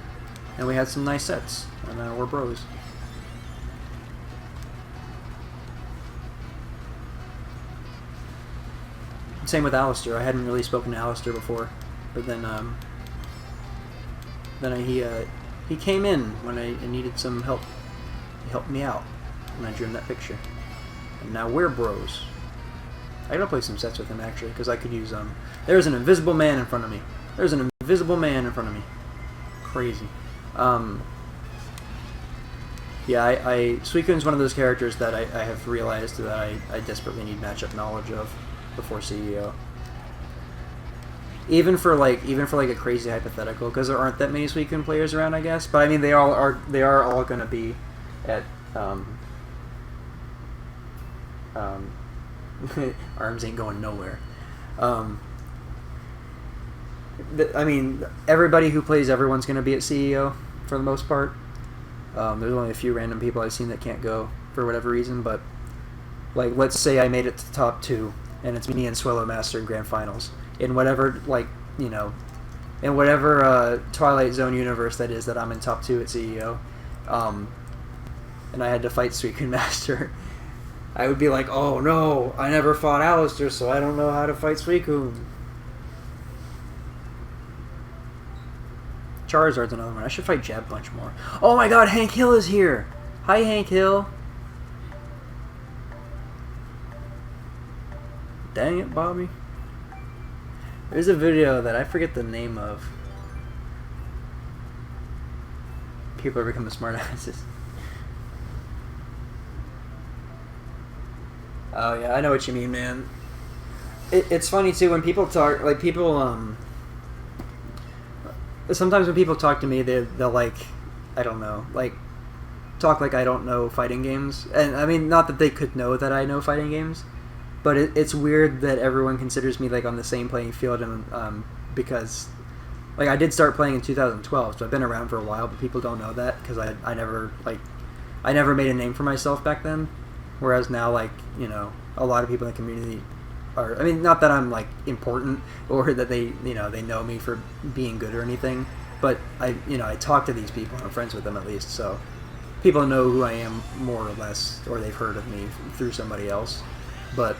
and we had some nice sets, and we're bros. Same with Alistair. I hadn't really spoken to Alistair before, but then he came in when I needed some help. He helped me out when I drew him that picture, and now we're bros. I gotta play some sets with him actually, because I could use There's an invisible man in front of me. There's an invisible man in front of me. Crazy. Yeah, Suikun's one of those characters that I have realized that I desperately need matchup knowledge of before CEO. Even for like a crazy hypothetical, because there aren't that many Suicune players around, I guess. But I mean, they are all gonna be at ARMS ain't going nowhere. I mean, everybody who plays everyone's going to be at CEO for the most part. There's only a few random people I've seen that can't go for whatever reason, but like, let's say I made it to the top 2, and it's me and Swillo Master in Grand Finals. In whatever, like, you know, in whatever Twilight Zone universe that is that I'm in top 2 at CEO, and I had to fight Suicune Master, I would be like, oh no, I never fought Alistair, so I don't know how to fight Suicune. Charizard's another one. I should fight Jab Punch more. Oh my god, Hank Hill is here! Hi, Hank Hill! Dang it, Bobby. There's a video that I forget the name of. People are becoming smartasses. Oh yeah, I know what you mean, man. It's funny too when people talk, like people. Sometimes when people talk to me, they'll like, I don't know, like talk like I don't know fighting games, and I mean not that they could know that I know fighting games, but it's weird that everyone considers me like on the same playing field, and because like I did start playing in 2012, so I've been around for a while, but people don't know that because I never made a name for myself back then. Whereas now, like, you know, a lot of people in the community are, I mean, not that I'm, like, important or that they know me for being good or anything, but I talk to these people and I'm friends with them at least, so people know who I am more or less, or they've heard of me through somebody else. But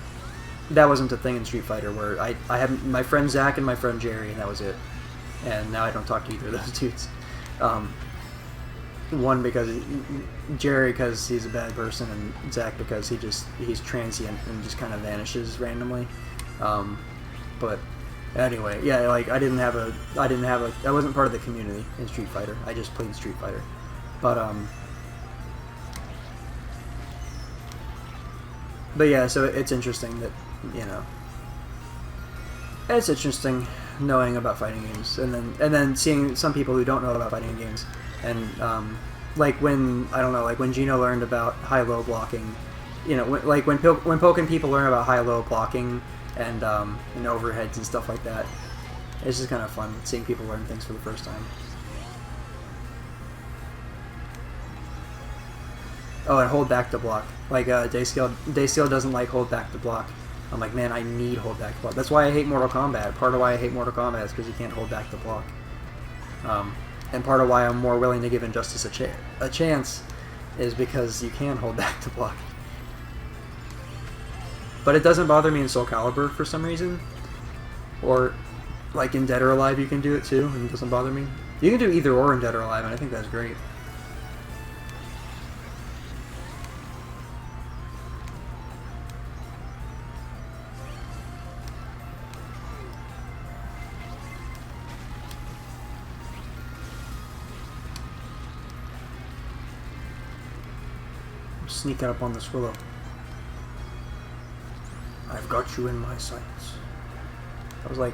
that wasn't a thing in Street Fighter where I had my friend Zach and my friend Jerry, and that was it. And now I don't talk to either of those dudes. One because Jerry because he's a bad person, and Zach because he's transient and just kind of vanishes randomly. But anyway, yeah, like I wasn't part of the community in Street Fighter. I just played Street Fighter. But yeah, so it's interesting that, you know, it's interesting knowing about fighting games, and then seeing some people who don't know about fighting games. And like when Gino learned about high-low blocking, you know, when Pokken people learn about high-low blocking and overheads and stuff like that, it's just kind of fun seeing people learn things for the first time. Oh, and hold back to block. Like Dayscale doesn't like hold back to block. I'm like, man, I need hold back to block. That's why I hate Mortal Kombat. Part of why I hate Mortal Kombat is because you can't hold back to block. And part of why I'm more willing to give Injustice a chance is because you can hold back to block. But it doesn't bother me in Soul Calibur for some reason. Or, like in Dead or Alive you can do it too, and it doesn't bother me. You can do either or in Dead or Alive, and I think that's great. Sneaking up on the Swillo. I've got you in my sights. I was like,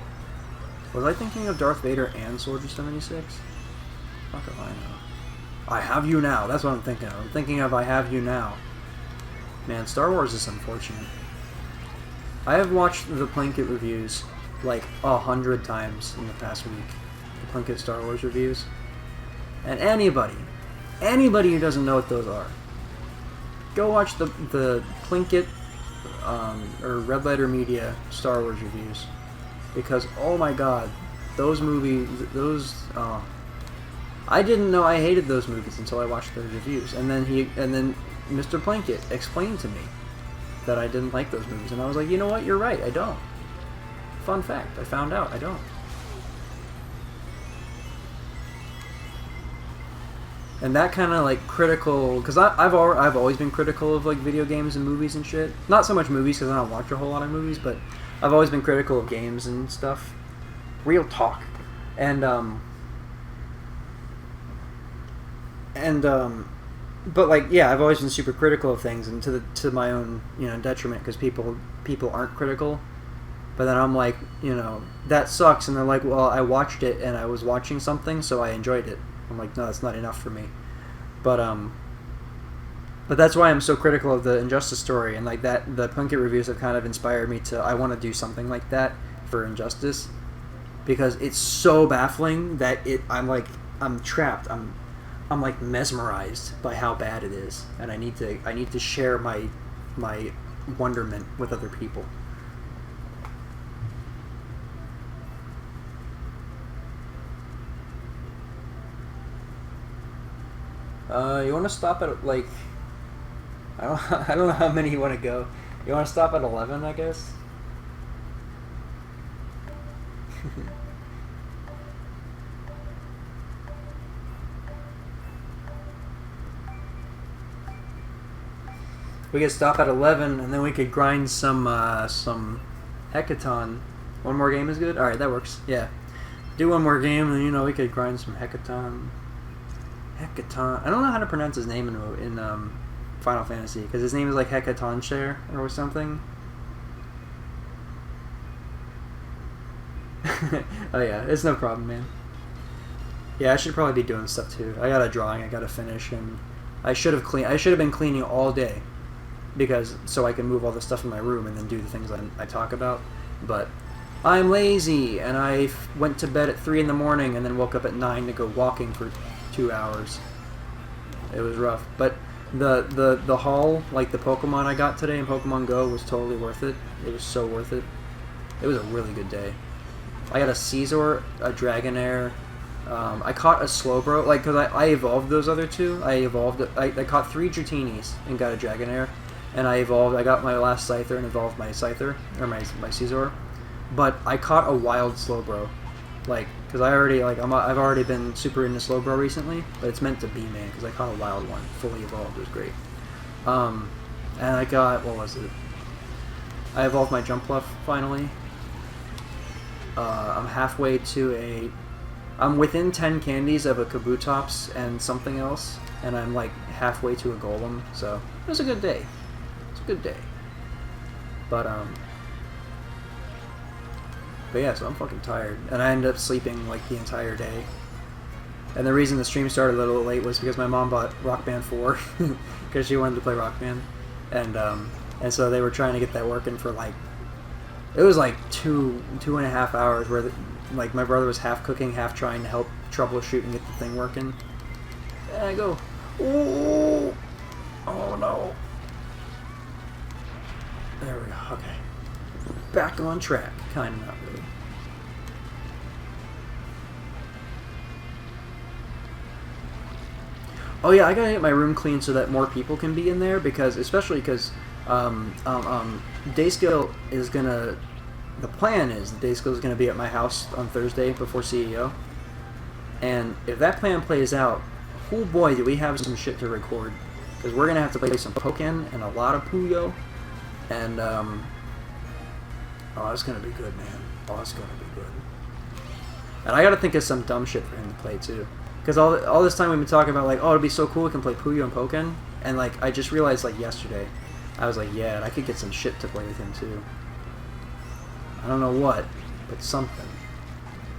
was I thinking of Darth Vader and Soldier 76? Fuck if I know. I have you now. That's what I'm thinking of. I'm thinking of I have you now. Man, Star Wars is unfortunate. I have watched the Plinkett reviews like 100 times in the past week. The Plinkett Star Wars reviews. And anybody who doesn't know what those are, go watch the Plinkett or Red Letter Media Star Wars reviews, because oh my god, those movies, I didn't know I hated those movies until I watched those reviews, and then Mr. Plinkett explained to me that I didn't like those movies, and I was like, you know what, you're right, I don't. Fun fact, I found out I don't. And that kind of like critical, because I've always been critical of like video games and movies and shit. Not so much movies because I don't watch a whole lot of movies, but I've always been critical of games and stuff. Real talk. But like, yeah, I've always been super critical of things, and to my own, you know, detriment, because people aren't critical. But then I'm like, you know, that sucks, and they're like, well, I watched it and I was watching something, so I enjoyed it. I'm like, no, that's not enough for me. But that's why I'm so critical of the Injustice story, and like that, the Plinkett reviews have kind of inspired me to, I want to do something like that for Injustice, because it's so baffling that I'm trapped. I'm like mesmerized by how bad it is, and I need to share my wonderment with other people. You want to stop at, like, I don't know how many you want to go. You want to stop at 11, I guess? We could stop at 11, and then we could grind some Hecaton. One more game is good? Alright, that works. Yeah. Do one more game, and, you know, we could grind some Hecaton. Hecaton. I don't know how to pronounce his name in Final Fantasy because his name is like Hecatonshare or something. Oh yeah, it's no problem, man. Yeah, I should probably be doing stuff too. I got a drawing I gotta finish, and I should have been cleaning all day, so I can move all the stuff in my room and then do the things I talk about. But I'm lazy, and I went to bed at 3 in the morning and then woke up at 9 to go walking for 2 hours. It was rough, but the haul, like the Pokemon I got today in Pokemon Go, was totally worth it. It was so worth it. It was a really good day. I got a Caesar, a Dragonair. I caught a Slowbro, like, because I evolved those other two. I caught 3 Dratinis and got a Dragonair. And I got my last Scyther and evolved my Scyther, or my Caesar. But I caught a wild Slowbro. Like, because I've already been super into Slowbro recently, but it's meant to be, man, because I caught a wild one, fully evolved. It was great. And I got, what was it? I evolved my Jumpluff, finally. I'm halfway to I'm within 10 candies of a Kabutops and something else, and I'm like halfway to a Golem, so it was a good day. It's a good day. But yeah, so I'm fucking tired, and I ended up sleeping like the entire day. And the reason the stream started a little late was because my mom bought Rock Band 4 because she wanted to play Rock Band, and so they were trying to get that working for like, it was like 2.5 hours where like my brother was half cooking, half trying to help troubleshoot and get the thing working. And I go, oh no. There we go. Okay, back on track. Kind of, not really. Oh yeah, I gotta get my room clean so that more people can be in there, especially because Dayskill is gonna. The plan is that Dayskill is gonna be at my house on Thursday before CEO, and if that plan plays out, oh boy, do we have some shit to record, because we're gonna have to play some Pokken and a lot of Puyo, and oh, it's gonna be good, man. Oh, it's gonna be good. And I gotta think of some dumb shit for him to play too. Because all this time we've been talking about, like, oh, it'd be so cool we can play Puyo and Pokken. And, like, I just realized, like, yesterday, I was like, yeah, and I could get some shit to play with him, too. I don't know what, but something.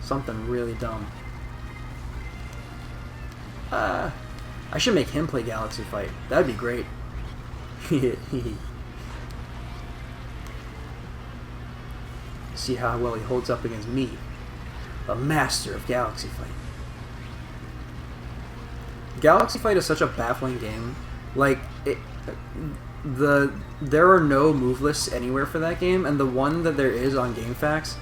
Something really dumb. I should make him play Galaxy Fight. That'd be great. See how well he holds up against me, a master of Galaxy Fight. Galaxy Fight is such a baffling game. Like, there are no move lists anywhere for that game, and the one that there is on GameFAQs,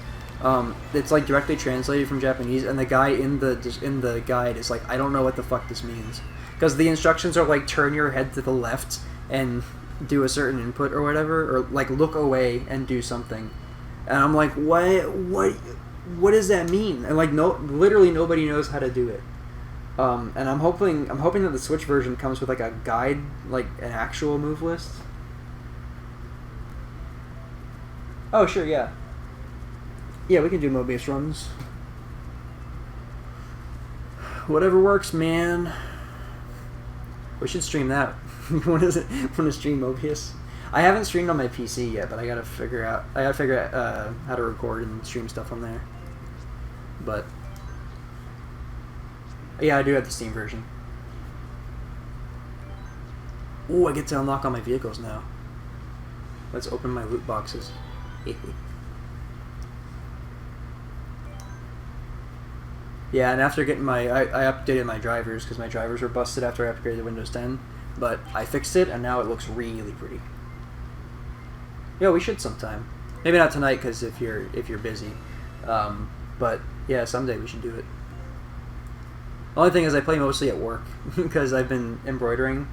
it's like directly translated from Japanese, and the guy in the guide is like, I don't know what the fuck this means, because the instructions are like, turn your head to the left and do a certain input or whatever, or like look away and do something, and I'm like, what does that mean? And like, literally nobody knows how to do it. And I'm hoping that the Switch version comes with like a guide, like an actual move list. Oh sure, yeah. Yeah, we can do Mobius runs. Whatever works, man. We should stream that. Want to stream Mobius? I haven't streamed on my PC yet, but I gotta figure out how to record and stream stuff on there. But yeah, I do have the Steam version. Ooh, I get to unlock all my vehicles now. Let's open my loot boxes. Yeah, and after getting I updated my drivers, because my drivers were busted after I upgraded to Windows 10. But I fixed it, and now it looks really pretty. Yeah, we should sometime. Maybe not tonight, because if you're busy. But yeah, someday we should do it. The only thing is I play mostly at work because I've been embroidering.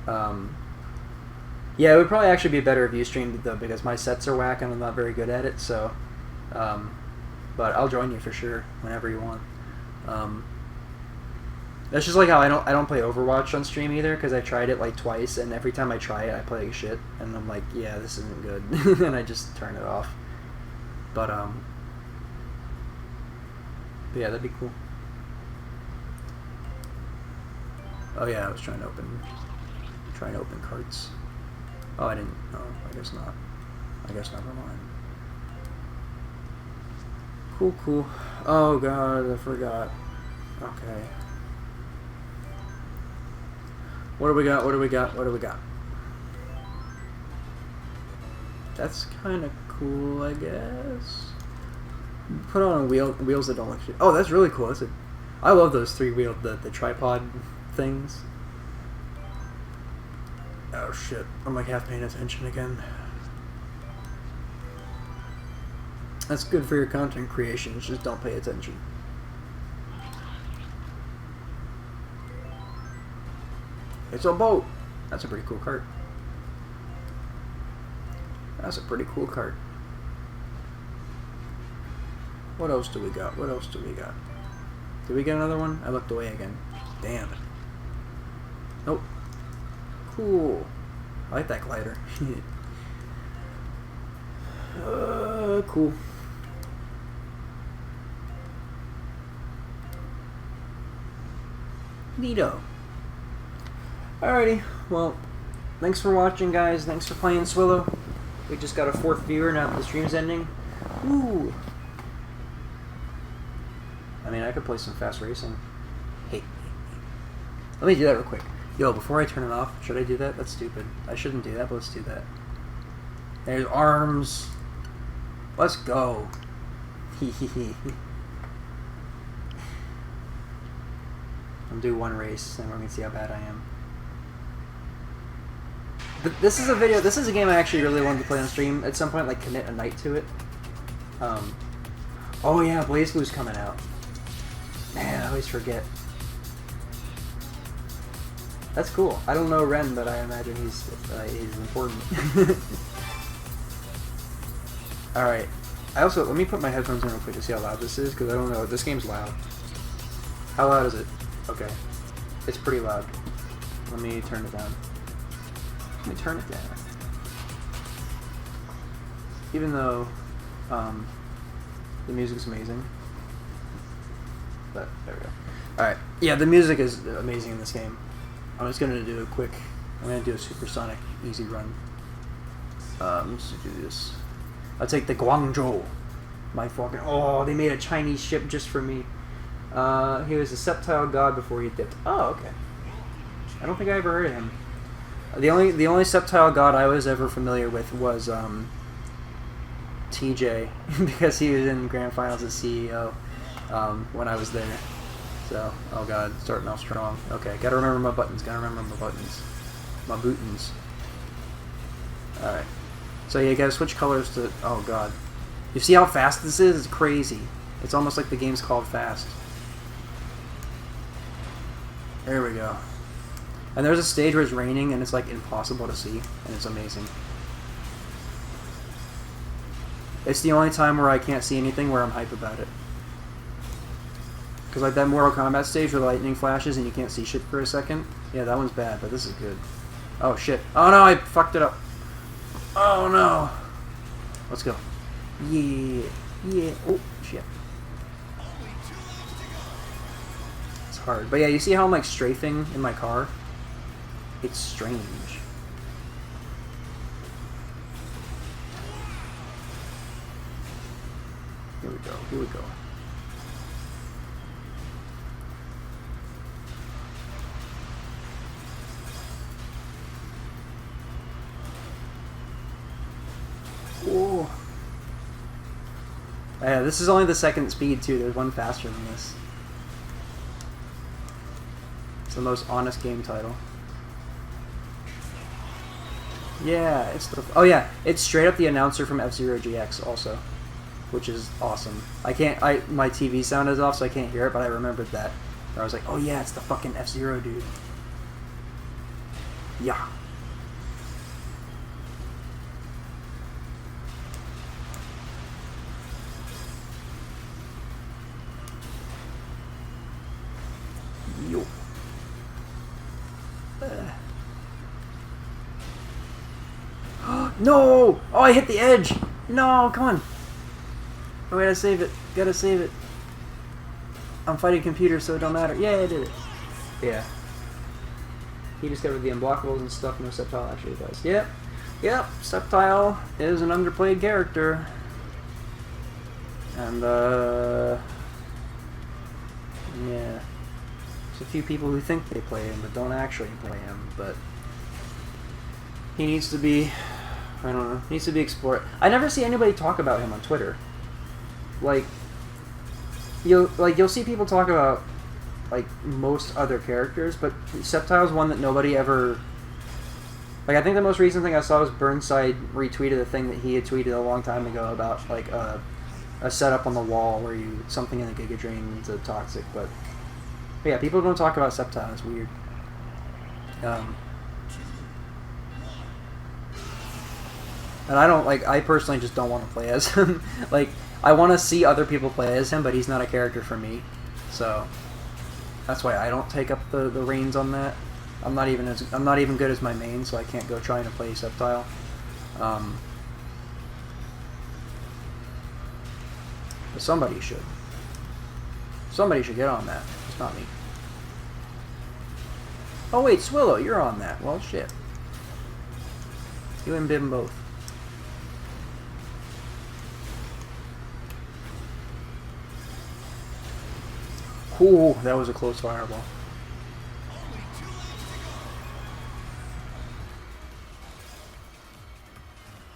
Yeah, it would probably actually be better if you streamed it though, because my sets are whack and I'm not very good at it. So, but I'll join you for sure whenever you want. That's just like how I don't play Overwatch on stream either, because I tried it like twice, and every time I try it I play like shit, and I'm like, yeah, this isn't good, and I just turn it off. But yeah, that'd be cool. Oh yeah, I was trying to open carts. Oh, I didn't. Oh, I guess not. I guess never mind. Cool, cool. Oh god, I forgot. Okay. What do we got? What do we got? What do we got? That's kind of cool, I guess. Put on wheels that don't look shit. Oh, that's really cool. I love those three-wheeled, the tripod things. Oh shit, I'm like half paying attention again. That's good for your content creation, just don't pay attention. It's a boat! That's a pretty cool cart. That's a pretty cool cart. What else do we got? What else do we got? Did we get another one? I looked away again. Damn it. Nope. Cool. I like that glider. Cool. Neato. Alrighty, well, thanks for watching, guys. Thanks for playing Swillo. We just got a 4th viewer now that the stream's ending. Ooh. I mean, I could play some fast racing. Hey. Let me do that real quick. Yo, before I turn it off, should I do that? That's stupid. I shouldn't do that, but let's do that. There's arms. Let's go. I'm gonna do one race, and we're gonna see how bad I am. This is a video. This is a game I actually really wanted to play on stream at some point. Like commit a night to it. Oh yeah, Blaze Blue's coming out. Man, I always forget. That's cool. I don't know Ren, but I imagine he's important. All right. Let me put my headphones in real quick to see how loud this is, because I don't know. This game's loud. How loud is it? Okay. It's pretty loud. Let me turn it down. Let me turn it down. Even though the music's amazing. But there we go. Alright. Yeah, the music is amazing in this game. I'm just gonna do I'm gonna do a supersonic easy run. Let's do this. I'll take the Guangzhou. My fucking... Oh, they made a Chinese ship just for me. He was a Septile God before he dipped. Oh, okay. I don't think I ever heard of him. The only Septile God I was ever familiar with was TJ, because he was in Grand Finals as CEO when I was there. So, oh god, starting off strong. Okay, gotta remember my buttons. My buttons. Alright. So yeah, you gotta switch colors to... Oh god. You see how fast this is? It's crazy. It's almost like the game's called Fast. There we go. And there's a stage where it's raining and it's like impossible to see, and it's amazing. It's the only time where I can't see anything where I'm hype about it. Because like that Mortal Kombat stage where the lightning flashes and you can't see shit for a second. Yeah, that one's bad, but this is good. Oh shit. Oh no, I fucked it up. Oh no. Let's go. Yeah. Yeah. Oh shit. It's hard. But yeah, you see how I'm like strafing in my car? It's strange. Here we go. Here we go. Whoa. Yeah, this is only the second speed too. There's one faster than this. It's the most honest game title. Yeah, it's the... Oh yeah, it's straight up the announcer from F-Zero GX also, which is awesome. My TV sound is off, so I can't hear it, but I remembered that. I was like, oh yeah, it's the fucking F-Zero dude. Yeah. Yo. No! Oh, I hit the edge! No, come on! Oh, wait, I save it. Gotta save it. I'm fighting computer, so it don't matter. Yeah, I did it. Yeah. He discovered the unblockables and stuff no Sceptile actually does. Yep. Yep. Sceptile is an underplayed character. And, yeah. There's a few people who think they play him, but don't actually play him, but he needs to be, I don't know, needs to be explored. I never see anybody talk about him on Twitter. Like, you'll see people talk about, like, most other characters, but Sceptile's one that nobody ever... Like, I think the most recent thing I saw was Burnside retweeted a thing that he had tweeted a long time ago about, like, a setup on the wall where something in the Giga Drain is toxic, but yeah, people don't talk about Sceptile. It's weird. And I personally just don't want to play as him. Like, I want to see other people play as him, but he's not a character for me. So that's why I don't take up the reins on that. I'm not even good as my main, so I can't go trying to play Sceptile. But somebody should. Somebody should get on that. It's not me. Oh wait, Swillo, you're on that. Well, shit. You and Bim both. Ooh, that was a close fireball.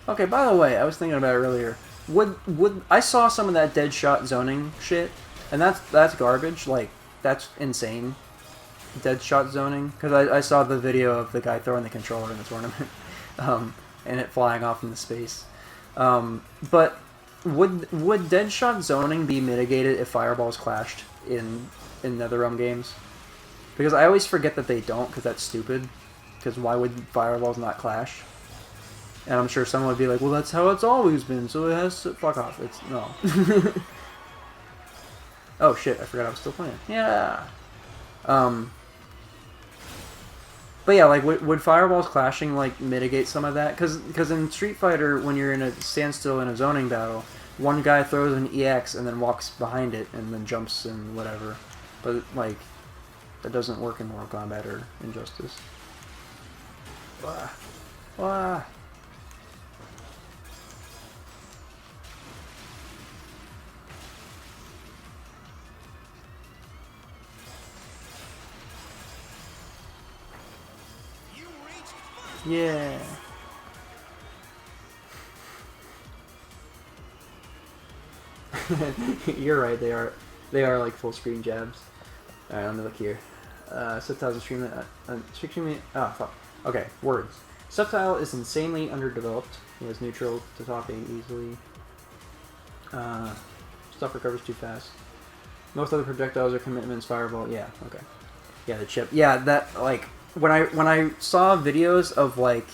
Okay, by the way, I was thinking about it earlier. Would I saw some of that dead shot zoning shit, and that's garbage. Like, that's insane. Dead shot zoning, because I saw the video of the guy throwing the controller in the tournament, and it flying off into space. But would dead shot zoning be mitigated if fireballs clashed in NetherRealm games? Because I always forget that they don't, because that's stupid. Because why would fireballs not clash? And I'm sure someone would be like, well, that's how it's always been, so it has to... Fuck off. It's... No. Oh, shit. I forgot I was still playing. Yeah. But yeah, like, would fireballs clashing, like, mitigate some of that? Because in Street Fighter, when you're in a standstill in a zoning battle, one guy throws an EX and then walks behind it and then jumps and whatever. But, like, that doesn't work in Mortal Kombat or Injustice. Wah. Wah. Yeah. You're right. They are like full screen jabs. All right, let me look here. Subtitles stream that. Streaming. Oh fuck. Okay, words. Subtile is insanely underdeveloped. He has neutral to talking easily. Stuff recovers too fast. Most other projectiles are commitments. Fireball. Yeah. Okay. Yeah, the chip. Yeah, that like. When I saw videos of, like,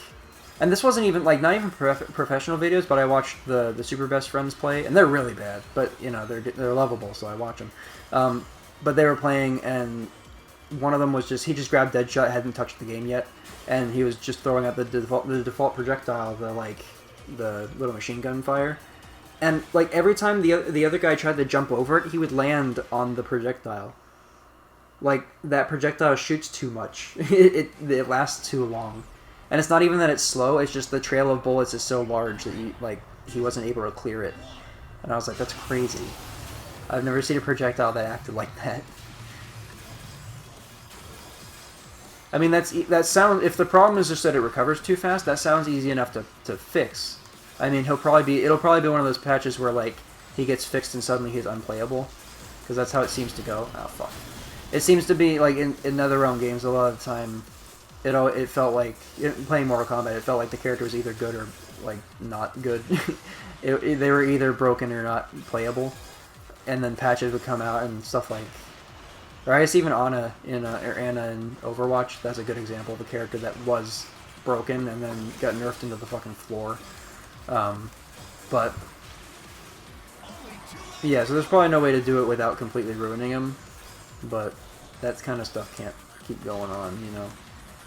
and this wasn't even, like, not even professional videos, but I watched the Super Best Friends play, and they're really bad, but, you know, they're lovable, so I watch them. But they were playing, and one of them was he just grabbed Deadshot, hadn't touched the game yet, and he was just throwing out the default projectile, the little machine gun fire, and, like, every time the other guy tried to jump over it, he would land on the projectile. Like, that projectile shoots too much. It lasts too long. And it's not even that it's slow, it's just the trail of bullets is so large that he wasn't able to clear it. And I was like, that's crazy. I've never seen a projectile that acted like that. I mean, that sounds... If the problem is just that it recovers too fast, that sounds easy enough to fix. I mean, it'll probably be one of those patches where, like, he gets fixed and suddenly he's unplayable. Because that's how it seems to go. Oh, fuck. It seems to be, like, in NetherRealm games, a lot of the time, it felt like, playing Mortal Kombat, it felt like the character was either good or, like, not good. They were either broken or not playable. And then patches would come out and stuff like... Or I guess even Ana in Overwatch, that's a good example of a character that was broken and then got nerfed into the fucking floor. But... Yeah, so there's probably no way to do it without completely ruining him. But that kind of stuff can't keep going on, you know.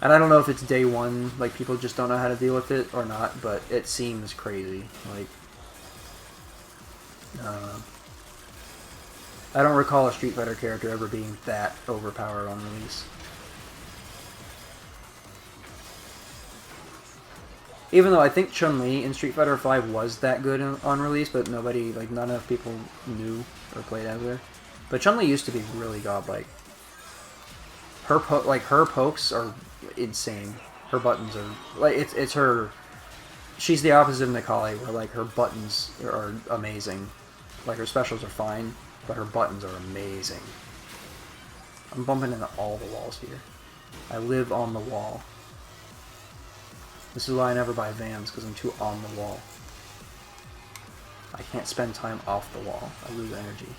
And I don't know if it's day one, like people just don't know how to deal with it or not, but it seems crazy. Like, I don't recall a Street Fighter character ever being that overpowered on release. Even though I think Chun-Li in Street Fighter V was that good on release, but nobody, like, none enough people knew or played as her. But Chun-Li used to be really godlike. Her pokes are insane. Her buttons are like it's her. She's the opposite of Nikali, where like her buttons are amazing. Like her specials are fine, but her buttons are amazing. I'm bumping into all the walls here. I live on the wall. This is why I never buy Vans, because I'm too on the wall. I can't spend time off the wall. I lose energy.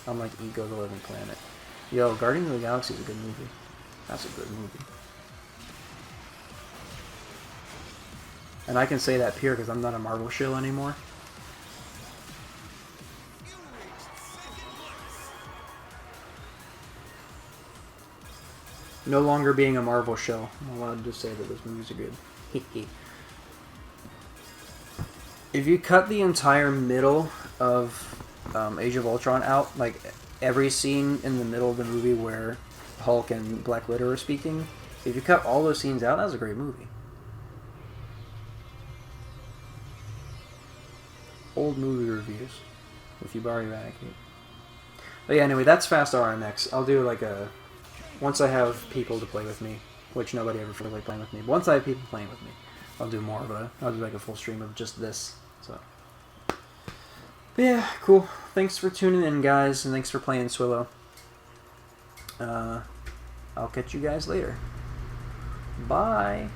I'm like Ego the Living Planet. Yo, Guardians of the Galaxy is a good movie. That's a good movie. And I can say that pure because I'm not a Marvel shill anymore. No longer being a Marvel shill, I'm allowed to say that those movies are good. If you cut the entire middle of Age of Ultron out, like every scene in the middle of the movie where Hulk and Black Widow are speaking, if you cut all those scenes out, that was a great movie. Old movie reviews with Yubari Radicate. But yeah, anyway, that's Fast RMX. I'll do like a... Once I have people to play with me, which nobody ever feels like playing with me, but once I have people playing with me, I'll do more of a... I'll do like a full stream of just this, so... But yeah, cool. Thanks for tuning in, guys, and thanks for playing Swillo. I'll catch you guys later. Bye!